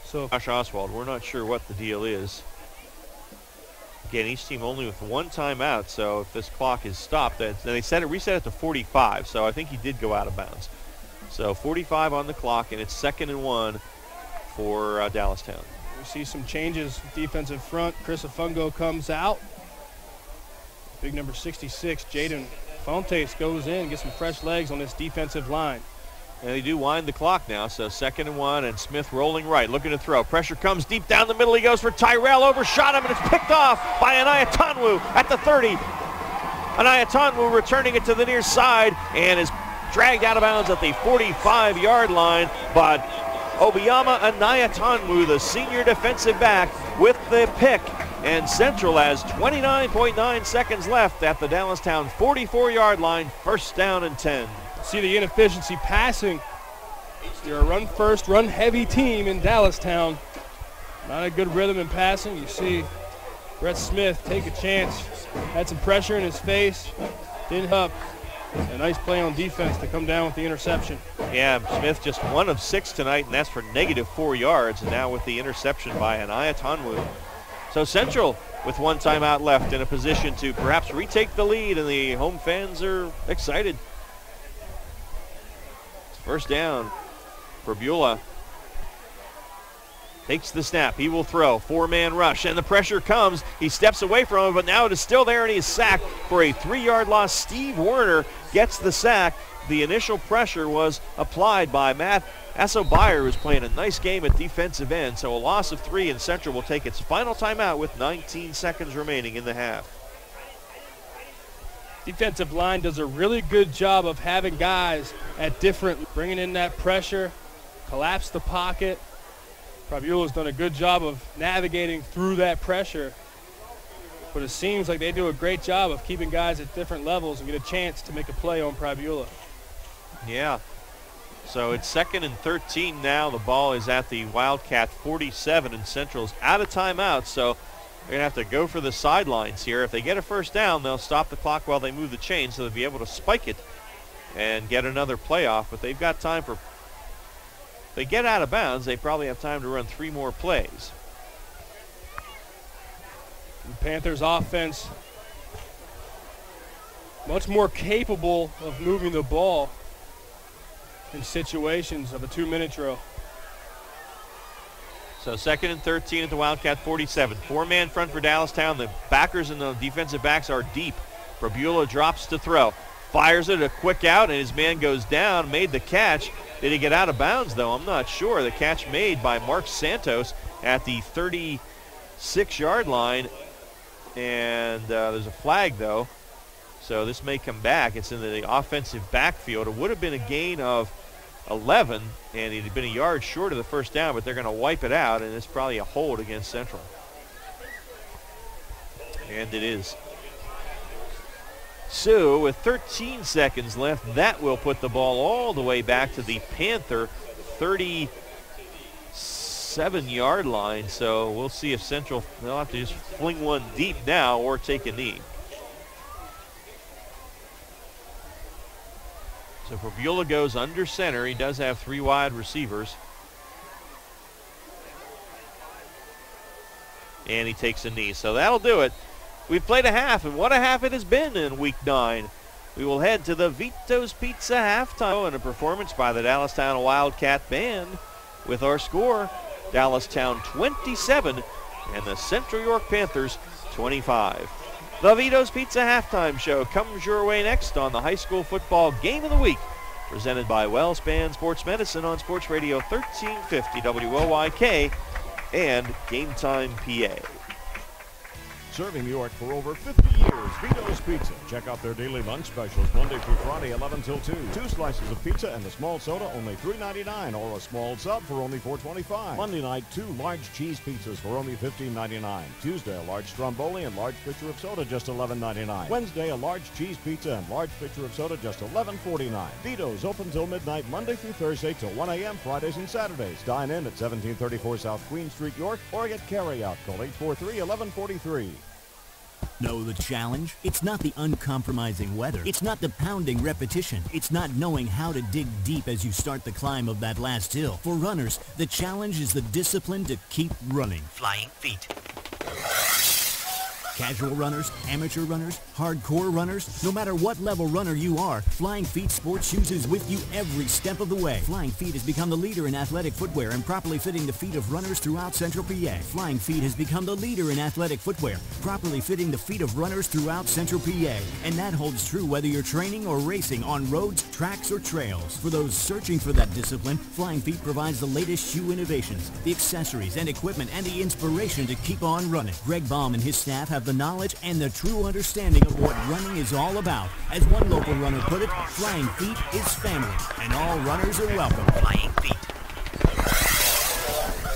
So Josh Oswald, we're not sure what the deal is. Again, each team only with one timeout, so if this clock is stopped, then they reset it to 45, so I think he did go out of bounds. So 45 on the clock, and it's 2nd and 1 for Dallastown. We see some changes defensive front. Chris Afungo comes out. Big number 66, Jaden Fontes, goes in, gets some fresh legs on this defensive line. And they do wind the clock now, so 2nd and 1, and Smith rolling right, looking to throw. Pressure comes deep down the middle. He goes for Tyrell, overshot him, and it's picked off by Anayatanwu at the 30. Anayatanwu returning it to the near side and is dragged out of bounds at the 45-yard line, but Obiama Anayatanwu, the senior defensive back, with the pick. And Central has 29.9 seconds left at the Dallastown 44-yard line, 1st down and 10. See the inefficiency passing. You're a run-first, run-heavy team in Dallastown. Not a good rhythm in passing. You see Brett Smith take a chance. Had some pressure in his face. Didn't up. A nice play on defense to come down with the interception. Yeah, Smith just 1 of 6 tonight, and that's for -4 yards. And now with the interception by Anayatanwu. So Central, with 1 timeout left, in a position to perhaps retake the lead, and the home fans are excited. 1st down for Beulah. Takes the snap. He will throw. 4-man rush, and the pressure comes. He steps away from it, but now it is still there, and he is sacked for a 3-yard loss. Steve Werner gets the sack. The initial pressure was applied by Matt Assobayer, who's playing a nice game at defensive end. So a loss of 3, and Central will take its final timeout with 19 seconds remaining in the half. Defensive line does a really good job of having guys at different, bringing in that pressure, collapse the pocket. Prabiula's done a good job of navigating through that pressure, but it seems like they do a great job of keeping guys at different levels and get a chance to make a play on Prabiula. Yeah. So it's 2nd and 13 now. The ball is at the Wildcat 47, and Central's out of timeout, so they're going to have to go for the sidelines here. If they get a 1st down, they'll stop the clock while they move the chain, so they'll be able to spike it and get another playoff. But they've got time for, if they get out of bounds, they probably have time to run 3 more plays. The Panthers offense much more capable of moving the ball in situations of a 2-minute drill. So 2nd and 13 at the Wildcat 47. 4-man front for Dallastown. The backers and the defensive backs are deep. Prabula drops to throw. Fires it, a quick out, and his man goes down, made the catch. Did he get out of bounds, though? I'm not sure. The catch made by Mark Santos at the 36-yard line. And there's a flag, though. So this may come back. It's in the offensive backfield. It would have been a gain of 11, and he'd been a yard short of the 1st down, but they're going to wipe it out, and it's probably a hold against Central. And it is. So with 13 seconds left, that will put the ball all the way back to the Panther 37-yard line. So we'll see if Central, they'll have to just fling one deep now or take a knee. So Prabula goes under center. He does have 3 wide receivers. And he takes a knee. So that'll do it. We've played a half, and what a half it has been in Week 9. We will head to the Vito's Pizza halftime and a performance by the Dallastown Wildcat Band with our score, Dallastown 27 and the Central York Panthers 25. The Vito's Pizza halftime show comes your way next on the high school football game of the week, presented by WellSpan Sports Medicine on Sports Radio 1350 WOYK and Game Time PA. Serving York for over 50 years, Vito's Pizza. Check out their daily lunch specials Monday through Friday, 11 till 2. 2 slices of pizza and a small soda, only $3.99, or a small sub for only $4.25. Monday night, 2 large cheese pizzas for only $15.99. Tuesday, a large stromboli and large pitcher of soda, just $11.99. Wednesday, a large cheese pizza and large pitcher of soda, just $11.49. Vito's open till midnight, Monday through Thursday till 1 a.m., Fridays and Saturdays. Dine in at 1734 South Queen Street, York, or get carry-out. Call 843-1143. Know the challenge? It's not the uncompromising weather. It's not the pounding repetition. It's not knowing how to dig deep as you start the climb of that last hill. For runners, the challenge is the discipline to keep running. Flying feet. Casual runners, amateur runners, hardcore runners, no matter what level runner you are, Flying Feet Sports Shoes is with you every step of the way. Flying Feet has become the leader in athletic footwear and properly fitting the feet of runners throughout Central PA. Flying Feet has become the leader in athletic footwear, properly fitting the feet of runners throughout Central PA. And that holds true whether you're training or racing on roads, tracks, or trails. For those searching for that discipline, Flying Feet provides the latest shoe innovations, the accessories and equipment, and the inspiration to keep on running. Greg Baum and his staff have the knowledge and the true understanding of what running is all about. As one local runner put it, Flying Feet is family, and all runners are welcome. Flying Feet.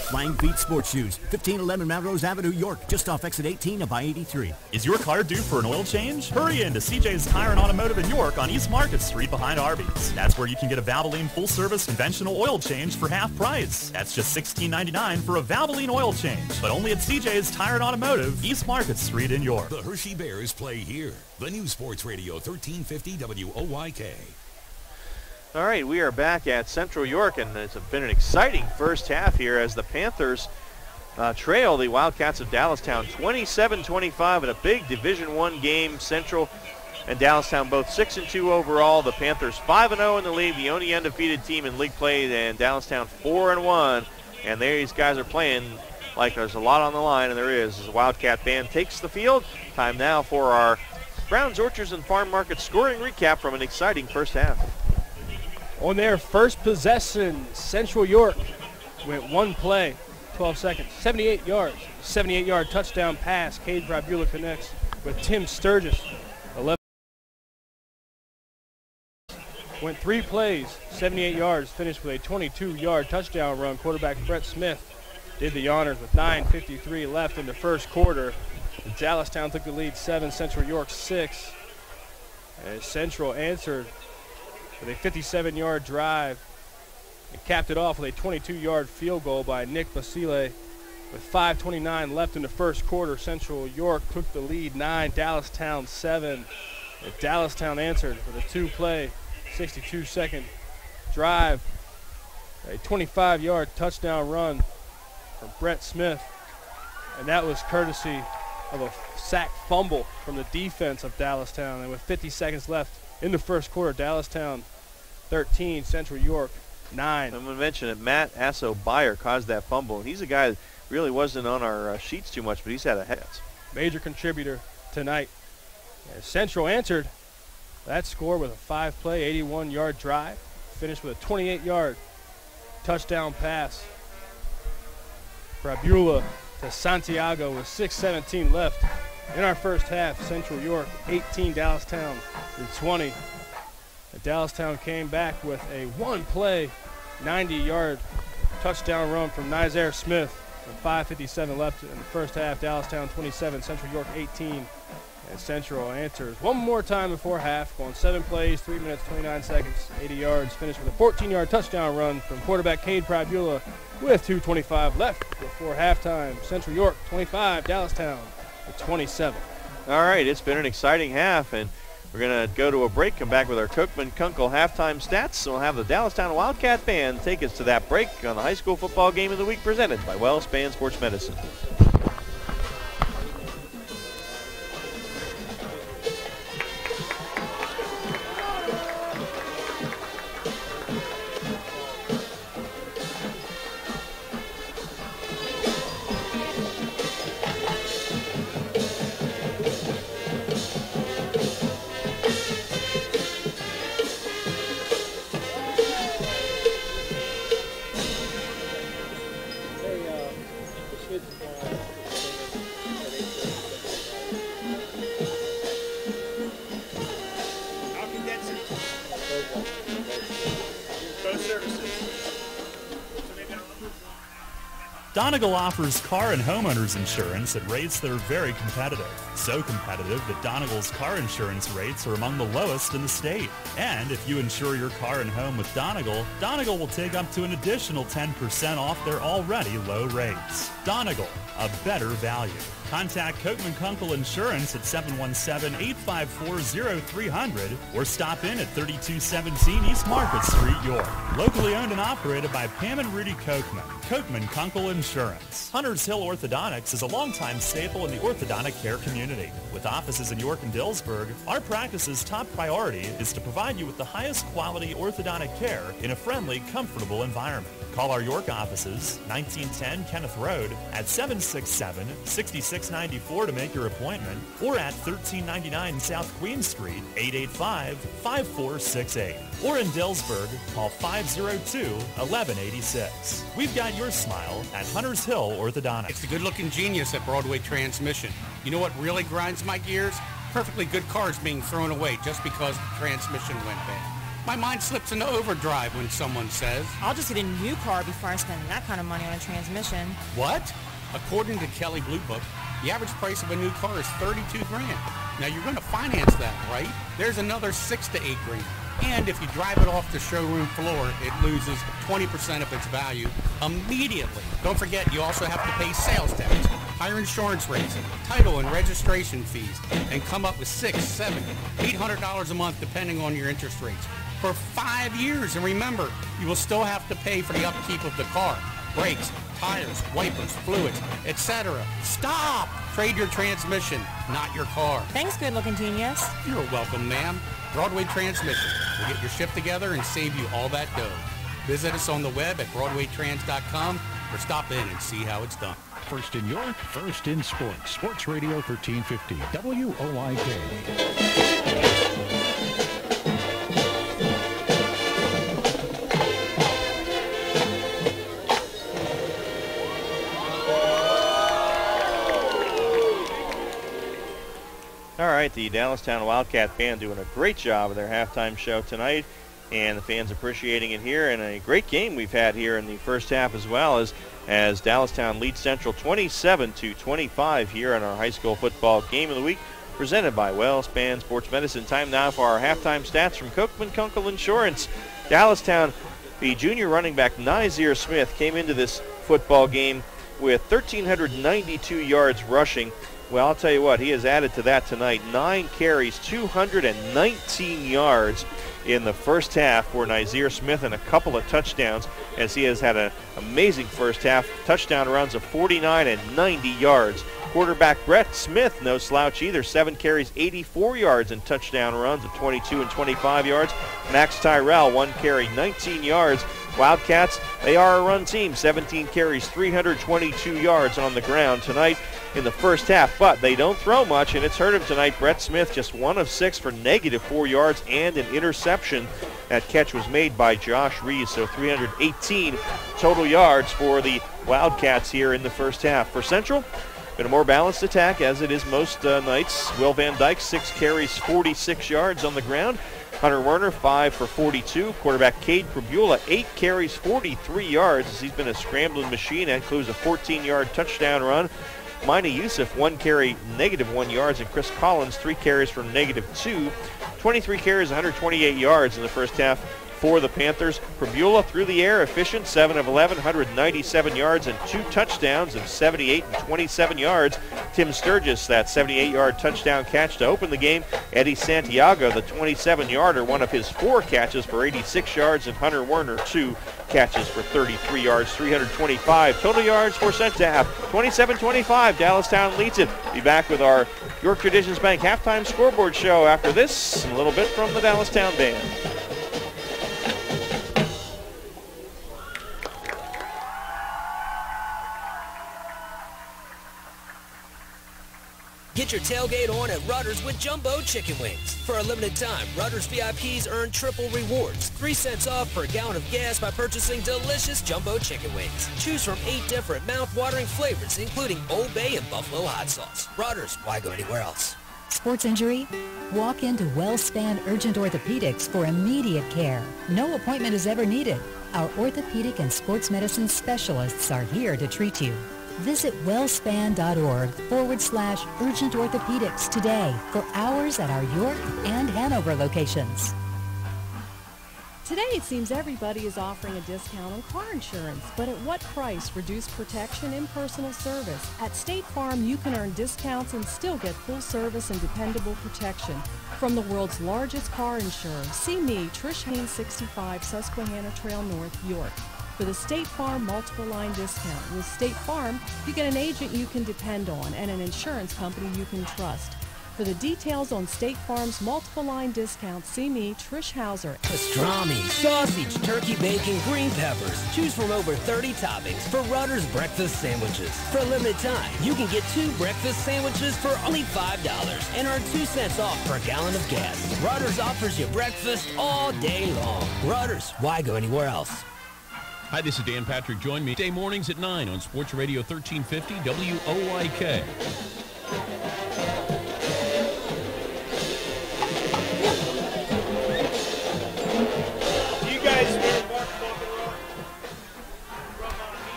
Flying Feet Sports Shoes, 1511 Melrose Avenue, York, just off exit 18 of I-83. Is your car due for an oil change? Hurry in to CJ's Tire and Automotive in York on East Market Street behind Arby's. That's where you can get a Valvoline full-service conventional oil change for half price. That's just $16.99 for a Valvoline oil change, but only at CJ's Tire and Automotive, East Market Street in York. The Hershey Bears play here. The new Sports Radio 1350 WOYK. All right, we are back at Central York, and it's been an exciting first half here as the Panthers trail the Wildcats of Dallastown 27-25 in a big Division I game. Central and Dallastown both 6-2 overall. The Panthers 5-0 in the league, the only undefeated team in league play, and Dallastown 4-1. And these guys are playing like there's a lot on the line, and there is. As the Wildcat band takes the field, time now for our Browns, Orchards, and Farm Market scoring recap from an exciting first half. On their first possession, Central York went one play, 12 seconds, 78 yards. 78-yard touchdown pass. Cade Brabula connects with Tim Sturgis. 11. Went 3 plays, 78 yards, finished with a 22-yard touchdown run. Quarterback Brett Smith did the honors with 9:53 left in the first quarter. Dallastown took the lead 7, Central York 6. As Central answered with a 57-yard drive and capped it off with a 22-yard field goal by Nick Basile. With 5:29 left in the first quarter, Central York took the lead 9, Dallastown 7. And Dallastown answered with a 2-play, 62-second drive, a 25-yard touchdown run from Brett Smith. And that was courtesy of a sack fumble from the defense of Dallastown. And with 50 seconds left in the first quarter, Dallastown 13, Central York 9. I'm going to mention that Matt Asso-Beyer caused that fumble. And he's a guy that really wasn't on our sheets too much, but he's had a head. Major contributor tonight. As Central answered that score with a 5-play, 81-yard drive. Finished with a 28-yard touchdown pass. Brabula to Santiago with 6:17 left in our first half. Central York 18, Dallastown 20. And Dallastown came back with a 1-play, 90-yard touchdown run from Nizaire Smith. With 5:57 left in the first half, Dallastown 27, Central York 18. And Central answers one more time before half, going 7 plays, 3 minutes, 29 seconds, 80 yards. Finished with a 14-yard touchdown run from quarterback Cade Brabula with 2:25 left before halftime. Central York 25, Dallastown 27. All right, it's been an exciting half, and we're going to go to a break, come back with our Cookman-Kunkel halftime stats. So we'll have the Dallastown Wildcat Band take us to that break on the high school football game of the week presented by WellSpan Sports Medicine. Donegal offers car and homeowners insurance at rates that are very competitive. So competitive that Donegal's car insurance rates are among the lowest in the state. And if you insure your car and home with Donegal, Donegal will take up to an additional 10% off their already low rates. Donegal, a better value. Contact Coatman Kunkel Insurance at 717-854-0300 or stop in at 3217 East Market Street, York. Locally owned and operated by Pam and Rudy Coatman. Coatman Kunkel Insurance. Hunters Hill Orthodontics is a longtime staple in the orthodontic care community. With offices in York and Dillsburg, our practice's top priority is to provide you with the highest quality orthodontic care in a friendly, comfortable environment. Call our York offices, 1910 Kenneth Road, at 767-6694 to make your appointment, or at 1399 South Queen Street, 885-5468. Or in Dillsburg, call 502-1186. We've got your smile at Hunters Hill Orthodontics. It's the good-looking genius at Broadway Transmission. You know what really grinds my gears? Perfectly good cars being thrown away just because the transmission went bad. My mind slips into overdrive when someone says, I'll just get a new car before I spend that kind of money on a transmission. What? According to Kelley Blue Book, the average price of a new car is $32 grand. Now you're going to finance that, right? There's another $6 to $8 grand. And if you drive it off the showroom floor, it loses 20% of its value immediately. Don't forget, you also have to pay sales tax, higher insurance rates, title and registration fees, and come up with $600, $700, $800 a month depending on your interest rates for 5 years. And remember, you will still have to pay for the upkeep of the car, brakes, tires, wipers, fluids, etc. Stop! Trade your transmission, not your car. Thanks, good-looking genius. You're welcome, ma'am. Broadway Transmission. We'll get your shift together and save you all that dough. Visit us on the web at BroadwayTrans.com or stop in and see how it's done. First in York, first in sports. Sports Radio 1350, WOYK. All right, the Dallastown Wildcat band doing a great job of their halftime show tonight, and the fans appreciating it here, and a great game we've had here in the first half as well, as Dallastown leads Central 27-25 here on our high school football game of the week, presented by WellSpan Sports Medicine. Time now for our halftime stats from Coatman Kunkel Insurance. Dallastown, the junior running back Nizir Smith came into this football game with 1,392 yards rushing. Well, I'll tell you what, he has added to that tonight. 9 carries, 219 yards in the first half for Nizir Smith, and a couple of touchdowns, as he has had an amazing first half. Touchdown runs of 49 and 90 yards. Quarterback Brett Smith, no slouch either. 7 carries, 84 yards, and touchdown runs of 22 and 25 yards. Max Tyrell, 1 carry, 19 yards. Wildcats, they are a run team. 17 carries, 322 yards on the ground tonight in the first half, but they don't throw much, and it's hurt him tonight. Brett Smith just 1 of 6 for -4 yards and an interception. That catch was made by Josh Reeves, so 318 total yards for the Wildcats here in the first half. For Central, been a more balanced attack, as it is most nights. Will Van Dyke, 6 carries, 46 yards on the ground. Hunter Werner, 5 for 42. Quarterback Cade Prabula, 8 carries, 43 yards, as he's been a scrambling machine. That includes a 14-yard touchdown run. Mina Youssef, 1 carry, -1 yards, and Chris Collins, 3 carries for -2. 23 carries, 128 yards in the first half for the Panthers. Prabula through the air, efficient, 7 of 11, 197 yards, and 2 touchdowns of 78 and 27 yards. Tim Sturgis, that 78-yard touchdown catch to open the game. Eddie Santiago, the 27-yarder, one of his 4 catches for 86 yards, and Hunter Werner, 2 catches for 33 yards, 325 total yards for second half. 27-25, Dallastown leads it. Be back with our York Traditions Bank halftime scoreboard show after this, and a little bit from the Dallastown band. Get your tailgate on at Rudders with Jumbo Chicken Wings. For a limited time, Rudders VIPs earn triple rewards. 3 cents off per gallon of gas by purchasing delicious Jumbo Chicken Wings. Choose from 8 different mouth-watering flavors, including Old Bay and Buffalo Hot Sauce. Rudders, why go anywhere else? Sports injury? Walk into WellSpan Urgent Orthopedics for immediate care. No appointment is ever needed. Our orthopedic and sports medicine specialists are here to treat you. Visit wellspan.org/urgent orthopedics today for hours at our York and Hanover locations. Today it seems everybody is offering a discount on car insurance, but at what price? Reduced protection, impersonal service. At State Farm, you can earn discounts and still get full service and dependable protection from the world's largest car insurer. See me, Trish Haynes, 65 Susquehanna Trail North, York, for the State Farm multiple line discount. With State Farm, you get an agent you can depend on and an insurance company you can trust. For the details on State Farm's multiple line discount, see me, Trish Hauser. Pastrami, sausage, turkey bacon, green peppers. Choose from over 30 toppings for Rutter's breakfast sandwiches. For a limited time, you can get 2 breakfast sandwiches for only $5 and earn 2 cents off per gallon of gas. Rutter's offers you breakfast all day long. Rutter's, why go anywhere else? Hi, this is Dan Patrick. Join me weekday mornings at 9 on Sports Radio 1350 WOYK.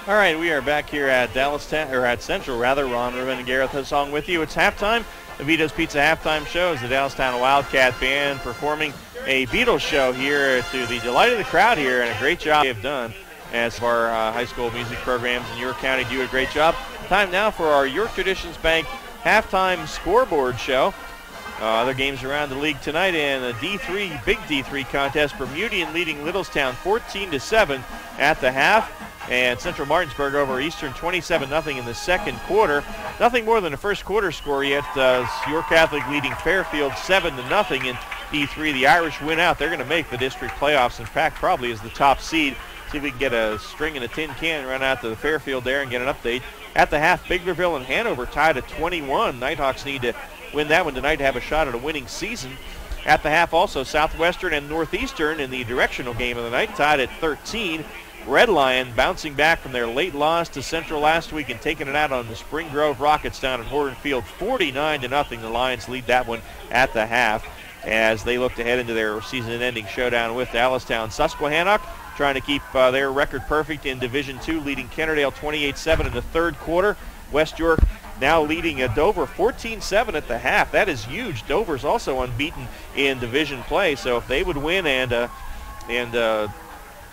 All right, we are back here at Dallastown, or at Central rather. Ron, Ruben, and Gareth Hasong with you. It's halftime. The Vito's Pizza halftime show is the Dallastown Wildcat Band performing a Beatles show here to the delight of the crowd here, and a great job they've done as our high school music programs in York County do a great job. Time now for our York Traditions Bank halftime scoreboard show. Other games around the league tonight in the D3, big D3 contest. Bermudian leading Littlestown 14-7 at the half. And Central Martinsburg over Eastern 27-0 in the second quarter. Nothing more than a first quarter score yet. York Catholic leading Fairfield 7-0 in D3. The Irish win out. They're going to make the district playoffs. In fact, probably as the top seed. See if we can get a string and a tin can, run out to the Fairfield there and get an update. At the half, Biglerville and Hanover tied at 21. Nighthawks need to win that one tonight to have a shot at a winning season. At the half also, Southwestern and Northeastern in the directional game of the night tied at 13. Red Lion bouncing back from their late loss to Central last week and taking it out on the Spring Grove Rockets down at Horton Field 49-0. The Lions lead that one at the half as they look to head into their season-ending showdown with Dallastown. Susquehannock trying to keep their record perfect in Division II, leading Kennerdale 28-7 in the third quarter. West York now leading Dover 14-7 at the half. That is huge. Dover's also unbeaten in division play, so if they would win and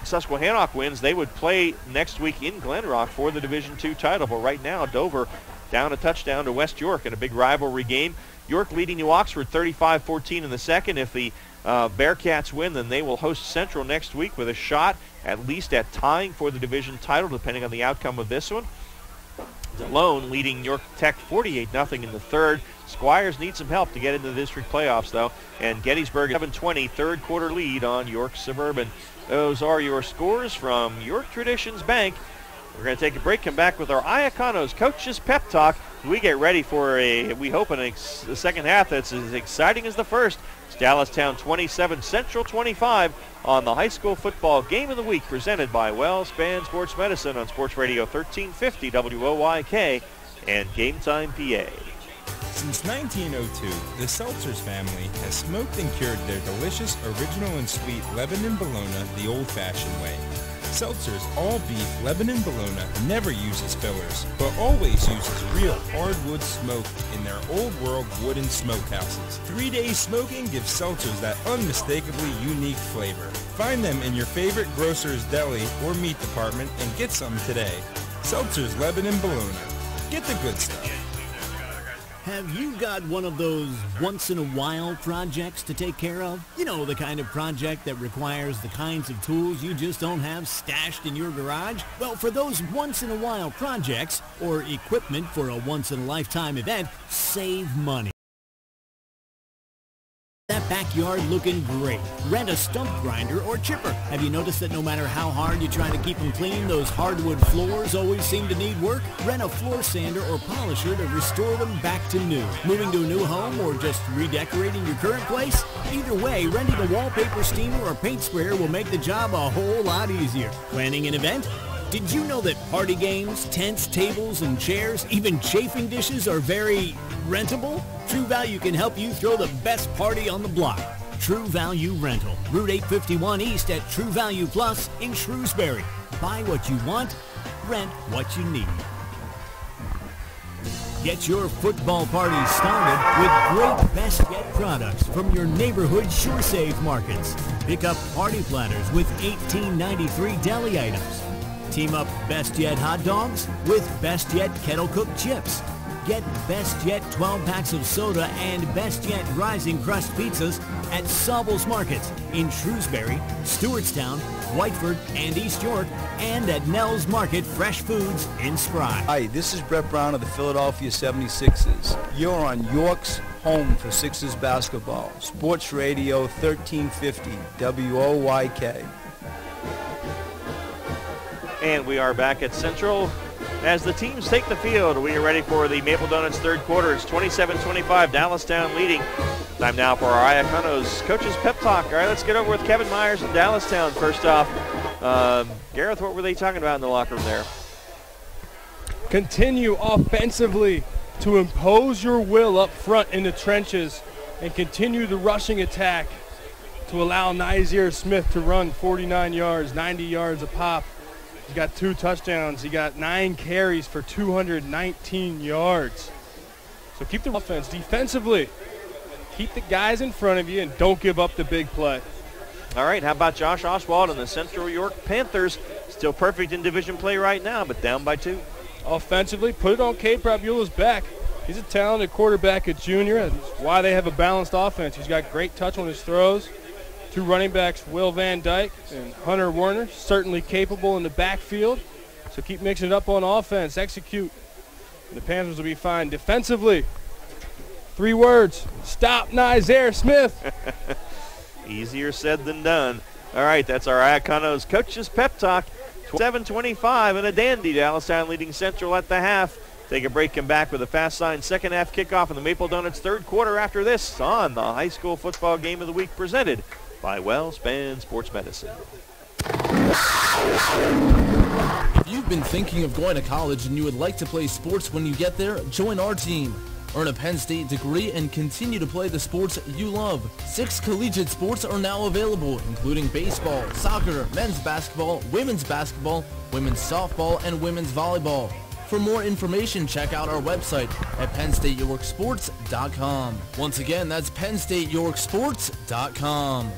Susquehannock wins, they would play next week in Glen Rock for the Division II title. But right now, Dover down a touchdown to West York in a big rivalry game. York leading New Oxford 35-14 in the second. If the Bearcats win, then they will host Central next week with a shot at least at tying for the division title, depending on the outcome of this one. Delone leading York Tech 48-0 in the third. Squires need some help to get into the district playoffs, though. And Gettysburg 7-20, third quarter lead on York Suburban. Those are your scores from York Traditions Bank. We're going to take a break, come back with our Iaconos Coaches Pep Talk. We get ready for we hope, a second half that's as exciting as the first. It's Dallastown 27, Central 25 on the high school football game of the week, presented by WellSpan Sports Medicine on Sports Radio 1350 WOYK and Game Time PA. Since 1902, the Seltzers family has smoked and cured their delicious original and sweet Lebanon bologna the old-fashioned way. Seltzers all-beef Lebanon bologna never uses fillers, but always uses real hardwood smoke in their old-world wooden smokehouses. 3 days smoking gives Seltzers that unmistakably unique flavor. Find them in your favorite grocer's deli or meat department and get some today. Seltzers Lebanon bologna. Get the good stuff. Have you got one of those once-in-a-while projects to take care of? You know, the kind of project that requires the kinds of tools you just don't have stashed in your garage? Well, for those once-in-a-while projects, or equipment for a once-in-a-lifetime event, save money. That backyard looking great. Rent a stump grinder or chipper. Have you noticed that no matter how hard you try to keep them clean, those hardwood floors always seem to need work? Rent a floor sander or polisher to restore them back to new. Moving to a new home or just redecorating your current place? Either way, renting a wallpaper steamer or paint sprayer will make the job a whole lot easier. Planning an event? Did you know that party games, tents, tables, and chairs, even chafing dishes are very rentable? True Value can help you throw the best party on the block. True Value Rental, Route 851 East at True Value Plus in Shrewsbury. Buy what you want, rent what you need. Get your football party started with great Best Yet products from your neighborhood SureSave markets. Pick up party platters with $18.93 deli items. Team up Best Yet hot dogs with Best Yet kettle cooked chips. Get Best Yet 12 packs of soda and Best Yet Rising Crust pizzas at Saubles Markets in Shrewsbury, Stewartstown, Whiteford, and East York, and at Nell's Market Fresh Foods in Spry. Hi, this is Brett Brown of the Philadelphia 76ers. You're on York's home for Sixers basketball. Sports Radio 1350 WOYK. And we are back at Central as the teams take the field. We are ready for the Maple Donuts third quarter. It's 27-25, Dallastown leading. Time now for our Iaconos Coaches Pep Talk. All right, let's get over with Kevin Myers and Dallastown. First off, Gareth, what were they talking about in the locker room there? Continue offensively to impose your will up front in the trenches and continue the rushing attack to allow Nizier Smith to run 49 yards, 90 yards a pop. He got 2 touchdowns. He got 9 carries for 219 yards. So keep the offense defensively. Keep the guys in front of you and don't give up the big play. All right, how about Josh Oswald and the Central York Panthers? Still perfect in division play right now, but down by 2. Offensively, put it on Cade Prabuela's back. He's a talented quarterback at junior. That's why they have a balanced offense. He's got great touch on his throws. 2 running backs, Will Van Dyke and Hunter Werner, certainly capable in the backfield. So keep mixing it up on offense, execute. The Panthers will be fine. Defensively, 3 words, stop Nizier Smith. Easier said than done. All right, that's our Iaconos Coaches Pep Talk. 7:25 and a dandy. Dallastown leading Central at the half. Take a break, come back with a fast sign second half kickoff in the Maple Donuts third quarter after this on the high school football game of the week presented by WellSpan Sports Medicine. If you've been thinking of going to college and you would like to play sports when you get there, join our team. Earn a Penn State degree and continue to play the sports you love. 6 collegiate sports are now available, including baseball, soccer, men's basketball, women's softball, and women's volleyball. For more information, check out our website at PennStateYorkSports.com. Once again, that's PennStateYorkSports.com.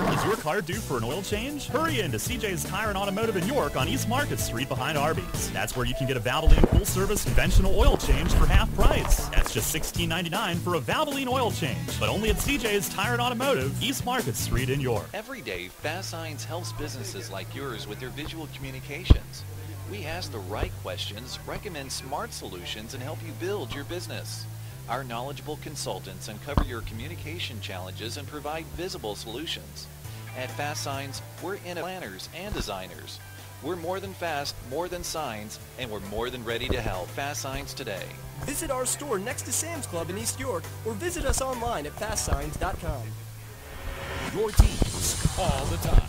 Is your car due for an oil change? Hurry in to CJ's Tire and Automotive in York on East Market Street behind Arby's. That's where you can get a Valvoline full-service conventional oil change for half price. That's just $16.99 for a Valvoline oil change, but only at CJ's Tire and Automotive, East Market Street in York. Every day, Fast Signs helps businesses like yours with their visual communications. We ask the right questions, recommend smart solutions, and help you build your business. Our knowledgeable consultants uncover your communication challenges and provide visible solutions. At Fast Signs, we're in planners and designers. We're more than fast, more than signs, and we're more than ready to help. Fast Signs today. Visit our store next to Sam's Club in East York or visit us online at fastsigns.com. Your teams all the time.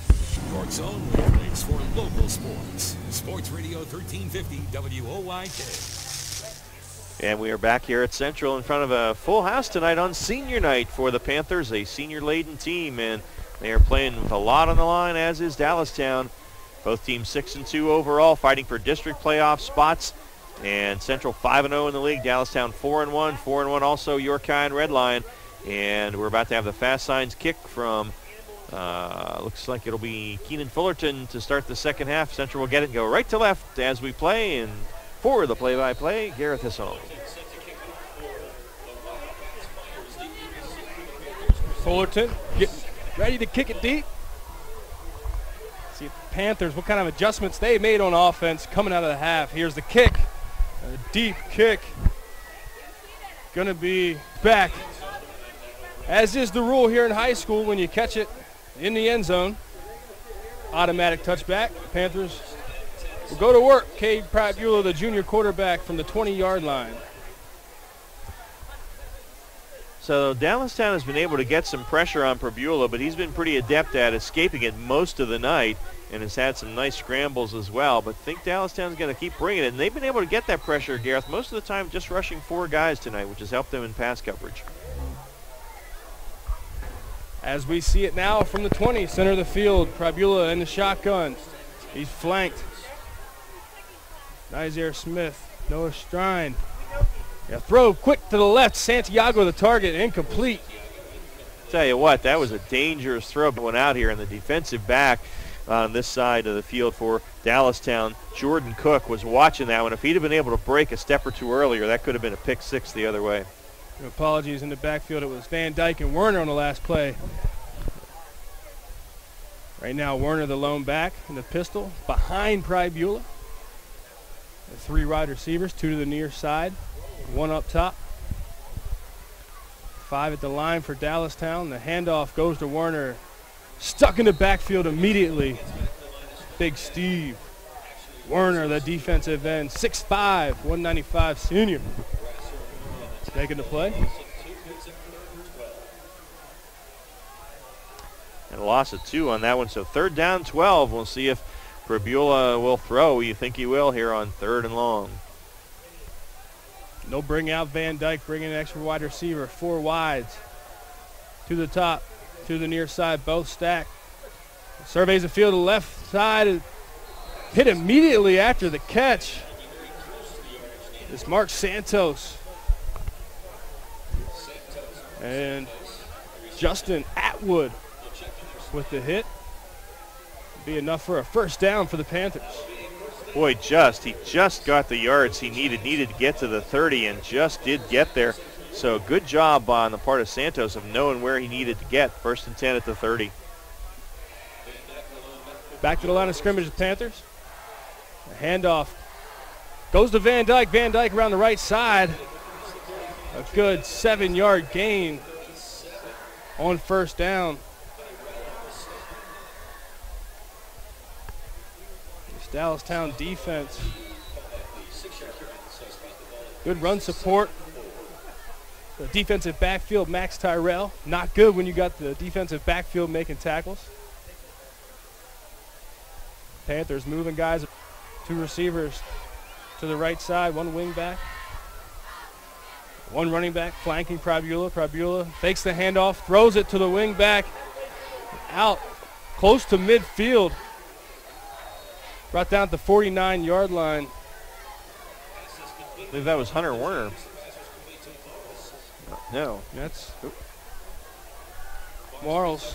York's own place for local sports. Sports Radio 1350 WOYK. And we are back here at Central in front of a full house tonight on senior night for the Panthers, a senior-laden team, and they are playing with a lot on the line, as is Dallastown. Both teams 6-2 overall, fighting for district playoff spots. And Central 5-0 in the league. Dallastown 4-1. 4-1 also York High and Red Lion. And we're about to have the fast signs kick from, looks like it'll be Keenan Fullerton to start the second half. Central will get it and go right to left as we play. And for the play-by-play, Gareth Hisson. Fullerton getting ready to kick it deep. See if the Panthers, what kind of adjustments they made on offense coming out of the half. Here's the kick. A deep kick. Going to be back. As is the rule here in high school, when you catch it in the end zone, automatic touchback. Panthers will go to work. Cade Prabuela, the junior quarterback, from the 20-yard line. So Dallastown has been able to get some pressure on Prabuela, but he's been pretty adept at escaping it most of the night. and has had some nice scrambles as well. But I think Dallastown's going to keep bringing it. And they've been able to get that pressure, Gareth, most of the time just rushing 4 guys tonight, which has helped them in pass coverage. As we see it now from the 20, center of the field, Pribula in the shotgun. He's flanked. Nizier Smith, Noah Strine. Yeah, throw quick to the left. Santiago the target, incomplete. Tell you what, that was a dangerous throw going out here, and the defensive back on this side of the field for Dallastown, Jordan Cook, was watching that one. If he'd have been able to break a step or two earlier, that could have been a pick 6 the other way. Apologies in the backfield. It was Van Dyke and Werner on the last play. Right now, Werner the lone back in the pistol behind Pribula. 3 wide receivers, 2 to the near side, 1 up top. 5 at the line for Dallastown. The handoff goes to Werner. Stuck in the backfield immediately. Big Steve. Werner, the defensive end, 6'5", 195 senior. Making the play. And a loss of 2 on that one, so 3rd down, 12. We'll see if Pribula will throw. You think he will here on 3rd and long. No bring out Van Dyke, bringing an extra wide receiver. 4 wides. To the top, to the near side, both stacked. Surveys the field to the left side. Hit immediately after the catch. It's Mark Santos. And Justin Atwood with the hit. Be enough for a 1st down for the Panthers. Boy, he just got the yards he needed to get to the 30 and just did get there. So good job on the part of Santos of knowing where he needed to get. 1st and 10 at the 30. Back to the line of scrimmage, the Panthers. A handoff goes to Van Dyke. Van Dyke around the right side. A good 7-yard gain on 1st down. Dallastown defense. Good run support. The defensive backfield, Max Tyrell. Not good when you got the defensive backfield making tackles. Panthers moving guys. 2 receivers to the right side, 1 wing back. 1 running back flanking Pribula. Pribula fakes the handoff, throws it to the wing back. Out close to midfield. Brought down at the 49-yard line. I believe that was Hunter Werner. No. That's Morals.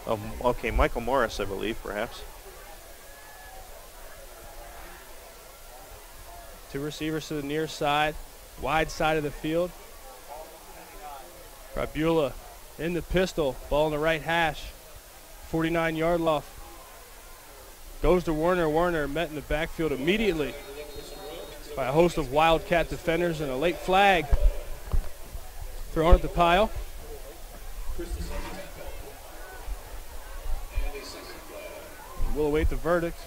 Oh, okay, Michael Morris, I believe, perhaps. 2 receivers to the near side, wide side of the field. Pribula in the pistol, ball in the right hash, 49-yard loft. Goes to Werner. Werner met in the backfield immediately by a host of Wildcat defenders, and a late flag thrown at the pile. We'll await the verdict.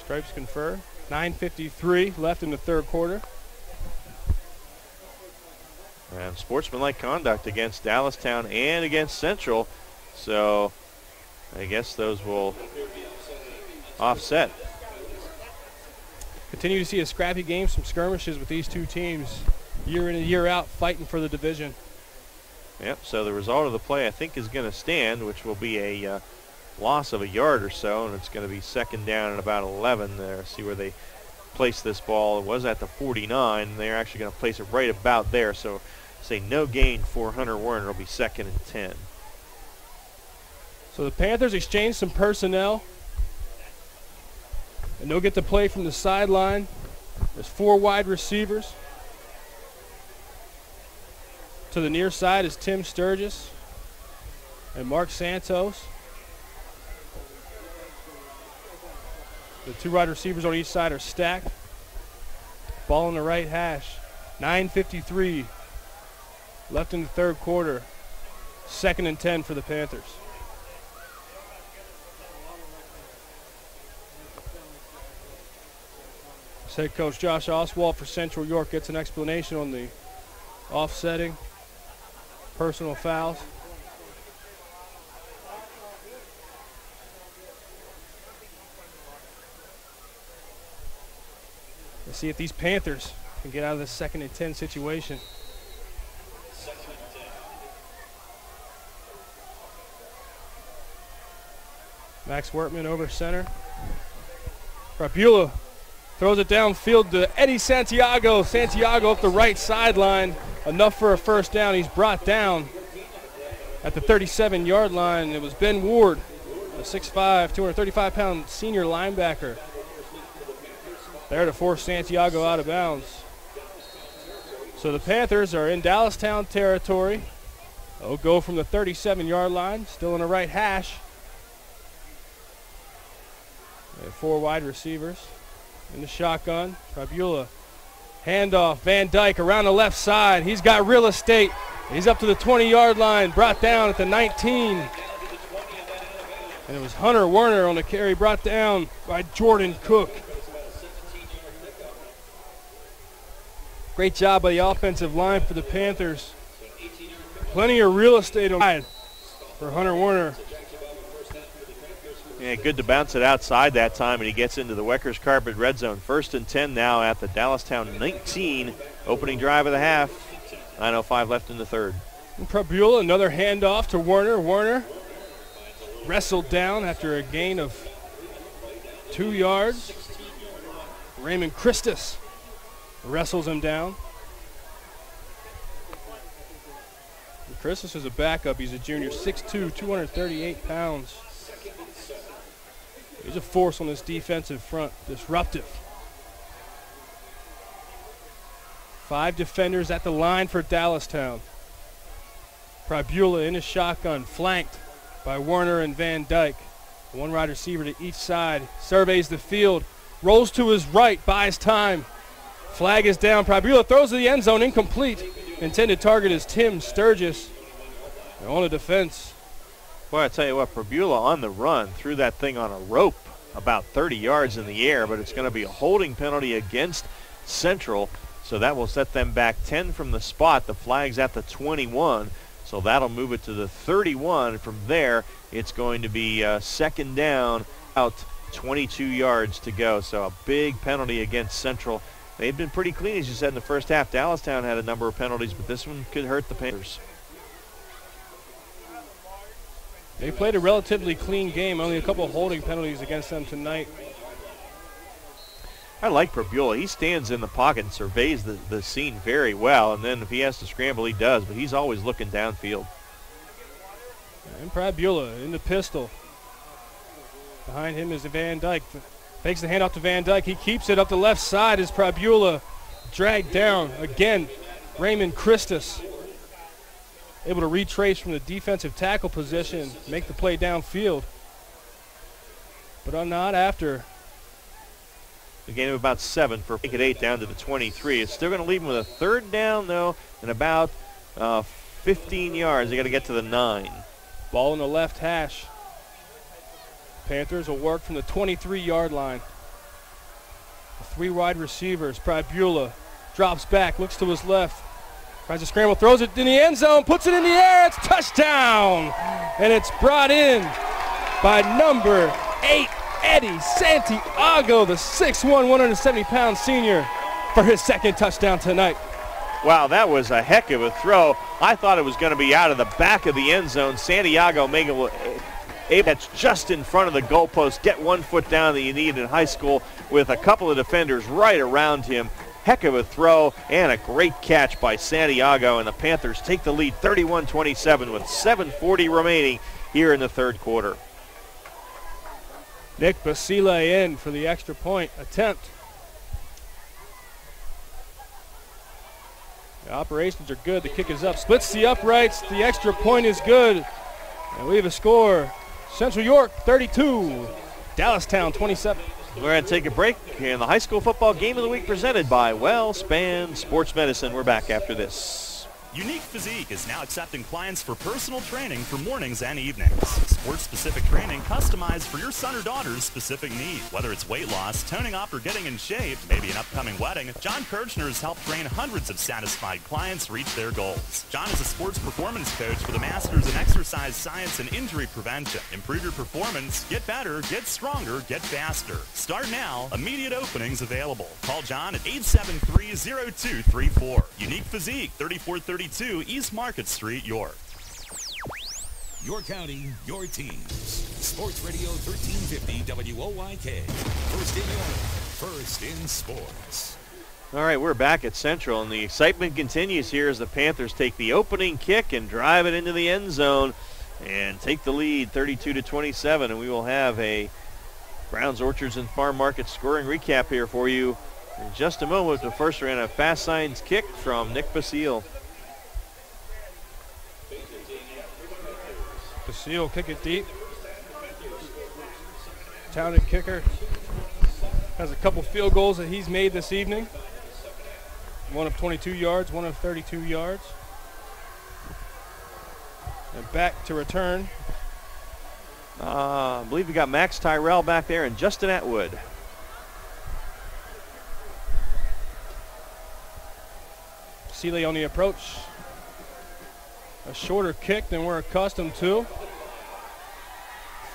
Stripes confer. 9:53 left in the 3rd quarter. And sportsmanlike conduct against Dallastown and against Central. So I guess those will offset. Continue to see a scrappy game, some skirmishes with these 2 teams year in and year out fighting for the division. Yep, so the result of the play I think is going to stand, which will be a loss of a yard or so, and it's going to be 2nd down and about 11 there. See where they place this ball. It was at the 49. They're actually going to place it right about there, so say no gain for Hunter Werner. It'll be 2nd and 10. So the Panthers exchange some personnel, and they'll get to play from the sideline. There's 4 wide receivers. To the near side is Tim Sturgis and Mark Santos. The 2 wide receivers on each side are stacked. Ball in the right hash. 9:53 left in the 3rd quarter. 2nd and 10 for the Panthers. head coach Josh Oswald for Central York gets an explanation on the offsetting personal fouls. Let's see if these Panthers can get out of this 2nd and 10 situation. Max Wertman over center. Rapula throws it downfield to Eddie Santiago. Santiago up the right sideline. Enough for a first down. He's brought down at the 37-yard line. It was Ben Ward, a 6'5", 235-pound senior linebacker, there to force Santiago out of bounds. So the Panthers are in Dallastown territory. They'll go from the 37-yard line, still in the right hash. They have 4 wide receivers in the shotgun. Tribula, handoff, Van Dyke around the left side. He's got real estate. He's up to the 20-yard line, brought down at the 19. And it was Hunter Werner on the carry, brought down by Jordan Cook. Great job by the offensive line for the Panthers. Plenty of real estate on for Hunter Werner. Yeah, good to bounce it outside that time, and he gets into the Weckers Carpet red zone. 1st and 10 now at the Dallastown 19. Opening drive of the half. 9:05 left in the third. And Prabula, another handoff to Werner. Werner wrestled down after a gain of 2 yards. Raymond Christus wrestles him down. And Christus is a backup. He's a junior, 6'2", 238 pounds. He's a force on this defensive front, disruptive. 5 defenders at the line for Dallastown. Pribula in his shotgun, flanked by Werner and Van Dyke. 1 wide receiver to each side, surveys the field, rolls to his right, buys time. Flag is down. Pribula throws to the end zone, incomplete. Intended target is Tim Sturgis. They're on the defense. Boy, I tell you what, Prabula on the run threw that thing on a rope about 30 yards in the air, but it's going to be a holding penalty against Central, so that will set them back 10 from the spot. The flag's at the 21, so that'll move it to the 31. From there, it's going to be 2nd down, out 22 yards to go, so a big penalty against Central. They've been pretty clean, as you said, in the first half. Dallastown had a number of penalties, but this one could hurt the Panthers. They played a relatively clean game, only a couple of holding penalties against them tonight. I like Prabula. He stands in the pocket and surveys the scene very well, and then if he has to scramble, he does, but he's always looking downfield. And Prabula in the pistol. Behind him is Van Dyke. Fakes the handoff to Van Dyke. He keeps it up the left side as Prabula dragged down. Again, Raymond Christus able to retrace from the defensive tackle position, make the play downfield. But not after. A gain of about 7 for make it 8 down to the 23. It's still going to leave him with a 3rd down, though, and about 15 yards. They got to get to the 9. Ball in the left hash. Panthers will work from the 23-yard line. The 3 wide receivers. Pribula drops back, looks to his left. Tries to scramble, throws it in the end zone, puts it in the air, it's touchdown! And it's brought in by number 8, Eddie Santiago, the 6'1", 170-pound senior, for his 2nd touchdown tonight. Wow, that was a heck of a throw. I thought it was going to be out of the back of the end zone. Santiago making that's just in front of the goalpost. Get 1 foot down that you need in high school with a couple of defenders right around him. Heck of a throw and a great catch by Santiago, and the Panthers take the lead 31-27 with 7:40 remaining here in the 3rd quarter. Nick Basile in for the extra point attempt. The operations are good. The kick is up. Splits the uprights. The extra point is good. And we have a score. Central York 32, Dallastown 27. We're going to take a break in the high school football game of the week presented by Wellspan Sports Medicine. We're back after this. Unique Physique is now accepting clients for personal training for mornings and evenings. Sports-specific training customized for your son or daughter's specific need. Whether it's weight loss, toning up, or getting in shape, maybe an upcoming wedding, John Kirchner has helped train hundreds of satisfied clients reach their goals. John is a sports performance coach for the Masters in Exercise Science and Injury Prevention. Improve your performance, get better, get stronger, get faster. Start now. Immediate openings available. Call John at 873-0234. Unique Physique, 3432 East Market Street, York. Your county, your teams. Sports Radio 1350 WOYK. First in York, first in sports. All right, we're back at Central, and the excitement continues here as the Panthers take the opening kick and drive it into the end zone and take the lead 32-27, and we will have a Browns Orchards and Farm Market scoring recap here for you in just a moment. The first ran a fast signs kick from Nick Basile. Basile kick it deep. Talented kicker. Has a couple field goals that he's made this evening. One of 22 yards, one of 32 yards. And back to return. I believe we got Max Tyrell back there and Justin Atwood. Seeley on the approach. A shorter kick than we're accustomed to.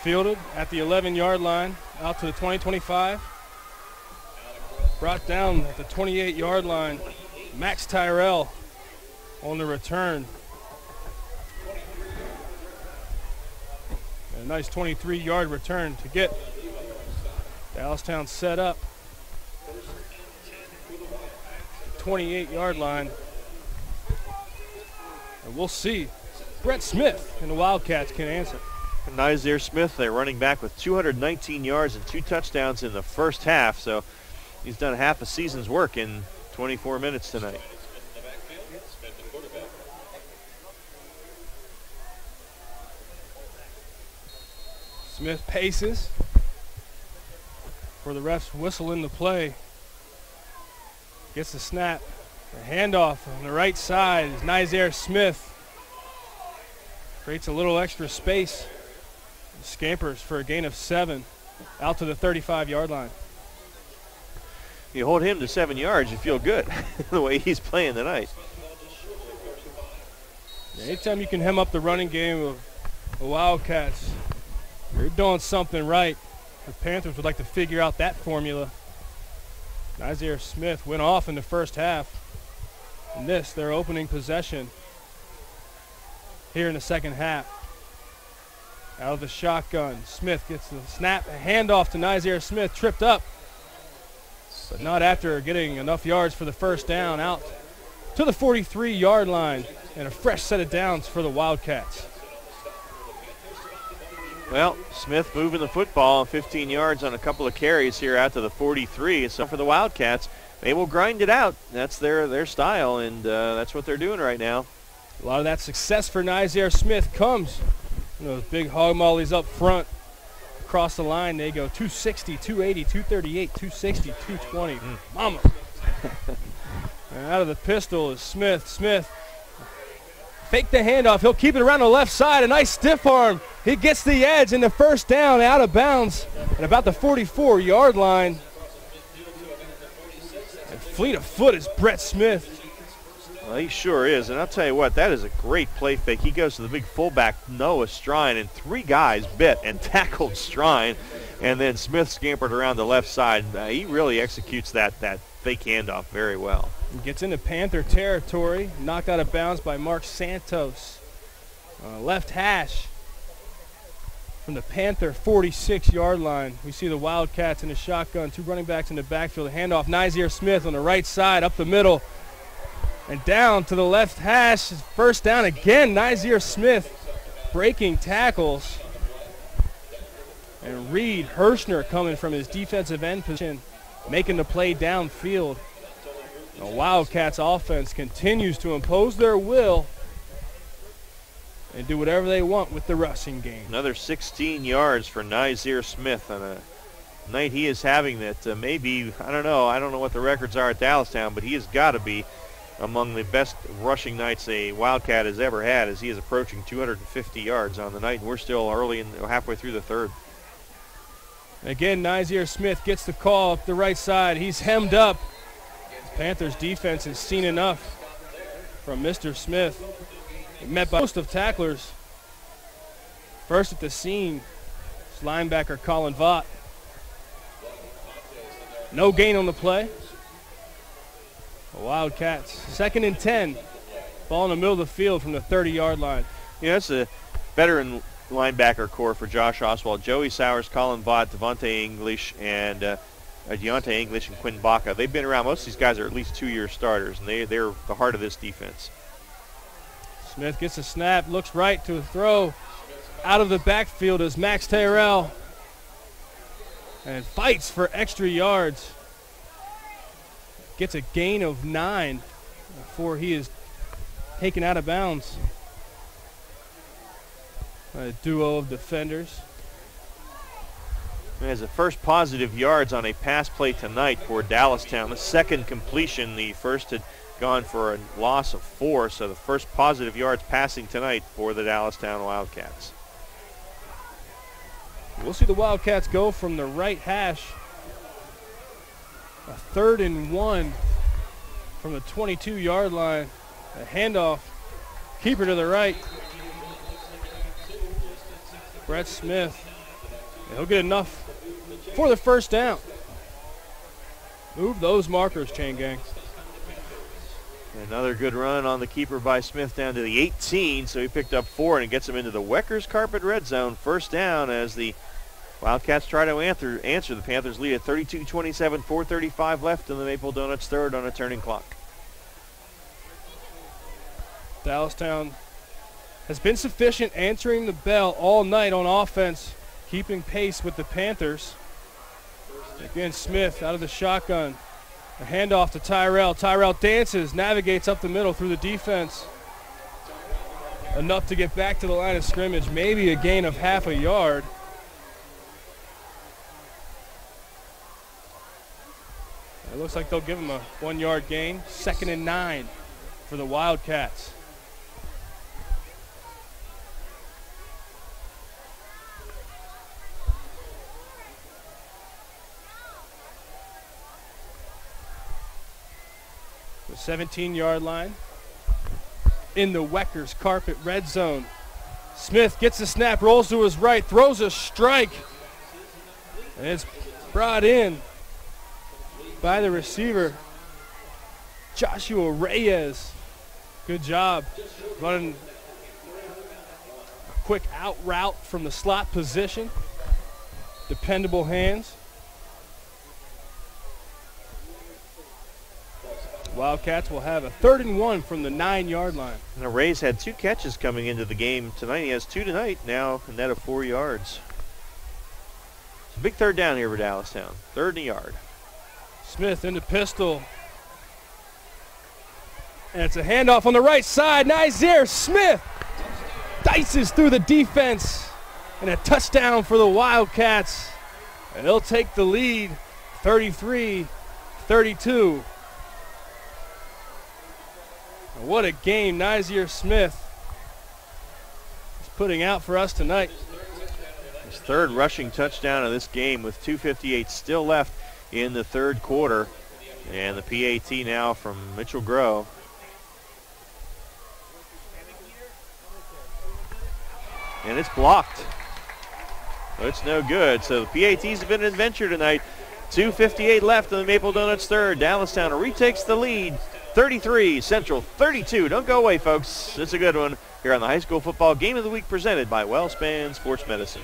Fielded at the 11-yard line, out to the 20-25. Brought down at the 28-yard line. Max Tyrell on the return. A nice 23-yard return to get Dallastown set up. 28-yard line. And we'll see. Brett Smith and the Wildcats can answer. Nizer Smith, their running back, with 219 yards and 2 touchdowns in the first half. So he's done half a season's work in 24 minutes tonight. Smith paces for the refs whistling the play. Gets the snap. The handoff on the right side is Nizer Smith. Creates a little extra space. Scampers for a gain of 7 out to the 35-yard line. You hold him to 7 yards, you feel good the way he's playing tonight. Anytime you can hem up the running game of the Wildcats, you're doing something right. The Panthers would like to figure out that formula. Nizer Smith went off in the first half. And this, their opening possession here in the second half. Out of the shotgun, Smith gets the snap, a handoff to Nizer Smith, tripped up, but not after getting enough yards for the first down, out to the 43-yard line, and a fresh set of downs for the Wildcats. Well, Smith moving the football 15 yards on a couple of carries here out to the 43. So for the Wildcats, they will grind it out. That's their style, and that's what they're doing right now. A lot of that success for Nizer Smith comes from those big hog mollies up front. Across the line, they go 260, 280, 238, 260, 220. Mama. And out of the pistol is Smith. Smith fake the handoff. He'll keep it around the left side. A nice stiff arm. He gets the edge and the first down out of bounds at about the 44-yard line. And fleet of foot is Brett Smith. Well, he sure is, and I'll tell you what, that is a great play fake. He goes to the big fullback, Noah Strine, and 3 guys bit and tackled Strine, and then Smith scampered around the left side. He really executes that fake handoff very well. He gets into Panther territory, knocked out of bounds by Mark Santos. Left hash from the Panther 46-yard line. We see the Wildcats in the shotgun, 2 running backs in the backfield. A handoff, Nizer Smith on the right side, up the middle. And down to the left hash, first down again. Nizer Smith breaking tackles. And Reed Hirschner coming from his defensive end position, making the play downfield. The Wildcats offense continues to impose their will and do whatever they want with the rushing game. Another 16 yards for Nizer Smith on a night he is having that maybe, I don't know what the records are at Dallastown, but he has got to be among the best rushing nights a Wildcat has ever had, as he is approaching 250 yards on the night, and we're still halfway through the third. Again, Nyzier Smith gets the call up the right side. He's hemmed up. Panthers defense has seen enough from Mr. Smith. Met by most of tacklers. First at the scene is linebacker Colin Vaught. No gain on the play. The Wildcats, 2nd and 10. Ball in the middle of the field from the 30-yard line. Yeah, that's a veteran linebacker core for Josh Oswald. Joey Sowers, Colin Vaught, Deontay English, and Quinn Baca. They've been around. Most of these guys are at least 2-year starters, and they're the heart of this defense. Smith gets a snap, looks right to a throw. Out of the backfield is Max Tyrell. And fights for extra yards. Gets a gain of 9 before he is taken out of bounds. A duo of defenders. He has the first positive yards on a pass play tonight for Dallastown. The second completion, the first had gone for a loss of 4, so the first positive yards passing tonight for the Dallastown Wildcats. We'll see the Wildcats go from the right hash. A 3rd and 1 from the 22-yard line. A handoff. Keeper to the right. Brett Smith. He'll get enough for the first down. Move those markers, chain gang. Another good run on the keeper by Smith down to the 18, so he picked up 4 and it gets him into the Weckers Carpet red zone. First down as the Wildcats try to answer the Panthers' lead at 32-27, 4:35 left in the Maple Donuts third on a turning clock. Dallastown has been sufficient answering the bell all night on offense, keeping pace with the Panthers. Again, Smith out of the shotgun. A handoff to Tyrell. Tyrell dances, navigates up the middle through the defense. Enough to get back to the line of scrimmage, maybe a gain of half a yard. It looks like they'll give him a 1-yard gain. 2nd and 9 for the Wildcats. The 17-yard line in the Weckers Carpet red zone. Smith gets the snap, rolls to his right, throws a strike, and it's brought in by the receiver, Joshua Reyes. Good job running a quick out route from the slot position. Dependable hands. Wildcats will have a 3rd and 1 from the 9-yard line. Now Reyes had 2 catches coming into the game tonight. He has 2 tonight, now a net of 4 yards. It's a big third down here for Dallastown. 3rd and a yard. Smith into pistol. And it's a handoff on the right side. Nyzier Smith dices through the defense. And a touchdown for the Wildcats. And they'll take the lead 33-32. What a game Nyzier Smith is putting out for us tonight. His 3rd rushing touchdown of this game with 2:58 still left in the 3rd quarter. And the PAT now from Mitchell Grove. And it's blocked. It's no good. So the PATs have been an adventure tonight. 2:58 left in the Maple Donuts third. Dallastown retakes the lead. 33, Central 32. Don't go away, folks. It's a good one here on the High School Football Game of the Week presented by WellSpan Sports Medicine.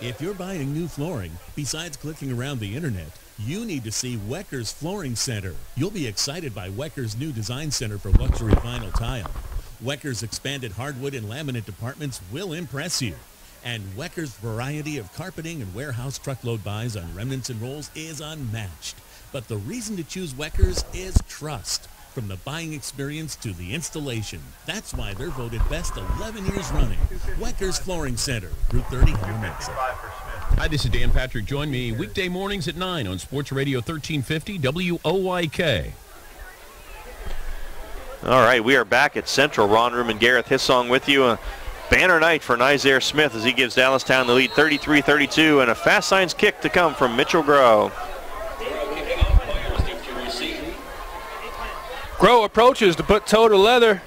If you're buying new flooring, besides clicking around the internet, you need to see Weckers Flooring Center. You'll be excited by Weckers' new design center for luxury vinyl tile. Weckers' expanded hardwood and laminate departments will impress you. And Weckers' variety of carpeting and warehouse truckload buys on remnants and rolls is unmatched. But the reason to choose Weckers is trust. From the buying experience to the installation. That's why they're voted best 11 years running. Weckers Flooring Center, Route 30, Mesa. Hi, this is Dan Patrick. Join me weekday mornings at 9 on Sports Radio 1350 WOYK. All right, we are back at Central. Ron Room and Gareth Hissong with you. A banner night for Nizaire Smith as he gives Dallastown the lead 33-32, and a fast signs kick to come from Mitchell Groh. Groh approaches to put toe to leather.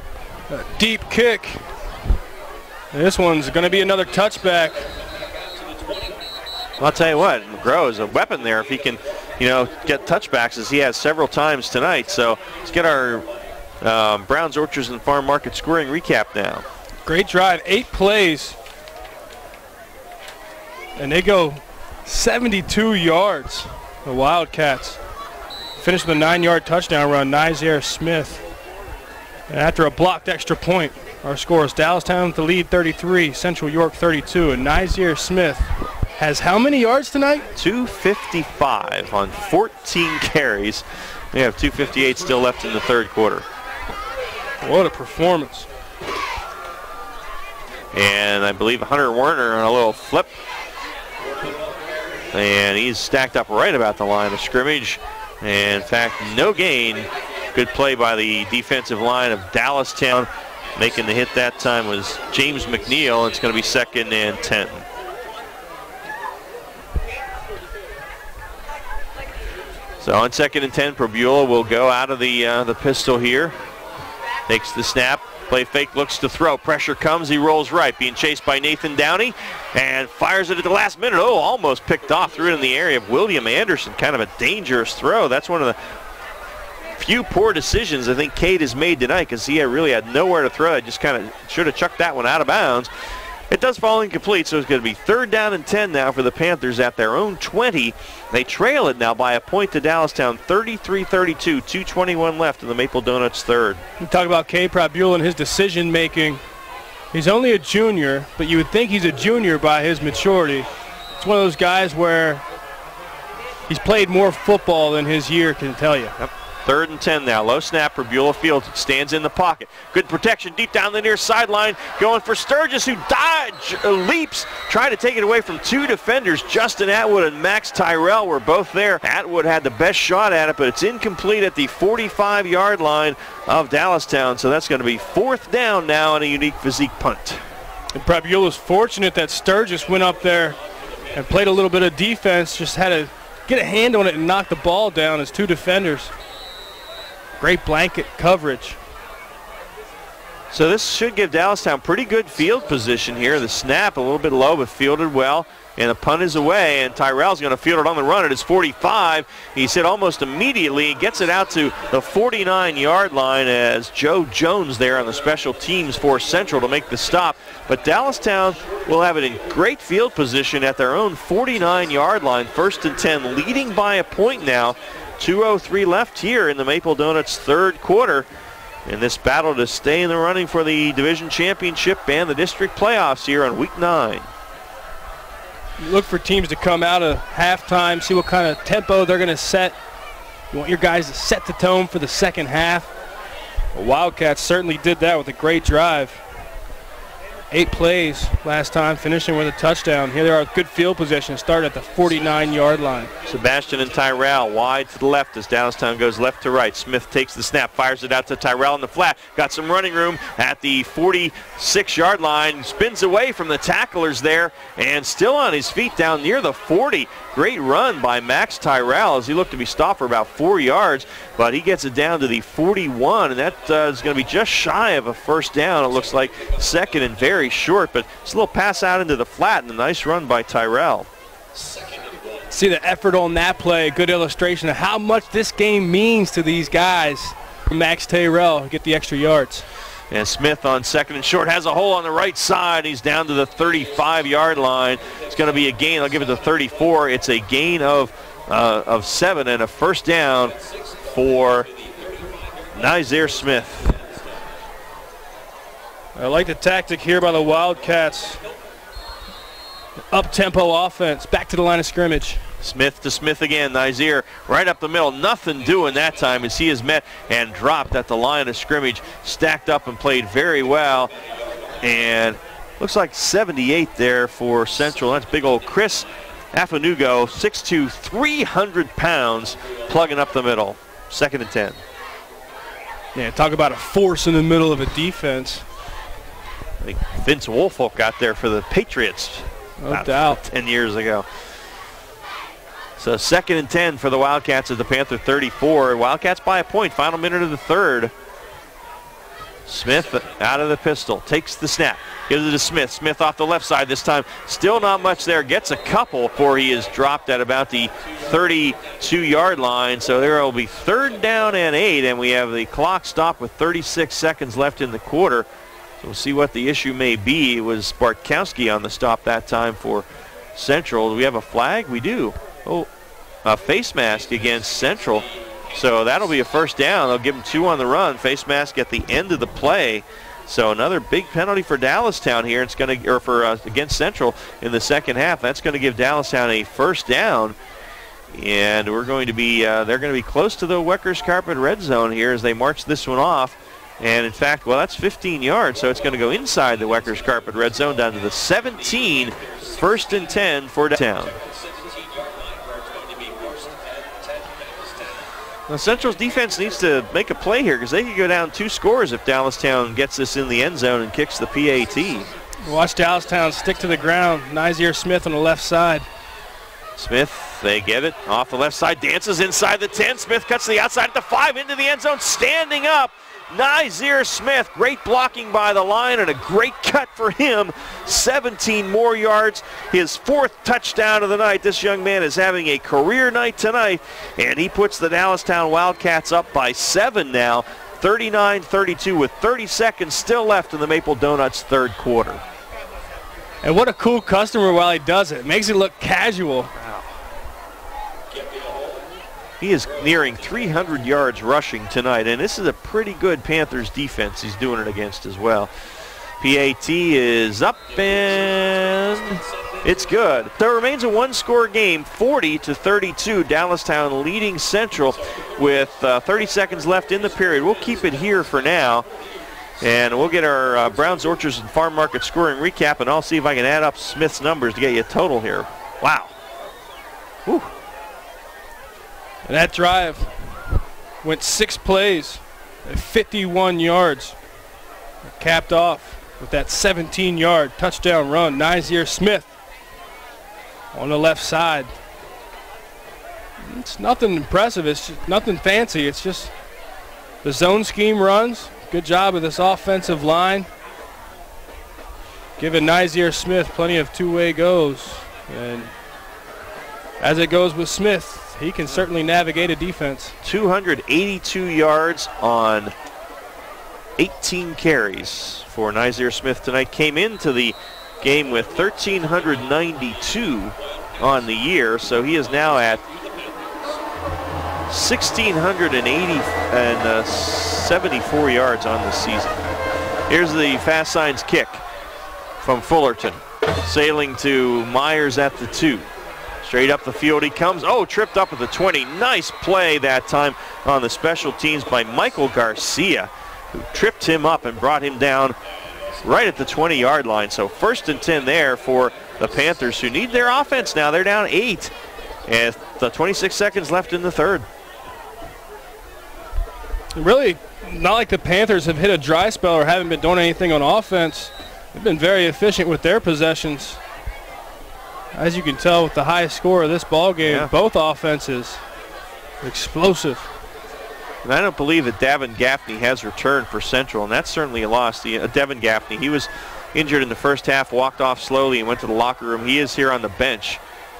A deep kick. And this one's going to be another touchback. I'll tell you what, Groh is a weapon there if he can, get touchbacks as he has several times tonight. So let's get our Browns Orchards and Farm Market scoring recap now. Great drive, 8 plays. And they go 72 yards, the Wildcats. Finished with a 9-yard touchdown run, Nizaire Smith. And after a blocked extra point, our score is Dallastown with the lead 33, Central York 32. And Nizaire Smith has how many yards tonight? 255 on 14 carries. We have 258 still left in the third quarter. What a performance. And I believe Hunter Werner on a little flip. And he's stacked up right about the line of scrimmage. And in fact, no gain. Good play by the defensive line of Dallastown. Making the hit that time was James McNeil. It's going to be 2nd and 10. So on 2nd and 10, Probula will go out of the pistol here. Takes the snap. Play fake, looks to throw. Pressure comes. He rolls right. Being chased by Nathan Downey and fires it at the last minute. Oh, almost picked off. Threw it in the area of William Anderson. Kind of a dangerous throw. That's one of the few poor decisions I think Cade has made tonight because he really had nowhere to throw it. Just kind of should have chucked that one out of bounds. It does fall incomplete, so it's going to be 3rd down and 10 now for the Panthers at their own 20. They trail it now by a point to Dallastown, 33-32, 2:21 left in the Maple Donuts third. You talk about Cade Probula and his decision-making. He's only a junior, but you would think he's a junior by his maturity. It's one of those guys where he's played more football than his year can tell you. Yep. 3rd and 10 now. Low snap for Beulah Fields. Stands in the pocket. Good protection deep down the near sideline. Going for Sturgis, who leaps, trying to take it away from 2 defenders. Justin Atwood and Max Tyrell were both there. Atwood had the best shot at it, but it's incomplete at the 45-yard line of Dallastown. So that's going to be 4th down now on a unique physique punt. And Probula's fortunate that Sturgis went up there and played a little bit of defense. Just had to get a hand on it and knock the ball down as 2 defenders. Great blanket coverage. So this should give Dallastown pretty good field position here. The snap a little bit low, but fielded well. And the punt is away, and Tyrell's going to field it on the run at his 45. He's hit almost immediately. He gets it out to the 49-yard line as Joe Jones there on the special teams for Central to make the stop. But Dallastown will have it in great field position at their own 49-yard line. 1st and 10, leading by a point now. 2:03 left here in the Maple Donuts third quarter. In this battle to stay in the running for the division championship and the district playoffs here on week 9. Look for teams to come out of halftime, see what kind of tempo they're going to set. You want your guys to set the tone for the second half. The Wildcats certainly did that with a great drive. 8 plays last time, finishing with a touchdown. Here they are, good field position, start at the 49-yard line. Sebastian and Tyrell wide to the left as Dallastown goes left to right. Smith takes the snap, fires it out to Tyrell in the flat. Got some running room at the 46-yard line. Spins away from the tacklers there and still on his feet down near the 40. Great run by Max Tyrell as he looked to be stopped for about 4 yards, but he gets it down to the 41, and that is going to be just shy of a first down. It looks like 2nd and very short, but it's a little pass out into the flat and a nice run by Tyrell. See the effort on that play, good illustration of how much this game means to these guys. Max Tyrell get the extra yards. And Smith on 2nd and short has a hole on the right side. He's down to the 35-yard line. It's going to be a gain. I'll give it to 34. It's a gain of 7 and a first down for Nizaire Smith. I like the tactic here by the Wildcats. Up-tempo offense, back to the line of scrimmage. Smith to Smith again. Nizaire right up the middle. Nothing doing that time as he is met and dropped at the line of scrimmage. Stacked up and played very well. And looks like 78 there for Central. That's big old Chris Afanugo, 6'2", 300 pounds, plugging up the middle. 2nd and 10. Yeah, talk about a force in the middle of a defense. I think Vince Woolfolk got there for the Patriots No doubt. 10 years ago. So 2nd and 10 for the Wildcats at the Panther 34. Wildcats by a point. Final minute of the third. Smith out of the pistol. Takes the snap. Gives it to Smith. Smith off the left side this time. Still not much there. Gets a couple before he is dropped at about the 32-yard line. So there will be 3rd down and 8. And we have the clock stopped with 36 seconds left in the quarter. So we'll see what the issue may be. It was Bartkowski on the stop that time for Central. Do we have a flag? We do. Oh, a face mask against Central. So that'll be a 1st down. They'll give them 2 on the run. Face mask at the end of the play. So another big penalty for Dallastown here. It's going to, or for against Central in the second half. That's going to give Dallastown a 1st down. And we're going to be, they're going to be close to the Weckers Carpet red zone here as they march this one off. And in fact, well, that's 15 yards, so it's going to go inside the Weckers Carpet red zone down to the 17. 1st and 10 for Dallastown. Now, Central's defense needs to make a play here because they could go down 2 scores if Dallastown gets this in the end zone and kicks the PAT. Watch Dallastown stick to the ground. Nizier Smith on the left side. Smith, they get it off the left side, dances inside the 10. Smith cuts to the outside at the 5 into the end zone, standing up. Nizier Smith, great blocking by the line and a great cut for him. 17 more yards, his 4th touchdown of the night. This young man is having a career night tonight, and he puts the Dallastown Wildcats up by 7 now, 39-32 with 30 seconds still left in the Maple Donuts 3rd quarter. And what a cool customer while he does it. Makes it look casual. He is nearing 300 yards rushing tonight, and this is a pretty good Panthers defense he's doing it against as well. PAT is up, and it's good. There remains a 1-score game, 40-32. Dallastown leading Central with 30 seconds left in the period. We'll keep it here for now, and we'll get our Browns, Orchards, and Farm Market scoring recap, and I'll see if I can add up Smith's numbers to get you a total here. Wow. Whew. And that drive went 6 plays at 51 yards. Capped off with that 17-yard touchdown run. Nizier Smith on the left side. It's nothing impressive. It's just nothing fancy. It's just the zone scheme runs. Good job of this offensive line. Giving Nizier Smith plenty of 2-way goes. And as it goes with Smith, he can certainly navigate a defense. 282 yards on 18 carries for Nizier Smith tonight. Came into the game with 1,392 on the year, so he is now at 1,674 yards on the season. Here's the Fast Signs kick from Fullerton. Sailing to Myers at the 2. Straight up the field he comes. Oh, tripped up at the 20. Nice play that time on the special teams by Michael Garcia, who tripped him up and brought him down right at the 20-yard line. So 1st and 10 there for the Panthers, who need their offense now. They're down 8 and the 26 seconds left in the 3rd. Really, not like the Panthers have hit a dry spell or haven't been doing anything on offense. They've been very efficient with their possessions. As you can tell with the high score of this ball game, both offenses explosive. And I don't believe that Davin Gaffney has returned for Central, and that's certainly a loss. Devin Gaffney, he was injured in the first half, walked off slowly and went to the locker room. He is here on the bench,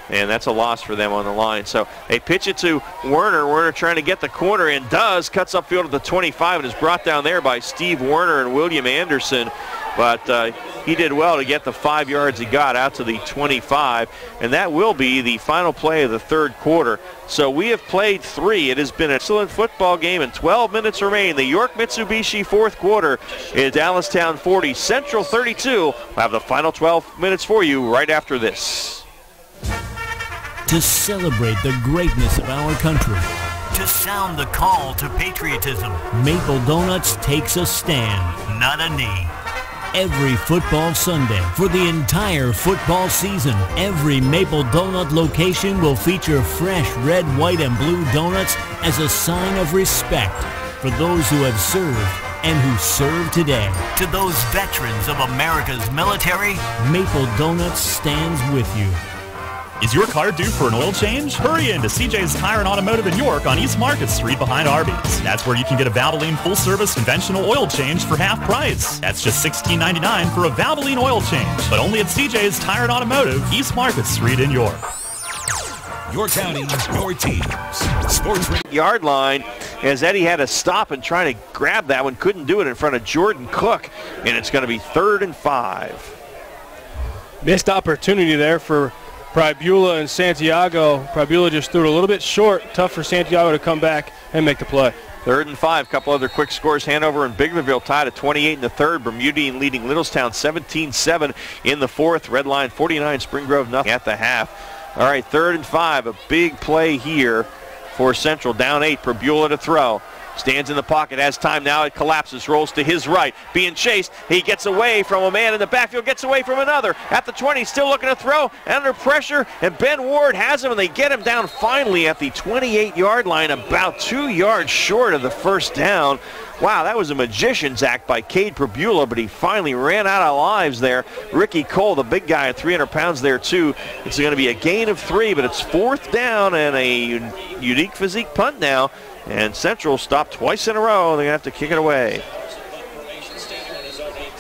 and that's a loss for them on the line. So they pitch it to Werner. Werner trying to get the corner, and does. Cuts upfield at the 25 and is brought down there by Steve Werner and William Anderson. But he did well to get the 5 yards he got out to the 25. And that will be the final play of the 3rd quarter. So we have played 3. It has been an excellent football game, and 12 minutes remain. The York Mitsubishi 4th quarter is Dallastown 40, Central 32. We'll have the final 12 minutes for you right after this. To celebrate the greatness of our country, to sound the call to patriotism, Maple Donuts takes a stand, not a knee. Every football Sunday for the entire football season, every Maple Donut location will feature fresh red, white, and blue donuts as a sign of respect. for those who have served and who serve today. To those veterans of America's military, Maple Donuts stands with you. Is your car due for an oil change? Hurry in to CJ's Tire and Automotive in York on East Market Street behind Arby's. That's where you can get a Valvoline full-service conventional oil change for half price. That's just $16.99 for a Valvoline oil change, but only at CJ's Tire and Automotive, East Market Street in York. Your county, your teams. Sports Radio. Yard line as Eddie had to stop and try to grab that one. Couldn't do it in front of Jordan Cook, and it's going to be 3rd and 5. Missed opportunity there for Pribula and Santiago. Pribula just threw it a little bit short. Tough for Santiago to come back and make the play. 3rd and 5. Couple other quick scores. Hanover and Biglerville tied at 28 in the 3rd. Bermudian leading Littlestown 17-7 in the 4th. Red Line 49. Spring Grove nothing at the half. All right, 3rd and 5. A big play here for Central. Down 8. Pribula to throw. Stands in the pocket, has time now, it collapses, rolls to his right, being chased. He gets away from a man in the backfield, gets away from another. At the 20, still looking to throw, under pressure, and Ben Ward has him, and they get him down finally at the 28-yard line, about 2 yards short of the first down. Wow, that was a magician's act by Cade Pribula, but he finally ran out of lives there. Ricky Cole, the big guy at 300 pounds there too. It's going to be a gain of 3, but it's 4th down and a unique physique punt now. And Central stopped twice in a row. They're going to have to kick it away.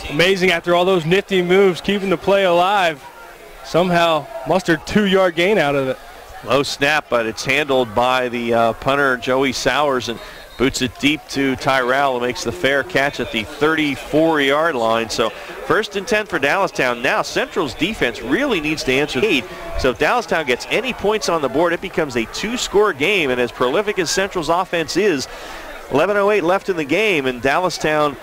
Amazing after all those nifty moves, keeping the play alive. Somehow mustered 2-yard gain out of it. Low snap, but it's handled by the punter, Joey Sowers, and boots it deep to Tyrell, who makes the fair catch at the 34-yard line. So 1st and 10 for Dallastown. Now Central's defense really needs to answer the lead. So if Dallastown gets any points on the board, it becomes a 2-score game. And as prolific as Central's offense is, 11:08 left in the game, and Dallastown,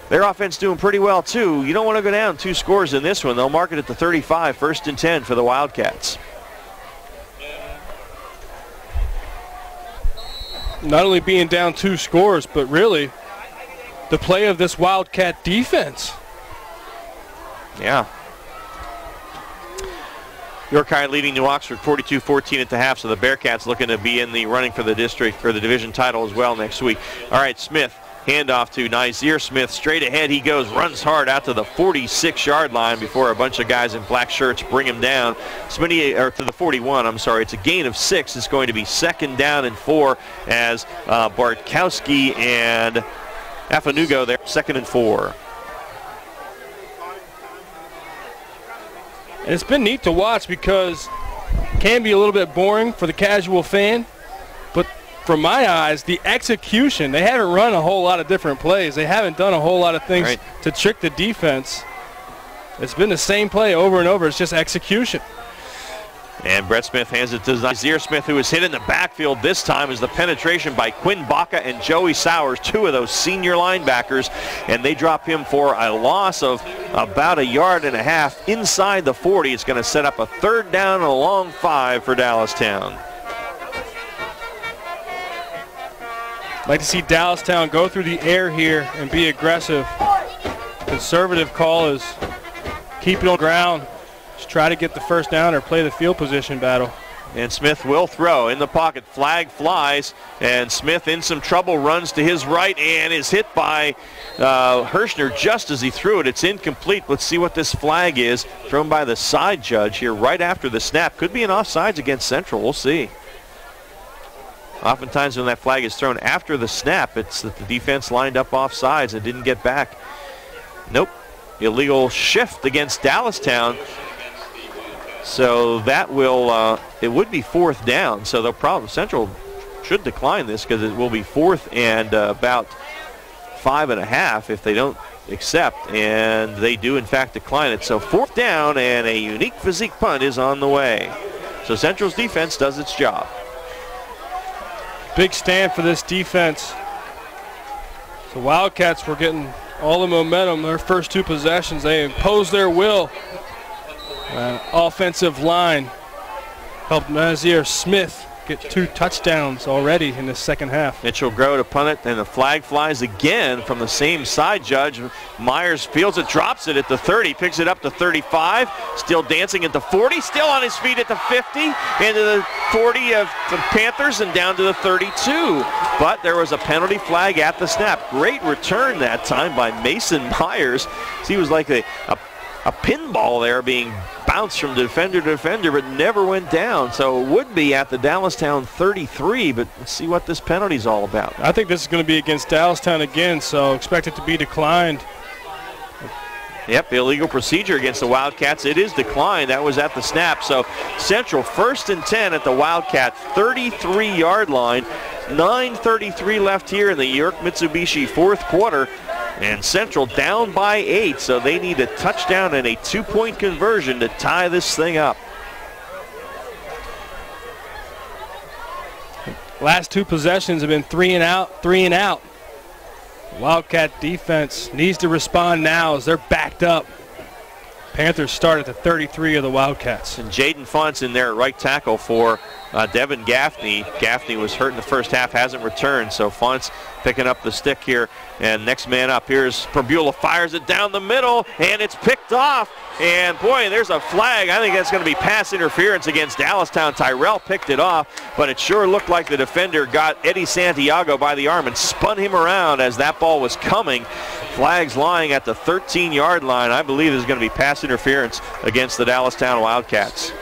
their offense doing pretty well too. You don't want to go down 2 scores in this one. They'll mark it at the 35, 1st and 10 for the Wildcats. Not only being down 2 scores, but really the play of this Wildcat defense. Yeah. York High leading New Oxford 42-14 at the half, so the Bearcats looking to be in the running for the district or the division title as well next week. All right, Smith. Handoff to Nizier Smith. Straight ahead he goes, runs hard out to the 46-yard line before a bunch of guys in black shirts bring him down. Smitty, or to the 41, I'm sorry. It's a gain of 6. It's going to be 2nd down and 4 as Bartkowski and Afanugo there, 2nd and 4. And it's been neat to watch because it can be a little bit boring for the casual fan, but from my eyes, the execution, they haven't run a whole lot of different plays. They haven't done a whole lot of things to trick the defense. It's been the same play over and over. It's just execution. And Brett Smith hands it to Nizier Smith, who is hit in the backfield this time as the penetration by Quinn Baca and Joey Sowers, 2 of those senior linebackers, and they drop him for a loss of about 1.5 yards inside the 40. It's going to set up a 3rd down and a long 5 for Dallastown. Like to see Dallastown go through the air here and be aggressive. Conservative call is keep it on the ground. Just try to get the 1st down or play the field position battle. And Smith will throw in the pocket. Flag flies, and Smith in some trouble, runs to his right and is hit by Hirschner just as he threw it. It's incomplete. Let's see what this flag is. Thrown by the side judge here right after the snap. Could be an offsides against Central. We'll see. Oftentimes when that flag is thrown after the snap, it's that the defense lined up off sides and didn't get back. Nope. Illegal shift against Dallastown. So that will, it would be 4th down. So the problem, Central should decline this because it will be 4th and about 5.5 if they don't accept. And they do in fact decline it. So 4th down and a unique physique punt is on the way. So Central's defense does its job. Big stand for this defense. The Wildcats were getting all the momentum. Their first 2 possessions, they imposed their will. Offensive line helped Nizier Smith get 2 touchdowns already in the second half. Mitchell Groh to punt it, and the flag flies again from the same side, Judge. Myers fields it, drops it at the 30, picks it up to 35, still dancing at the 40, still on his feet at the 50, into the 40 of the Panthers, and down to the 32. But there was a penalty flag at the snap. Great return that time by Mason Myers. He was like a pinball there, being bounced from defender to defender, but never went down. So it would be at the Dallastown 33, but let's see what this penalty is all about. I think this is going to be against Dallastown again, so expect it to be declined. Yep, illegal procedure against the Wildcats. It is declined. That was at the snap. So Central 1st and 10 at the Wildcat 33-yard line. 9:33 left here in the York Mitsubishi fourth quarter. And Central down by 8, so they need a touchdown and a 2-point conversion to tie this thing up. Last 2 possessions have been 3 and out, 3 and out. Wildcat defense needs to respond now as they're backed up. Panthers start at the 33 of the Wildcats. And Jaden Funtz in there at right tackle for Devin Gaffney. Gaffney was hurt in the first half, hasn't returned, so Funtz picking up the stick here. And next man up, here's Perbula, fires it down the middle, and it's picked off. And boy, there's a flag. I think that's going to be pass interference against Dallastown. Tyrell picked it off, but it sure looked like the defender got Eddie Santiago by the arm and spun him around as that ball was coming. Flags lying at the 13-yard line. I believe there's going to be pass interference against the Dallastown Wildcats.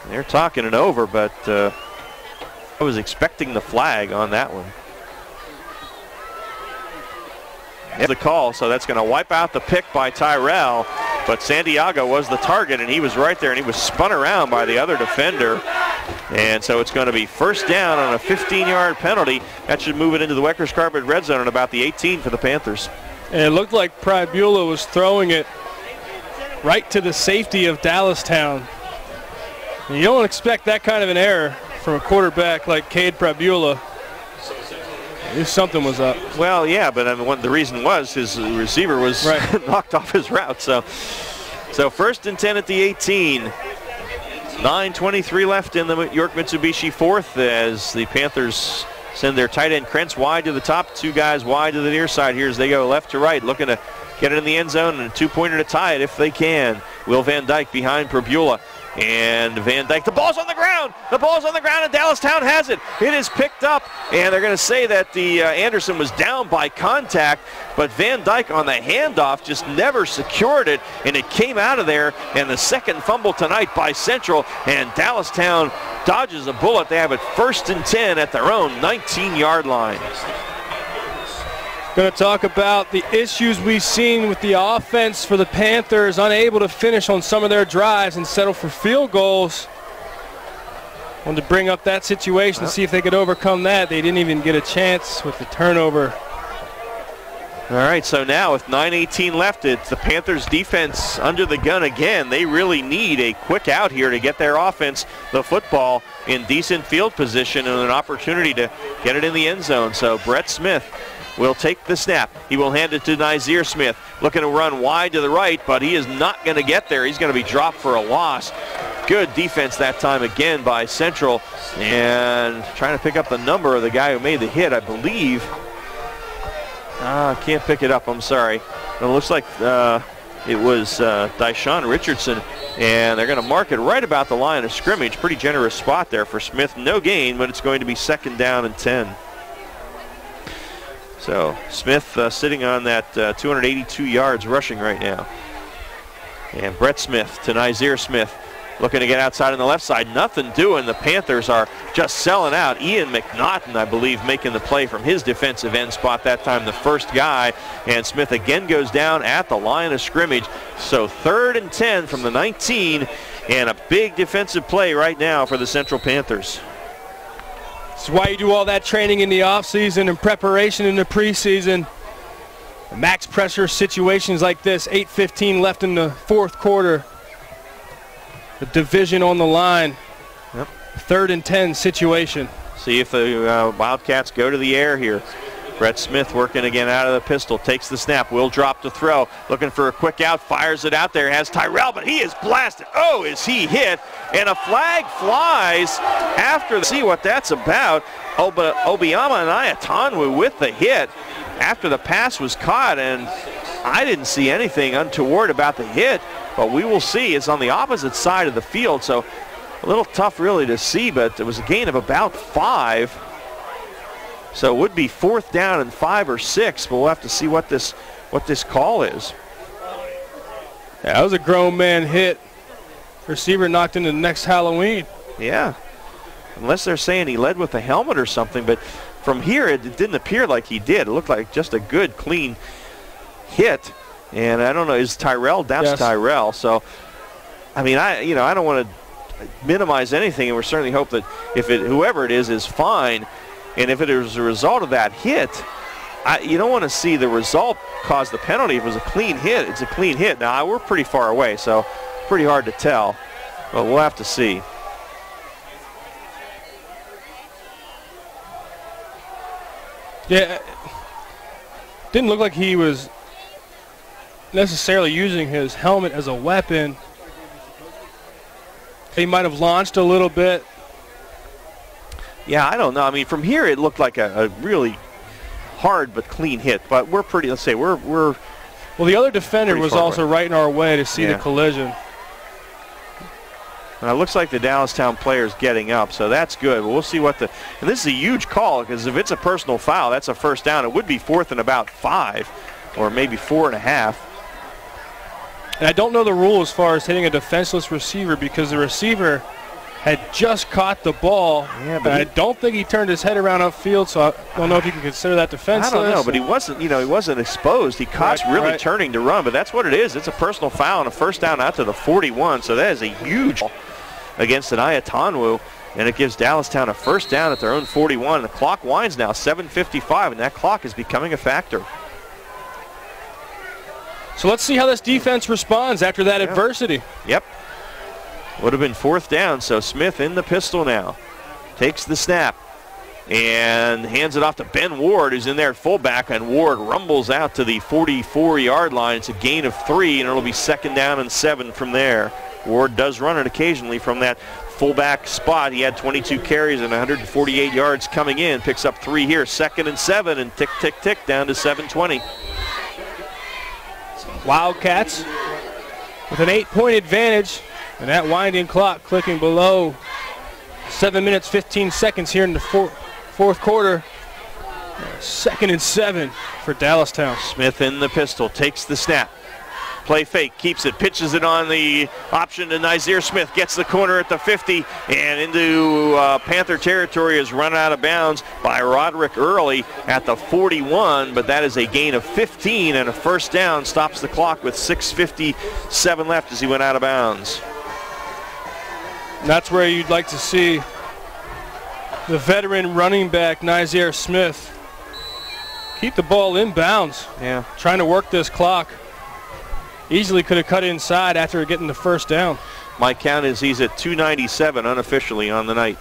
They're talking it over, but I was expecting the flag on that one. The call, so that's going to wipe out the pick by Tyrell, but Santiago was the target, and he was right there, and he was spun around by the other defender. And so it's going to be first down on a 15-yard penalty. That should move it into the Weckers Carpet red zone at about the 18 for the Panthers. And it looked like Pribula was throwing it right to the safety of Dallastown. You don't expect that kind of an error from a quarterback like Cade Pribula. Something was up. Well, yeah, but I mean, the reason was his receiver was knocked off his route. So first and 10 at the 18. 9:23 left in the York Mitsubishi fourth as the Panthers send their tight end Krentz wide to the top, 2 guys wide to the near side here as they go left to right, looking to get it in the end zone and a 2-pointer to tie it if they can. Will Van Dyke behind Perbula. And Van Dyke, the ball's on the ground. The ball's on the ground, and Dallastown has it. It is picked up, and they're going to say that the Anderson was down by contact, but Van Dyke on the handoff just never secured it, and it came out of there. And the second fumble tonight by Central, and Dallastown dodges a bullet. They have it first and 10 at their own 19-yard line. Going to talk about the issues we've seen with the offense for the Panthers, unable to finish on some of their drives and settle for field goals. Wanted to bring up that situation to see if they could overcome that. They didn't even get a chance with the turnover. All right, so now with 9:18 left, it's the Panthers defense under the gun again. They really need a quick out here to get their offense the football in decent field position and an opportunity to get it in the end zone. So Brett Smith will take the snap. He will hand it to Nizier Smith, looking to run wide to the right, but he is not going to get there. He's going to be dropped for a loss. Good defense that time again by Central, and trying to pick up the number of the guy who made the hit, I believe. Can't pick it up, I'm sorry. It looks like it was Dyshawn Richardson, and they're going to mark it right about the line of scrimmage. Pretty generous spot there for Smith. No gain, but it's going to be second down and 10. So Smith sitting on that 282 yards rushing right now. And Brett Smith to Nizier Smith, looking to get outside on the left side. Nothing doing. The Panthers are just selling out. Ian McNaughton, I believe, making the play from his defensive end spot that time, the first guy. And Smith again goes down at the line of scrimmage. So 3rd and 10 from the 19, and a big defensive play right now for the Central Panthers. That's why you do all that training in the offseason and preparation in the preseason. Max pressure situations like this, 8:15 left in the fourth quarter. The division on the line. Yep. 3rd and 10 situation. See if the Wildcats go to the air here. Brett Smith working again out of the pistol, takes the snap, will drop to throw, looking for a quick out, fires it out there, has Tyrell, but he is blasted. Oh, is he hit? And a flag flies after. See what that's about. Obiama and Ayatanwu with the hit after the pass was caught, and I didn't see anything untoward about the hit, but we will see. It's on the opposite side of the field, so a little tough really to see, but it was a gain of about 5. So it would be 4th down and 5 or 6, but we'll have to see what this call is. Yeah, that was a grown man hit. Receiver knocked into next Halloween. Yeah, unless they're saying he led with a helmet or something, but from here it didn't appear like he did. It looked like just a good, clean hit. And I don't know, is Tyrell? That's yes. Tyrell. So, I mean, I don't want to minimize anything, and we certainly hope that whoever it is fine. And if it is a result of that hit, you don't want to see the result cause the penalty. If it was a clean hit, it's a clean hit. Now, we're pretty far away, so pretty hard to tell, but we'll have to see. Yeah, didn't look like he was necessarily using his helmet as a weapon. He might have launched a little bit. Yeah, I don't know. I mean, from here it looked like a really hard but clean hit. But we're pretty, let's say, we're well, the other defender was also right in our way to see the collision. And it looks like the Dallastown player's getting up, so that's good. But we'll see what and this is a huge call, because if it's a personal foul, that's a 1st down. It would be 4th and about 5, or maybe 4.5. And I don't know the rule as far as hitting a defenseless receiver, because the receiver had just caught the ball. Yeah, but I don't think he turned his head around upfield, so I don't know if you can consider that defenseless. I don't know, but he wasn't exposed. He caught really turning to run, but that's what it is. It's a personal foul and a 1st down out to the 41, so that is a huge against an Ayatanwu, and it gives Dallastown a 1st down at their own 41. The clock winds now, 7:55, and that clock is becoming a factor. So let's see how this defense responds after that adversity. Yep. Would have been 4th down, so Smith in the pistol now. Takes the snap and hands it off to Ben Ward, who's in there at fullback, and Ward rumbles out to the 44-yard line. It's a gain of 3, and it'll be 2nd down and 7 from there. Ward does run it occasionally from that fullback spot. He had 22 carries and 148 yards coming in. Picks up 3 here, 2nd and 7, and tick, tick, tick, down to 7:20. Wildcats with an 8-point advantage. And that winding clock clicking below 7 minutes, 15 seconds here in the fourth quarter. 2nd and 7 for Dallastown. Smith in the pistol, takes the snap. Play fake, keeps it, pitches it on the option to Nazir Smith, gets the corner at the 50, and into Panther territory, is run out of bounds by Roderick Early at the 41, but that is a gain of 15 and a 1st down, stops the clock with 6:57 left as he went out of bounds. And that's where you'd like to see the veteran running back, Nazir Smith, keep the ball in bounds. Yeah. Trying to work this clock. Easily could have cut inside after getting the 1st down. My count is he's at 297 unofficially on the night.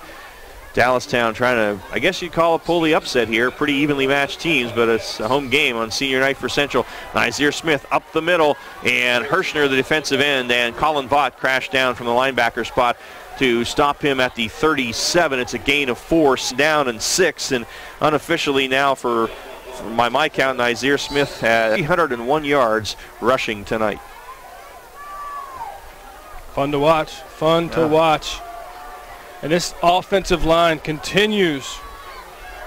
Dallastown trying to, I guess you'd call it, pull the upset here. Pretty evenly matched teams, but it's a home game on senior night for Central. Nazir Smith up the middle, and Hirschner, the defensive end, and Colin Vaught crashed down from the linebacker spot to stop him at the 37. It's a gain of 4, down and 6, and unofficially now for my count, Nazir Smith had 301 yards rushing tonight. Fun to watch. Fun to watch. And this offensive line continues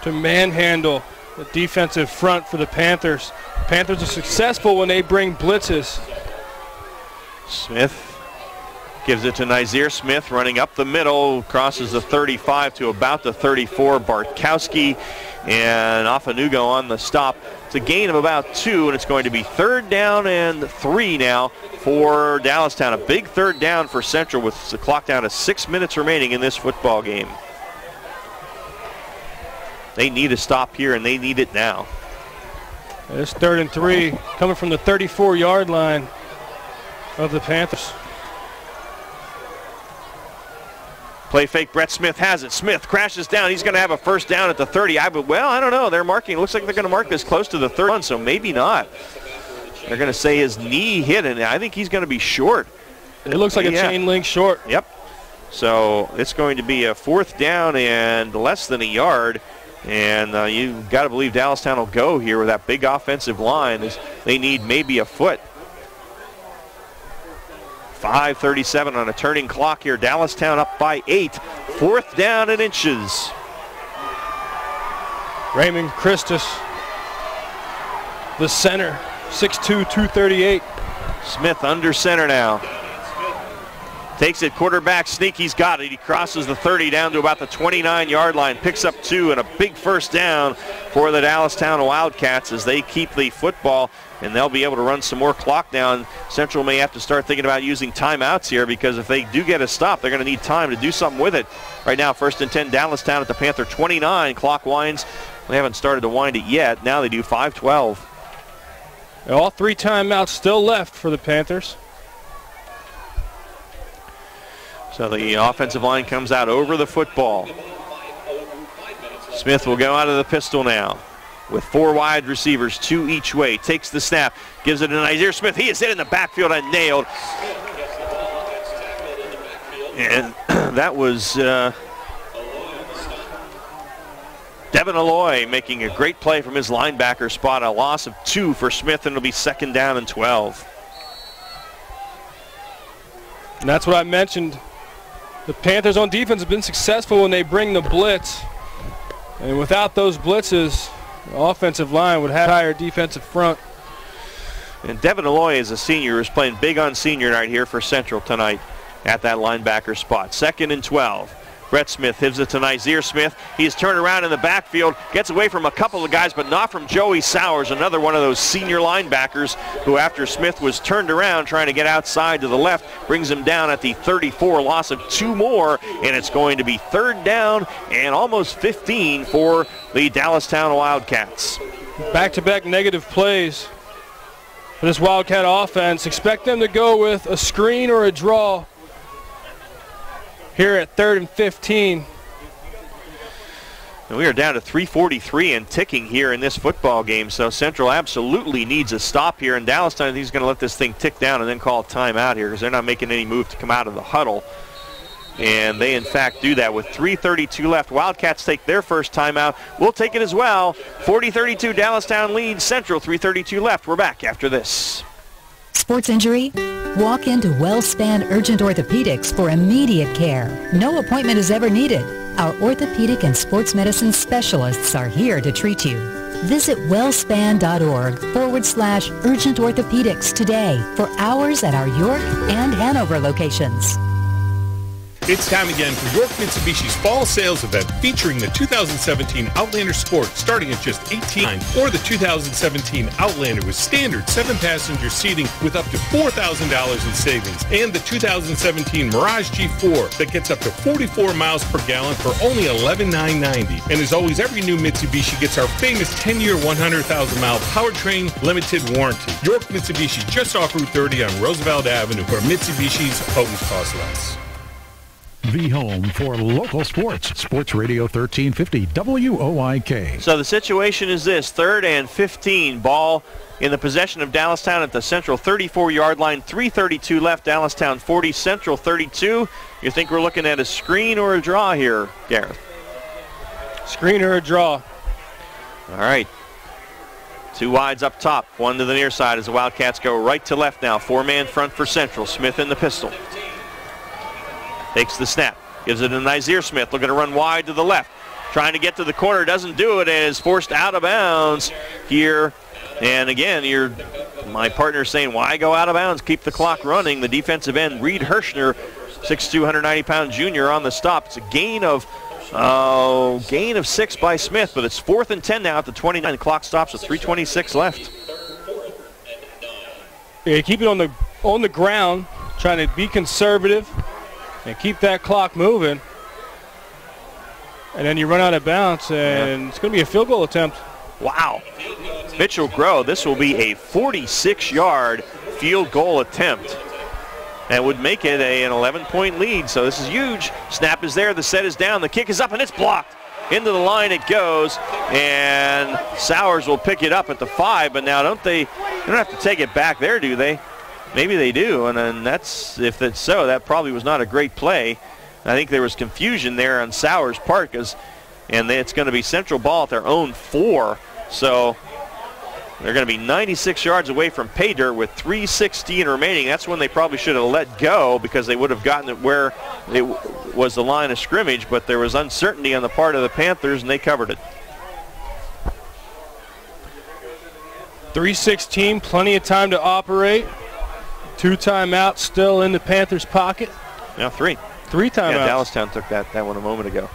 to manhandle the defensive front for the Panthers. Panthers are successful when they bring blitzes. Smith gives it to Nazir Smith, running up the middle, crosses the 35 to about the 34. Bartkowski and Afanugo on the stop. It's a gain of about 2, and it's going to be 3rd down and 3 now for Dallastown. A big 3rd down for Central with the clock down to 6 minutes remaining in this football game. They need a stop here, and they need it now. It's 3rd and 3 coming from the 34-yard line of the Panthers. Play fake, Brett Smith has it. Smith crashes down. He's going to have a first down at the 30. I don't know. They're marking. It looks like they're going to mark this close to the 31, so maybe not. They're going to say his knee hit, and I think he's going to be short. It looks like a chain link short. Yep. So it's going to be a 4th down and less than a yard. And you've got to believe Dallastown will go here with that big offensive line. They need maybe a foot. 5:37 on a turning clock here. Dallastown up by 8. 4th down and inches. Raymond Christus, the center, 6'2", 238. Smith under center now. Takes it, quarterback sneak, he's got it. He crosses the 30 down to about the 29-yard line, picks up 2, and a big first down for the Dallastown Wildcats as they keep the football, and they'll be able to run some more clock down. Central may have to start thinking about using timeouts here, because if they do get a stop, they're going to need time to do something with it. Right now, 1st and 10, Dallastown at the Panther 29. Clock winds. They haven't started to wind it yet. Now they do 5:12. All 3 timeouts still left for the Panthers. So the offensive line comes out over the football. Smith will go out of the pistol now with 4 wide receivers, 2 each way. Takes the snap, gives it to Isaiah Smith. He is hit in the backfield and nailed. And that was Devin Alloy making a great play from his linebacker spot. A loss of 2 for Smith, and it'll be 2nd down and 12. And that's what I mentioned. The Panthers on defense have been successful when they bring the blitz. And without those blitzes, the offensive line would have higher defensive front. And Devin Alloy is a senior who's playing big on senior night here for Central tonight at that linebacker spot. 2nd and 12. Brett Smith gives it to Isaiah Smith. He's turned around in the backfield, gets away from a couple of guys, but not from Joey Sowers, another one of those senior linebackers who, after Smith was turned around trying to get outside to the left, brings him down at the 34, loss of 2 more, and it's going to be 3rd down and almost 15 for the Dallastown Wildcats. Back-to-back negative plays for this Wildcat offense. Expect them to go with a screen or a draw here at 3rd and 15. And we are down to 3:43 and ticking here in this football game, so Central absolutely needs a stop here. And Dallastown, I think, is going to let this thing tick down and then call a timeout here because they're not making any move to come out of the huddle. And they, in fact, do that with 3:32 left. Wildcats take their first timeout. We'll take it as well. 40-32, Dallastown leads Central, 3:32 left. We're back after this. Sports injury? Walk into WellSpan Urgent Orthopedics for immediate care. No appointment is ever needed. Our orthopedic and sports medicine specialists are here to treat you. Visit wellspan.org/urgent orthopedics today for hours at our York and Hanover locations. It's time again for York Mitsubishi's fall sales event featuring the 2017 Outlander Sport starting at just $18,900 or the 2017 Outlander with standard 7-passenger seating with up to $4,000 in savings, and the 2017 Mirage G4 that gets up to 44 miles per gallon for only $11,990. And as always, every new Mitsubishi gets our famous 10-year, 100,000-mile powertrain limited warranty. York Mitsubishi, just off Route 30 on Roosevelt Avenue, where Mitsubishis always cost less. The home for local sports. Sports Radio 1350 WOIK. So the situation is this: 3rd and 15. Ball in the possession of Dallastown at the Central 34-yard line. 3:32 left. Dallastown 40, Central 32. You think we're looking at a screen or a draw here, Gareth? Screen or a draw. All right. 2 wides up top. 1 to the near side as the Wildcats go right to left now. 4-man front for Central. Smith in the pistol. Takes the snap, gives it to Isaiah Smith, looking to run wide to the left. Trying to get to the corner, doesn't do it, and is forced out of bounds here. And again, my partner saying, why go out of bounds? Keep the clock running. The defensive end, Reed Hirschner, 6'2", 190-pound junior on the stop. It's a gain of 6 by Smith, but it's 4th and 10 now at the 29. The clock stops with 3:26 left. Yeah, keep it on the ground, trying to be conservative and keep that clock moving. And then you run out of bounds, and it's going to be a field goal attempt. Wow. Mitchell Groh, this will be a 46-yard field goal attempt. and would make it an 11-point lead. So this is huge. Snap is there. The set is down. The kick is up, and it's blocked. Into the line it goes, and Sowers will pick it up at the 5. But now they don't have to take it back there, do they? Maybe they do, and then if that's so, that probably was not a great play. I think there was confusion there on Sowers' part, and it's going to be Central ball at their own 4. So they're going to be 96 yards away from pay dirt with 3:16 remaining. That's when they probably should have let go, because they would have gotten it where it was the line of scrimmage, but there was uncertainty on the part of the Panthers, and they covered it. 3:16, plenty of time to operate. 2 timeouts still in the Panthers' pocket. Now 3. 3 timeouts. Yeah, Dallastown took that one a moment ago.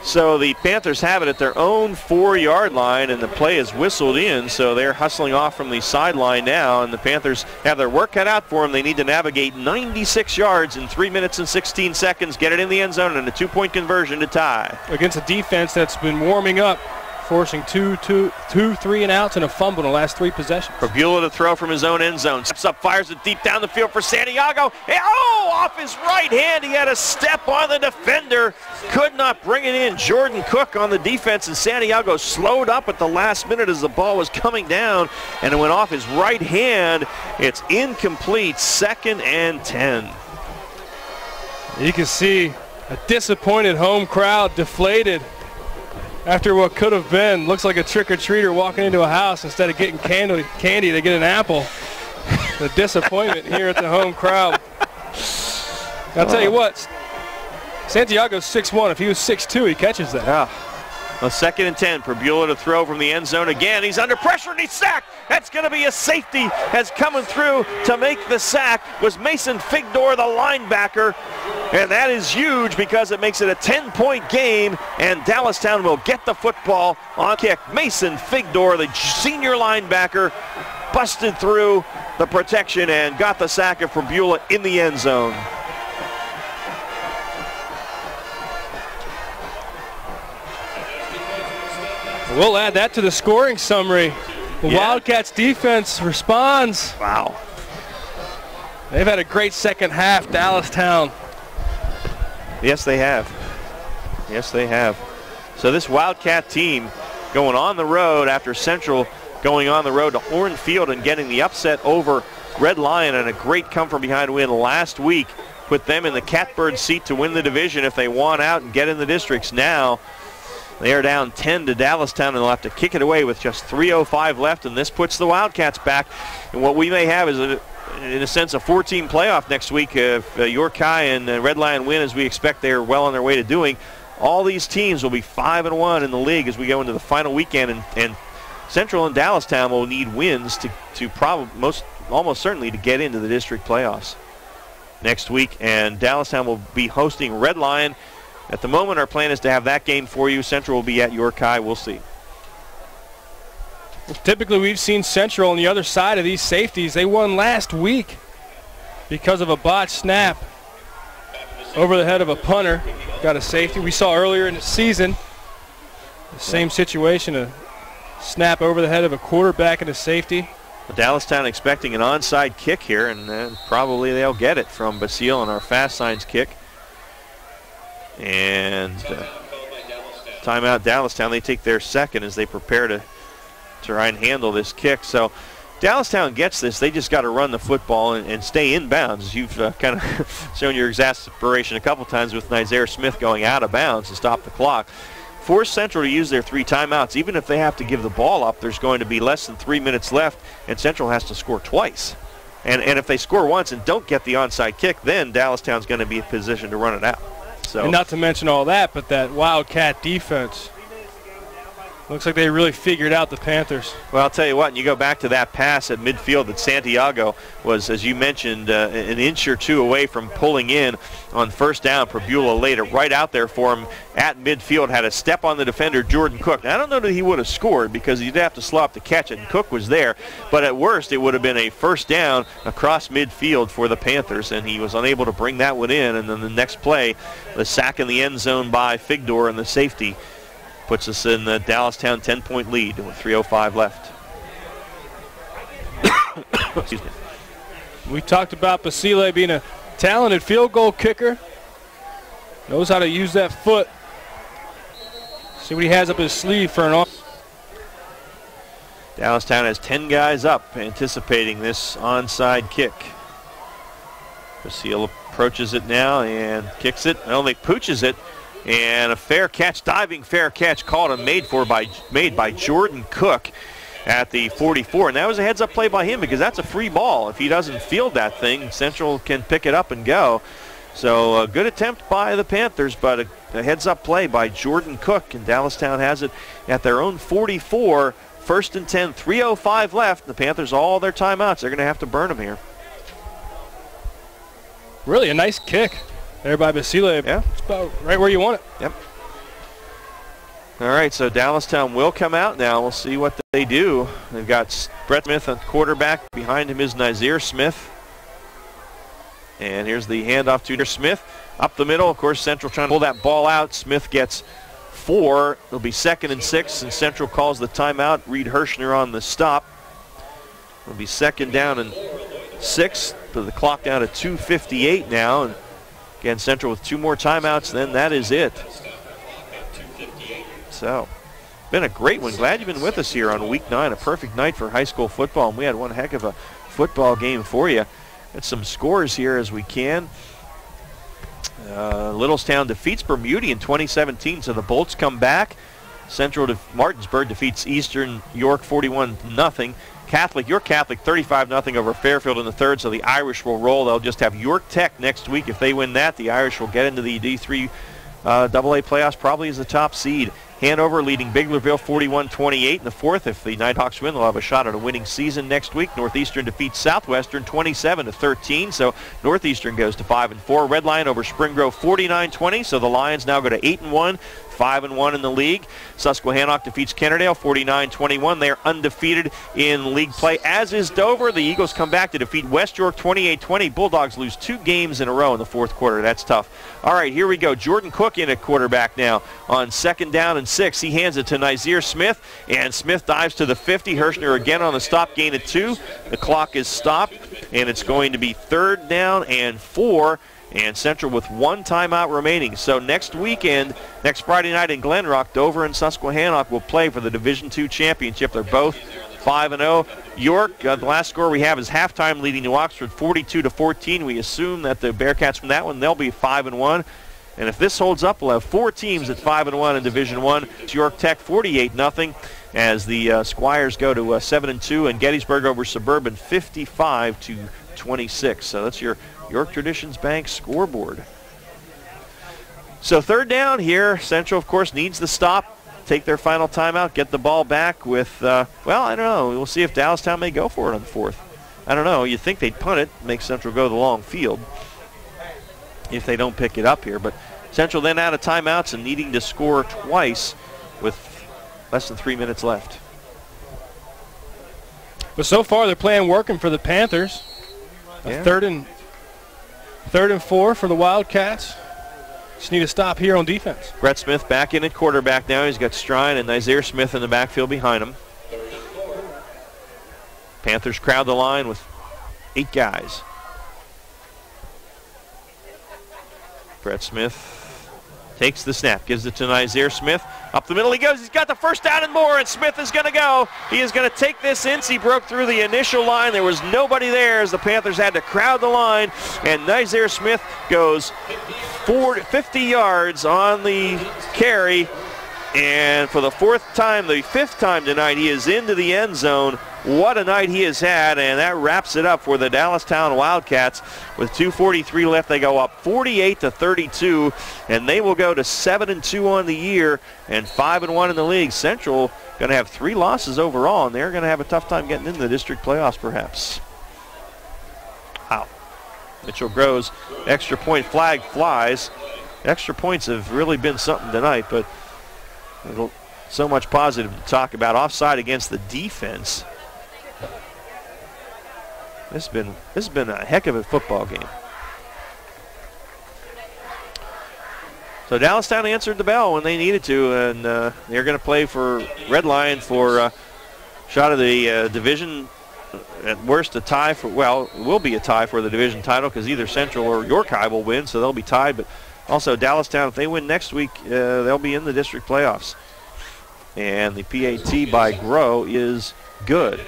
So the Panthers have it at their own 4-yard line, and the play is whistled in, so they're hustling off from the sideline now, and the Panthers have their work cut out for them. They need to navigate 96 yards in 3 minutes and 16 seconds, get it in the end zone, and a 2-point conversion to tie. Against a defense that's been warming up, forcing two 3-and-outs and a fumble in the last 3 possessions. For Beulah to throw from his own end zone. Steps up, fires it deep down the field for Santiago. Off his right hand. He had a step on the defender. Could not bring it in. Jordan Cook on the defense, and Santiago slowed up at the last minute as the ball was coming down, and it went off his right hand. It's incomplete. 2nd and 10. You can see a disappointed home crowd, deflated after what could have been. Looks like a trick-or-treater walking into a house. Instead of getting candy, they get an apple. The disappointment here at the home crowd. I'll tell you what, Santiago's 6'1". If he was 6'2", he catches that. Yeah. A 2nd and 10 for Beulah to throw from the end zone again. He's under pressure and he's sacked. That's going to be a safety. Has coming through to make the sack was Mason Figdor, the linebacker. And that is huge because it makes it a 10-point game, and Dallastown will get the football on kick. Mason Figdor, the senior linebacker, busted through the protection and got the sack from Beulah in the end zone. We'll add that to the scoring summary. The Wildcats defense responds. Wow. They've had a great second half, Dallastown. Yes, they have. Yes, they have. So this Wildcat team going on the road after Central going on the road to Hornfield and getting the upset over Red Lion, and a great come-from-behind win last week put them in the catbird seat to win the division if they won out and get in the districts. Now they are down 10 to Dallastown, and they'll have to kick it away with just 3:05 left, and this puts the Wildcats back. And what we may have is, in a sense, a 4-team playoff next week. If York High and Red Lion win, as we expect they are well on their way to doing, all these teams will be 5-1 in the league as we go into the final weekend, and Central and Dallastown will need wins to almost certainly to get into the district playoffs next week. And Dallastown will be hosting Red Lion. At the moment, our plan is to have that game for you. Central will be at York High. We'll see. Typically, we've seen Central on the other side of these safeties. They won last week because of a botched snap over the head of a punter. Got a safety. We saw earlier in the season the same situation, a snap over the head of a quarterback and a safety. Dallastown expecting an onside kick here, and probably they'll get it from Basile on our fast signs kick. And timeout Dallastown. They take their second as they prepare to try and handle this kick. So Dallastown gets this. They just got to run the football and stay in bounds. You've kind of shown your exasperation a couple times with Nizaire Smith going out of bounds to stop the clock. Force Central to use their 3 timeouts. Even if they have to give the ball up, there's going to be less than 3 minutes left, and Central has to score twice. And if they score once and don't get the onside kick, then Dallastown's going to be in position to run it out. So, and not to mention all that, but that Wildcat defense. Looks like they really figured out the Panthers. Well, I'll tell you what, and you go back to that pass at midfield that Santiago was, as you mentioned, an inch or two away from pulling in on first down. Beulah laid it right out there for him at midfield, had a step on the defender, Jordan Cook. Now, I don't know that he would have scored because he'd have to slow up to catch it, and Cook was there. But at worst, it would have been a first down across midfield for the Panthers, and he was unable to bring that one in. And then the next play, the sack in the end zone by Figdor and the safety, puts us in the Dallastown 10-point lead with 3:05 left. Excuse me. We talked about Basile being a talented field goal kicker. Knows how to use that foot. See what he has up his sleeve for an off. Dallastown has 10 guys up anticipating this onside kick. Basile approaches it now and kicks it. Only pooches it. And a fair catch, diving fair catch called and made by Jordan Cook at the 44. And that was a heads-up play by him because that's a free ball. If he doesn't field that thing, Central can pick it up and go. So a good attempt by the Panthers, but a heads-up play by Jordan Cook. And Dallastown has it at their own 44. 1st and 10, 3:05 left. The Panthers, all their timeouts, they're going to have to burn them here. Really a nice kick there by Basile. Yeah. It's about right where you want it. Yep. All right, so Dallastown will come out now. We'll see what they do. They've got Brett Smith at quarterback. Behind him is Nazir Smith. And here's the handoff to Smith. Up the middle, of course, Central trying to pull that ball out. Smith gets 4. It'll be 2nd and 6, and Central calls the timeout. Reed Hirschner on the stop. It'll be 2nd down and 6. Put the clock down to 2:58 now. And again, Central with 2 more timeouts, then that is it. So, been a great one. Glad you've been with us here on Week 9. A perfect night for high school football, and we had one heck of a football game for you. Got some scores here as we can. Littlestown defeats Bermuda in 2017, so the Bolts come back. Martinsburg defeats Eastern York 41-0. York Catholic 35-0 over Fairfield in the 3rd, so the Irish will roll. They'll just have York Tech next week. If they win that, the Irish will get into the D3 AA playoffs probably as the top seed. Hanover leading Biglerville 41-28 in the 4th. If the Nighthawks win, they'll have a shot at a winning season next week. Northeastern defeats Southwestern 27-13, so Northeastern goes to 5-4. Red Lion over Spring Grove 49-20, so the Lions now go to 8-1. 5-1 in the league. Susquehannock defeats Kennerdale 49-21. They are undefeated in league play, as is Dover. The Eagles come back to defeat West York 28-20. Bulldogs lose 2 games in a row in the 4th quarter. That's tough. All right, here we go. Jordan Cook in at quarterback now on 2nd down and 6. He hands it to Nazir Smith, and Smith dives to the 50. Hirschner again on the stop, gain of 2. The clock is stopped, and it's going to be 3rd down and 4. And Central with 1 timeout remaining. So next weekend, next Friday night in Glen Rock, Dover and Susquehannock will play for the Division II championship. They're both 5-0. York, the last score we have is halftime leading New Oxford 42-14. We assume that the Bearcats from that one, they'll be 5-1. And if this holds up, we'll have 4 teams at 5-1 in Division I. It's York Tech 48-0 as the Squires go to 7-2, and Gettysburg over Suburban 55-26. So that's your York Traditions Bank scoreboard. So 3rd down here. Central, of course, needs the stop, take their final timeout, get the ball back with, well, I don't know. We'll see if Dallastown may go for it on the 4th. I don't know. You'd think they'd punt it, make Central go the long field if they don't pick it up here. But Central then out of timeouts and needing to score twice with less than 3 minutes left. But so far, their plan working for the Panthers. Yeah. 3rd and 4 for the Wildcats. Just need to stop here on defense. Brett Smith back in at quarterback now. He's got Strine and Nazir Smith in the backfield behind him. Panthers crowd the line with 8 guys. Brett Smith takes the snap, gives it to Nazir Smith. Up the middle he goes. He's got the 1st down and more, and Smith is going to go. He is going to take this in. He broke through the initial line. There was nobody there as the Panthers had to crowd the line, and Nazir Smith goes 50 yards on the carry, and for the 5th time tonight, he is into the end zone. What a night he has had, and that wraps it up for the Dallastown Wildcats. With 2:43 left, they go up 48-32, and they will go to 7-2 on the year and 5-1 in the league. Central going to have 3 losses overall, and they're going to have a tough time getting into the district playoffs, perhaps. Wow. Mitchell Groves, extra point flag flies. Extra points have really been something tonight, but so much positive to talk about. Offside against the defense. This has been a heck of a football game. So Dallastown answered the bell when they needed to, and they're going to play for Red Lion for shot of the Division at worst a tie for, well, it will be a tie for the division title because either Central or York High will win, so they'll be tied. But also Dallastown, if they win next week, they'll be in the district playoffs. And the PAT by Grow is good.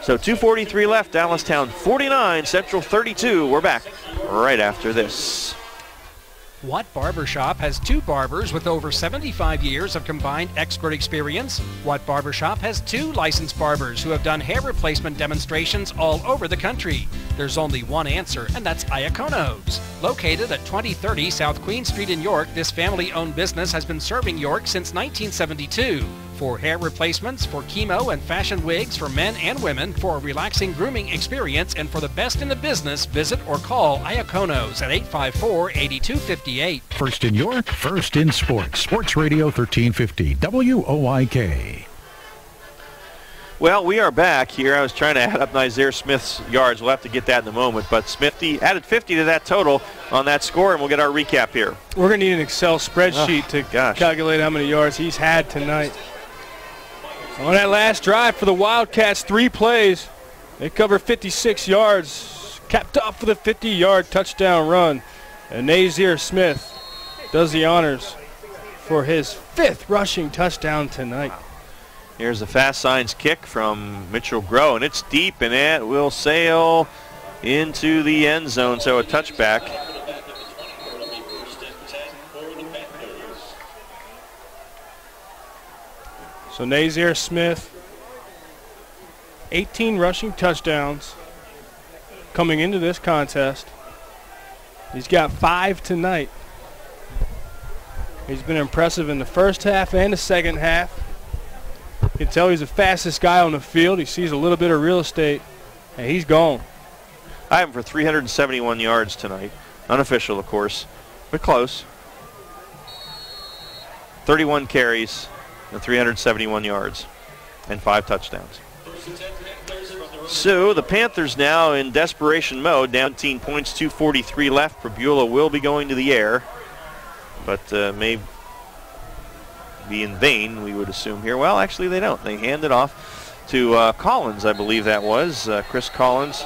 So 2:43 left, Dallastown 49, Central 32. We're back right after this. Watt Barbershop has 2 barbers with over 75 years of combined expert experience. Watt Barbershop has 2 licensed barbers who have done hair replacement demonstrations all over the country. There's only one answer, and that's Iacono's. Located at 2030 South Queen Street in York, this family-owned business has been serving York since 1972. For hair replacements, for chemo and fashion wigs for men and women, for a relaxing grooming experience, and for the best in the business, visit or call Iacono's at 854-8258. First in York, first in sports. Sports Radio 1350, WOIK. Well, we are back here. I was trying to add up Nizer Smith's yards. We'll have to get that in a moment. But Smith added 50 to that total on that score, and we'll get our recap here. We're going to need an Excel spreadsheet to calculate how many yards he's had tonight. On that last drive for the Wildcats, 3 plays. They cover 56 yards, capped off with a 50-yard touchdown run. And Nizer Smith does the honors for his 5th rushing touchdown tonight. Here's the fast signs kick from Mitchell Grow, and it's deep, and it will sail into the end zone, so a touchback. So Nizer Smith, 18 rushing touchdowns coming into this contest. He's got 5 tonight. He's been impressive in the first half and the second half. You can tell he's the fastest guy on the field. He sees a little bit of real estate, and he's gone. I have him for 371 yards tonight. Unofficial, of course, but close. 31 carries and 371 yards and 5 touchdowns. So the Panthers now in desperation mode, down 10 points, 2:43 left. Probula will be going to the air, but may be in vain, we would assume here. Well, actually they don't. They hand it off to Collins, I believe that was. Chris Collins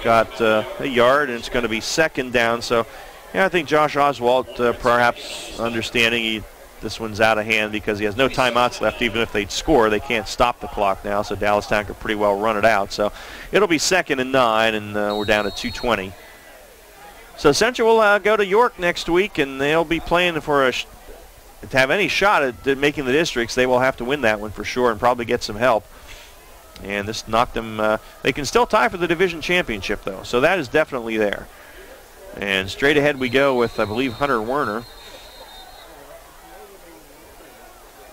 got a yard, and it's going to be 2nd down. So yeah, I think Josh Oswalt perhaps understanding this one's out of hand because he has no timeouts left. Even if they score, they can't stop the clock now, so Dallastown could pretty well run it out. So it'll be 2nd and 9, and we're down to 2:20. So Central will go to York next week, and they'll be playing for to have any shot at making the districts. They will have to win that one for sure and probably get some help. And this knocked them. They can still tie for the division championship, though, so that is definitely there. And straight ahead we go with, I believe, Hunter Werner.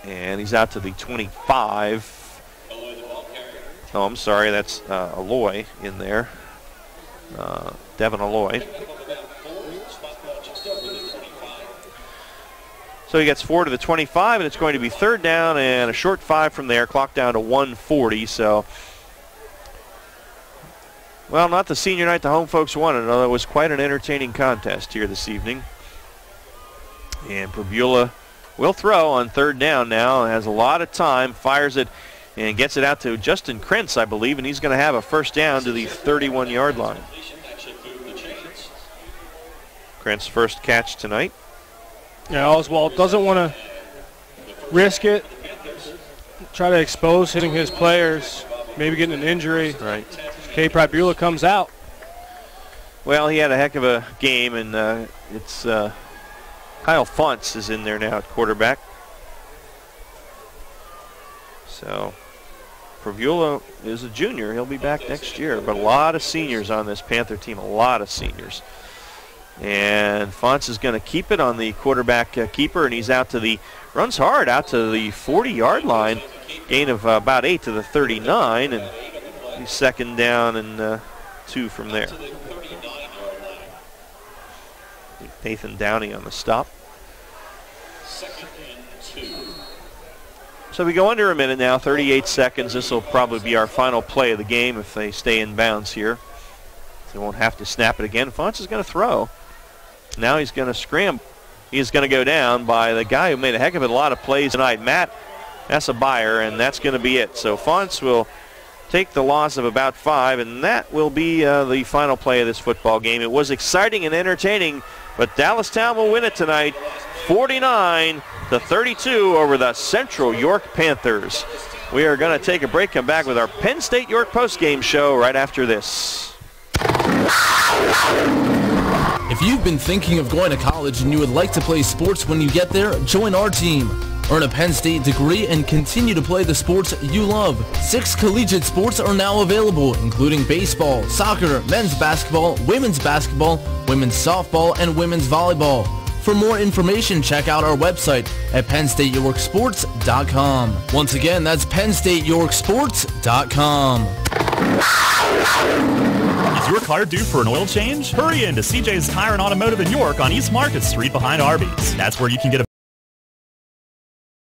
And he's out to the 25. Oh, I'm sorry, that's Alloy in there. Devin Alloy. So he gets 4 to the 25, and it's going to be 3rd down and a short 5 from there. Clock down to 1:40. So, well, not the senior night the home folks wanted, although it was quite an entertaining contest here this evening. And Probula will throw on 3rd down now. Has a lot of time, fires it, and gets it out to Justin Krentz, I believe, and he's going to have a 1st down to the 31-yard line. Krentz's first catch tonight. Yeah, Oswald doesn't want to risk it, try to expose hitting his players, maybe getting an injury. Right. K. Probula comes out. Well, he had a heck of a game, and it's Kyle Funtz is in there now at quarterback. So Probula is a junior. He'll be back next year, but a lot of seniors on this Panther team, a lot of seniors. And Funtz is going to keep it on the quarterback keeper, and he's out to the, runs hard out to the 40-yard line, gain of about 8 to the 39, and he's 2nd down and 2 from there. Nathan Downey on the stop. So we go under a minute now, 38 seconds. This will probably be our final play of the game if they stay in bounds here. They won't have to snap it again. Funtz is going to throw. Now he's going to scramble. He's going to go down by the guy who made a heck of a lot of plays tonight, Matt Assabuyer, and that's going to be it. So Funtz will take the loss of about 5, and that will be the final play of this football game. It was exciting and entertaining, but Dallastown will win it tonight, 49-32 over the Central York Panthers. We are going to take a break, come back with our Penn State York postgame show right after this. If you've been thinking of going to college and you would like to play sports when you get there, join our team. Earn a Penn State degree and continue to play the sports you love. 6 collegiate sports are now available, including baseball, soccer, men's basketball, women's softball, and women's volleyball. For more information, check out our website at PennStateYorkSports.com. Once again, that's PennStateYorkSports.com. Is your car due for an oil change? Hurry in to CJ's Tire and Automotive in York on East Market Street behind Arby's. That's where you can get a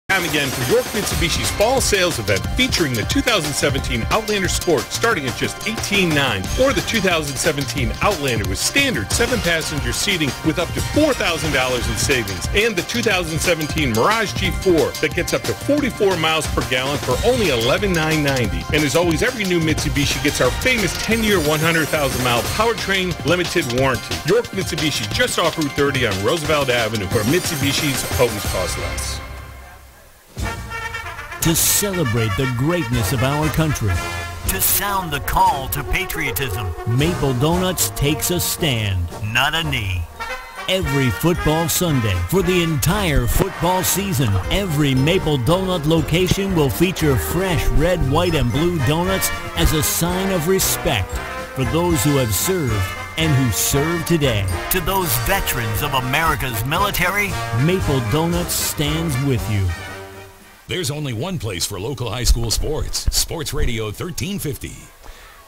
Time again for York Mitsubishi's fall sales event featuring the 2017 Outlander Sport starting at just $18,900 or the 2017 Outlander with standard 7-passenger seating with up to $4,000 in savings, and the 2017 Mirage G4 that gets up to 44 miles per gallon for only $11,990. And as always, every new Mitsubishi gets our famous 10-year 100,000-mile powertrain limited warranty. York Mitsubishi just off Route 30 on Roosevelt Avenue, where Mitsubishis always cost less. To celebrate the greatness of our country, To sound the call to patriotism. Maple Donuts takes a stand. Not a knee. Every football Sunday for the entire football season, every Maple Donut location will feature fresh red, white, and blue donuts as a sign of respect for those who have served and who serve today. To those veterans of America's military, Maple Donuts stands with you. There's only one place for local high school sports. Sports Radio 1350.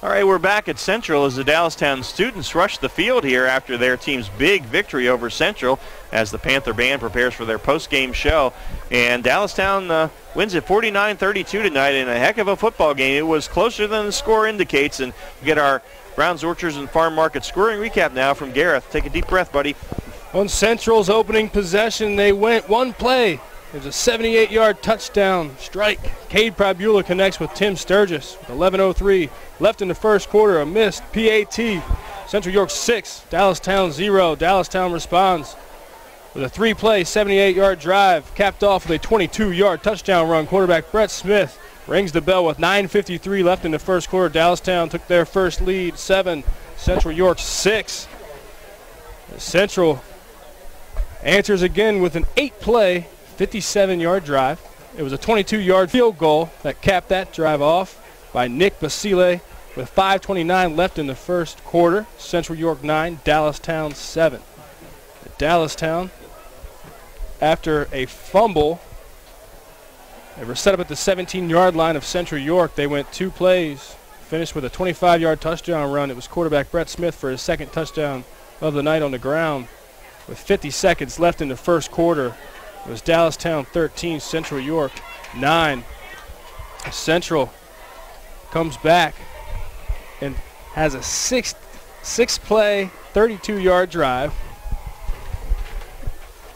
All right, we're back at Central as the Dallastown students rush the field here after their team's big victory over Central as the Panther Band prepares for their post-game show. And Dallastown wins it 49-32 tonight in a heck of a football game. It was closer than the score indicates, and we get our Browns, Orchards, and Farm Market scoring recap now from Gareth. Take a deep breath, buddy. On Central's opening possession, they went one play. There's a 78-yard touchdown strike. Cade Pribula connects with Tim Sturgis. 11:03 left in the first quarter. A missed PAT. Central York 6, Dallastown 0. Dallastown responds with a 3-play, 78-yard drive, capped off with a 22-yard touchdown run. Quarterback Brett Smith rings the bell with 9:53 left in the first quarter. Dallastown took their first lead, 7. Central York 6. Central answers again with an 8-play, 57-yard drive. It was a 22-yard field goal that capped that drive off by Nick Basile with 5:29 left in the first quarter. Central York 9, Dallastown 7. Dallastown, after a fumble, they were set up at the 17-yard line of Central York. They went 2 plays, finished with a 25-yard touchdown run. It was quarterback Brett Smith for his second touchdown of the night on the ground. With 50 seconds left in the first quarter, it was Dallastown 13, Central York 9. Central comes back and has a six-play, 32-yard drive.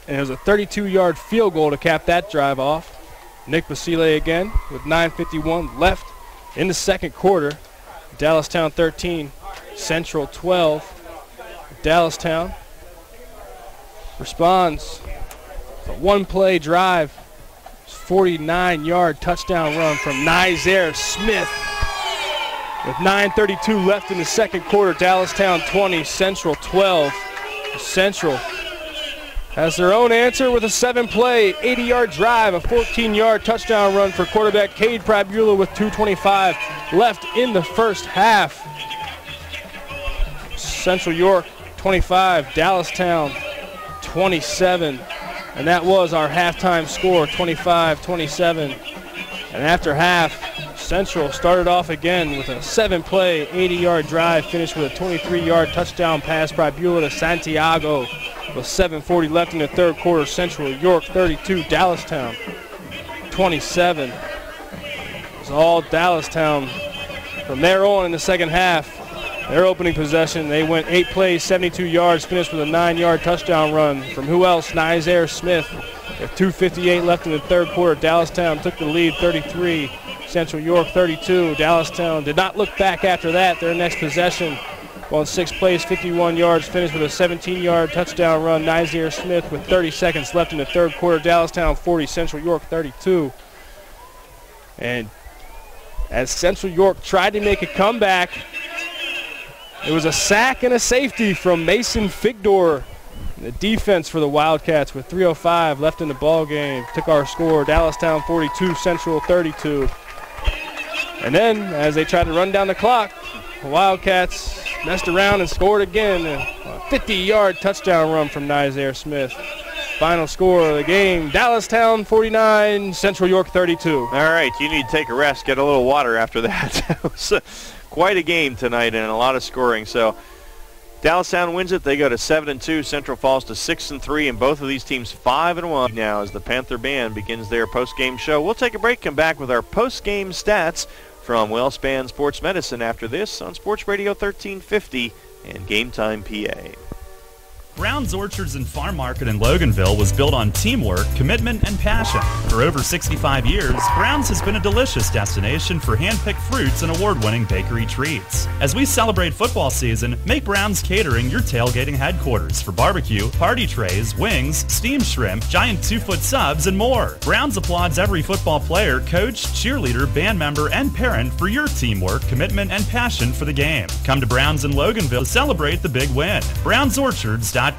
And it was a 32-yard field goal to cap that drive off. Nick Basile again with 9:51 left in the second quarter. Dallastown 13, Central 12. Dallastown responds. A 1-play drive, 49-yard touchdown run from Nizair Smith. With 9:32 left in the second quarter, Dallastown 20, Central 12. Central has their own answer with a 7-play, 80-yard drive, a 14-yard touchdown run for quarterback Cade Pribula with 2:25 left in the first half. Central York 25, Dallastown 27. And that was our halftime score, 25-27. And after half, Central started off again with a 7-play, 80-yard drive, finished with a 23-yard touchdown pass by Beulah to Santiago. With 7:40 left in the third quarter, Central York 32, Dallastown 27. It's all Dallastown from there on in the second half. Their opening possession, they went 8 plays, 72 yards, finished with a 9-yard touchdown run from who else? Nizair Smith. With 2:58 left in the third quarter, Dallastown took the lead 33-27. Central York 32. Dallastown did not look back after that. Their next possession on 6 plays, 51 yards, finished with a 17-yard touchdown run. Nizier Smith with 30 seconds left in the third quarter. Dallastown 40, Central York 32. And as Central York tried to make a comeback, it was a sack and a safety from Mason Figdor. The defense for the Wildcats with 3:05 left in the ball game took our score. Dallastown 42, Central 32. And then, as they tried to run down the clock, the Wildcats messed around and scored again. A 50-yard touchdown run from Nizier Smith. Final score of the game, Dallastown 49, Central York 32. All right, you need to take a rest, get a little water after that. It was quite a game tonight and a lot of scoring. So Dallastown wins it. They go to 7-2. Central falls to 6-3, and both of these teams 5-1 now as the Panther Band begins their post-game show. We'll take a break, come back with our post-game stats from WellSpan Sports Medicine after this on Sports Radio 1350 and Game Time PA. Brown's Orchards and Farm Market in Loganville was built on teamwork, commitment, and passion. For over 65 years, Brown's has been a delicious destination for hand-picked fruits and award-winning bakery treats. As we celebrate football season, make Brown's Catering your tailgating headquarters for barbecue, party trays, wings, steamed shrimp, giant 2-foot subs, and more. Brown's applauds every football player, coach, cheerleader, band member, and parent for your teamwork, commitment, and passion for the game. Come to Brown's in Loganville to celebrate the big win. BrownsOrchards.com.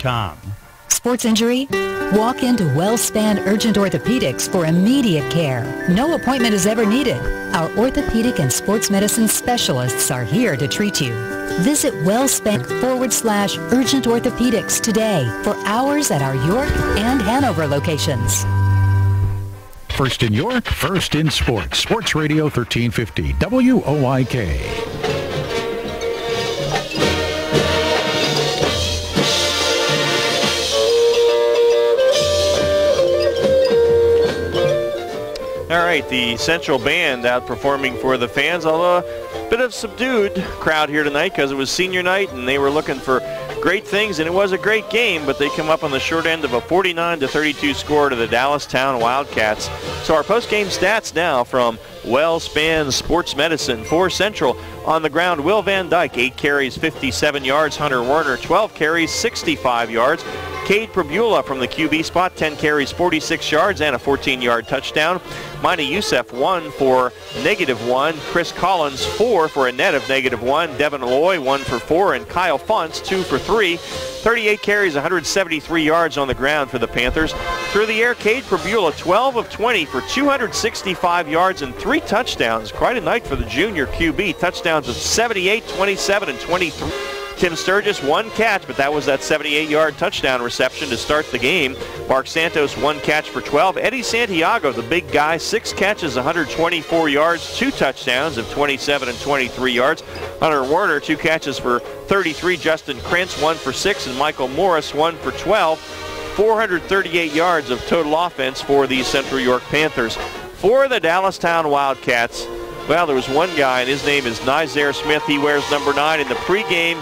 Sports injury? Walk into WellSpan Urgent Orthopedics for immediate care. No appointment is ever needed. Our orthopedic and sports medicine specialists are here to treat you. Visit WellSpan/Urgent Orthopedics today for hours at our York and Hanover locations. First in York, first in sports. Sports Radio 1350, WOIK. All right, the Central Band outperforming for the fans, although a bit of subdued crowd here tonight because it was senior night and they were looking for great things, and it was a great game, but they come up on the short end of a 49-32 score to the Dallastown Wildcats. So our post-game stats now from WellSpan Sports Medicine for Central. On the ground, Will Van Dyke, 8 carries, 57 yards. Hunter Werner, 12 carries, 65 yards. Cade Prabula from the QB spot, 10 carries, 46 yards, and a 14-yard touchdown. Mina Youssef, 1 for -1. Chris Collins, 4 for a net of -1. Devin Loy, 1 for 4. And Kyle Funtz, 2 for 3. 38 carries, 173 yards on the ground for the Panthers. Through the air, Cade Prabula, 12 of 20 for 265 yards and 3 touchdowns. Quite a night for the junior QB. Touchdowns of 78, 27, and 23. Tim Sturgis, 1 catch, but that was that 78-yard touchdown reception to start the game. Mark Santos, 1 catch for 12. Eddie Santiago, the big guy, 6 catches, 124 yards, 2 touchdowns of 27 and 23 yards. Hunter Werner, 2 catches for 33. Justin Krentz, 1 for 6. And Michael Morris, 1 for 12. 438 yards of total offense for the Central York Panthers. For the Dallastown Wildcats, well, there was one guy, and his name is Nizier Smith. He wears number 9. In the pregame,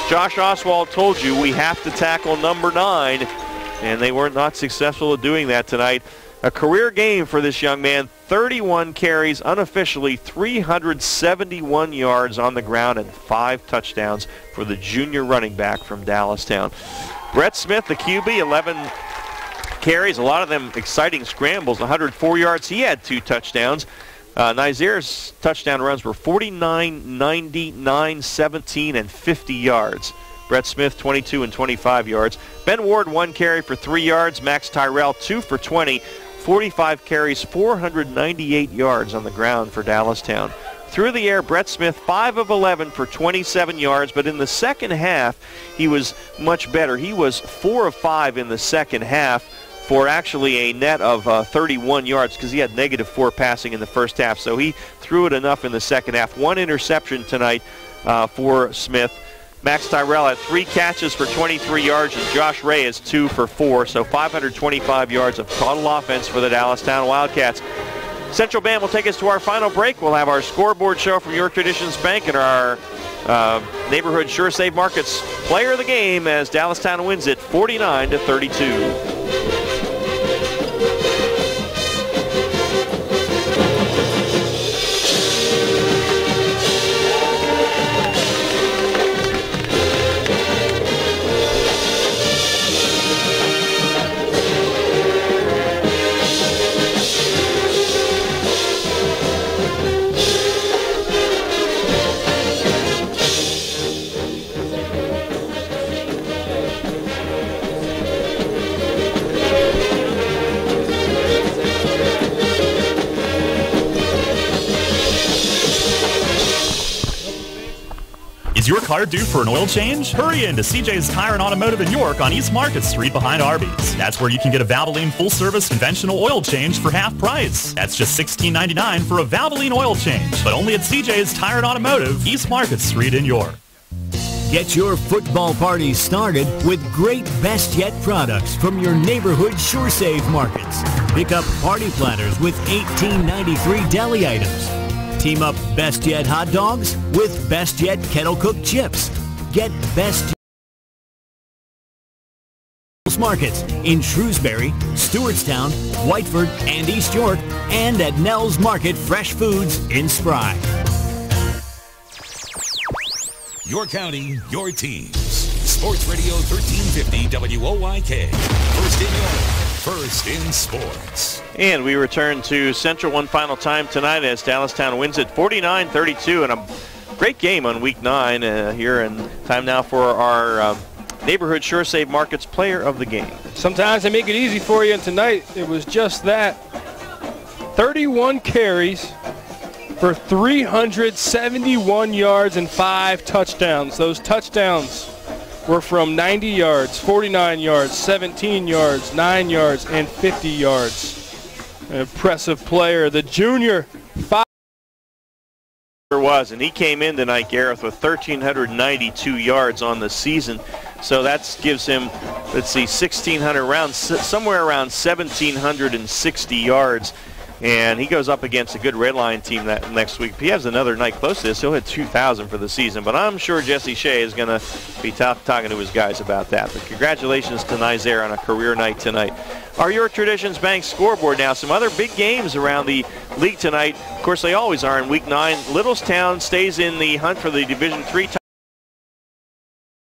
Josh Oswald told you we have to tackle number 9, and they were not successful at doing that tonight. A career game for this young man, 31 carries, unofficially 371 yards on the ground, and 5 touchdowns for the junior running back from Dallastown. Brett Smith, the QB, 11 carries, a lot of them exciting scrambles, 104 yards. He had 2 touchdowns. Nizier's touchdown runs were 49, 90, 9, 17, and 50 yards. Brett Smith, 22 and 25 yards. Ben Ward, 1 carry for 3 yards. Max Tyrell, 2 for 20. 45 carries, 498 yards on the ground for Dallastown. Through the air, Brett Smith, 5 of 11 for 27 yards, but in the second half, he was much better. He was 4 of 5 in the second half for actually a net of 31 yards because he had -4 passing in the first half. So he threw it enough in the second half. 1 interception tonight for Smith. Max Tyrell had 3 catches for 23 yards, and Josh Ray is 2 for 4. So 525 yards of total offense for the Dallastown Wildcats. Central Band will take us to our final break. We'll have our scoreboard show from York Traditions Bank and our neighborhood Sure Save Markets player of the game as Dallastown wins it 49-32. Is your car due for an oil change? Hurry in to CJ's Tire and Automotive in York on East Market Street behind Arby's. That's where you can get a Valvoline full-service conventional oil change for half price. That's just $16.99 for a Valvoline oil change, but only at CJ's Tire and Automotive, East Market Street in York. Get your football party started with great Best Yet products from your neighborhood SureSave markets. Pick up party platters with $18.93 deli items. Team up Best Yet hot dogs with Best Yet kettle cooked chips. Get Best markets in Shrewsbury, Stewartstown, Whiteford, and East York, and at Nell's Market Fresh Foods in Spry. Your county, your teams. Sports Radio 1350 WOYK. First in York, first in sports. And we return to Central one final time tonight as Dallastown wins it 49-32 in a great game on Week 9 here. And time now for our Neighborhood SureSave Markets Player of the Game. Sometimes they make it easy for you, and tonight it was just that. 31 carries for 371 yards and 5 touchdowns. Those touchdowns were from 90 yards, 49 yards, 17 yards, 9 yards, and 50 yards. An impressive player. The junior, was, and he came in tonight, Gareth, with 1,392 yards on the season. So that gives him, let's see, 1,600 rounds, somewhere around 1,760 yards. And he goes up against a good Red Line team that next week. If he has another night close to this, he'll hit 2,000 for the season. But I'm sure Jesse Shea is going to be talking to his guys about that. But congratulations to Nizer on a career night tonight. Our York Traditions Bank scoreboard now. Some other big games around the league tonight. Of course, they always are in Week 9. Littlestown stays in the hunt for the Division III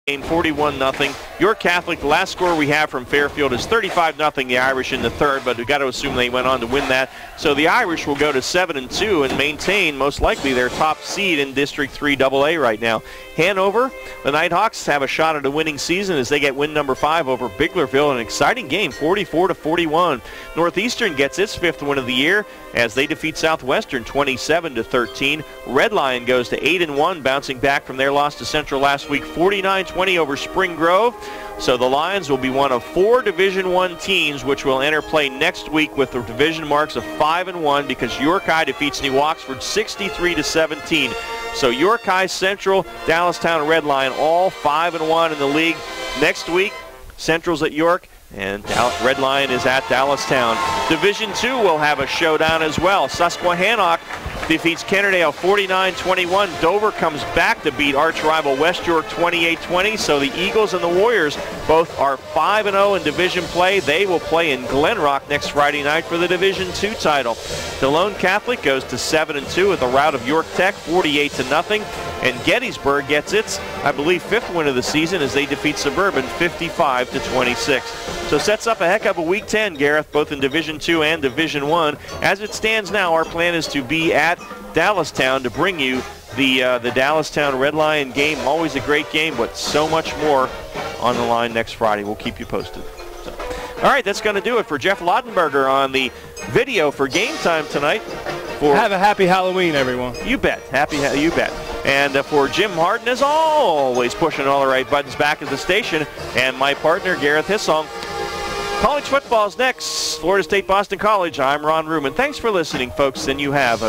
game, 41-0. York Catholic, the last score we have from Fairfield is 35-0, the Irish in the third, but we've got to assume they went on to win that. So the Irish will go to 7-2 and maintain, most likely, their top seed in District 3 AA right now. Hanover, the Nighthawks have a shot at a winning season as they get win number 5 over Biglerville. An exciting game, 44-41. Northeastern gets its 5th win of the year as they defeat Southwestern 27-13. Red Lion goes to 8-1, bouncing back from their loss to Central last week, 49-20 over Spring Grove. So the Lions will be one of 4 Division I teams which will enter play next week with the division marks of 5-1 because York High defeats New Oxford 63-17. So York High, Central, Dallastown, Red Lion, all 5-1 in the league. Next week, Central's at York, and Red Lion is at Dallastown. Division II will have a showdown as well. Susquehannock defeats Kennerdale 49-21. Dover comes back to beat arch rival West York 28-20. So the Eagles and the Warriors both are 5-0 in division play. They will play in Glen Rock next Friday night for the Division II title. Delone Catholic goes to 7-2 with a rout of York Tech 48-0. And Gettysburg gets its, I believe, 5th win of the season as they defeat Suburban 55-26. So sets up a heck of a Week 10, Gareth, both in Division II and Division I. As it stands now, our plan is to be at Dallastown to bring you the Dallastown Red Lion game. Always a great game, but so much more on the line next Friday. We'll keep you posted. So, all right, that's going to do it for Jeff Laudenberger on the video for game time tonight. Have a happy Halloween, everyone. You bet. You bet. And for Jim Harden, as always, pushing all the right buttons back at the station, and my partner, Gareth Hissong. College football's next. Florida State Boston College. I'm Ron Ruman. Thanks for listening, folks, and you have a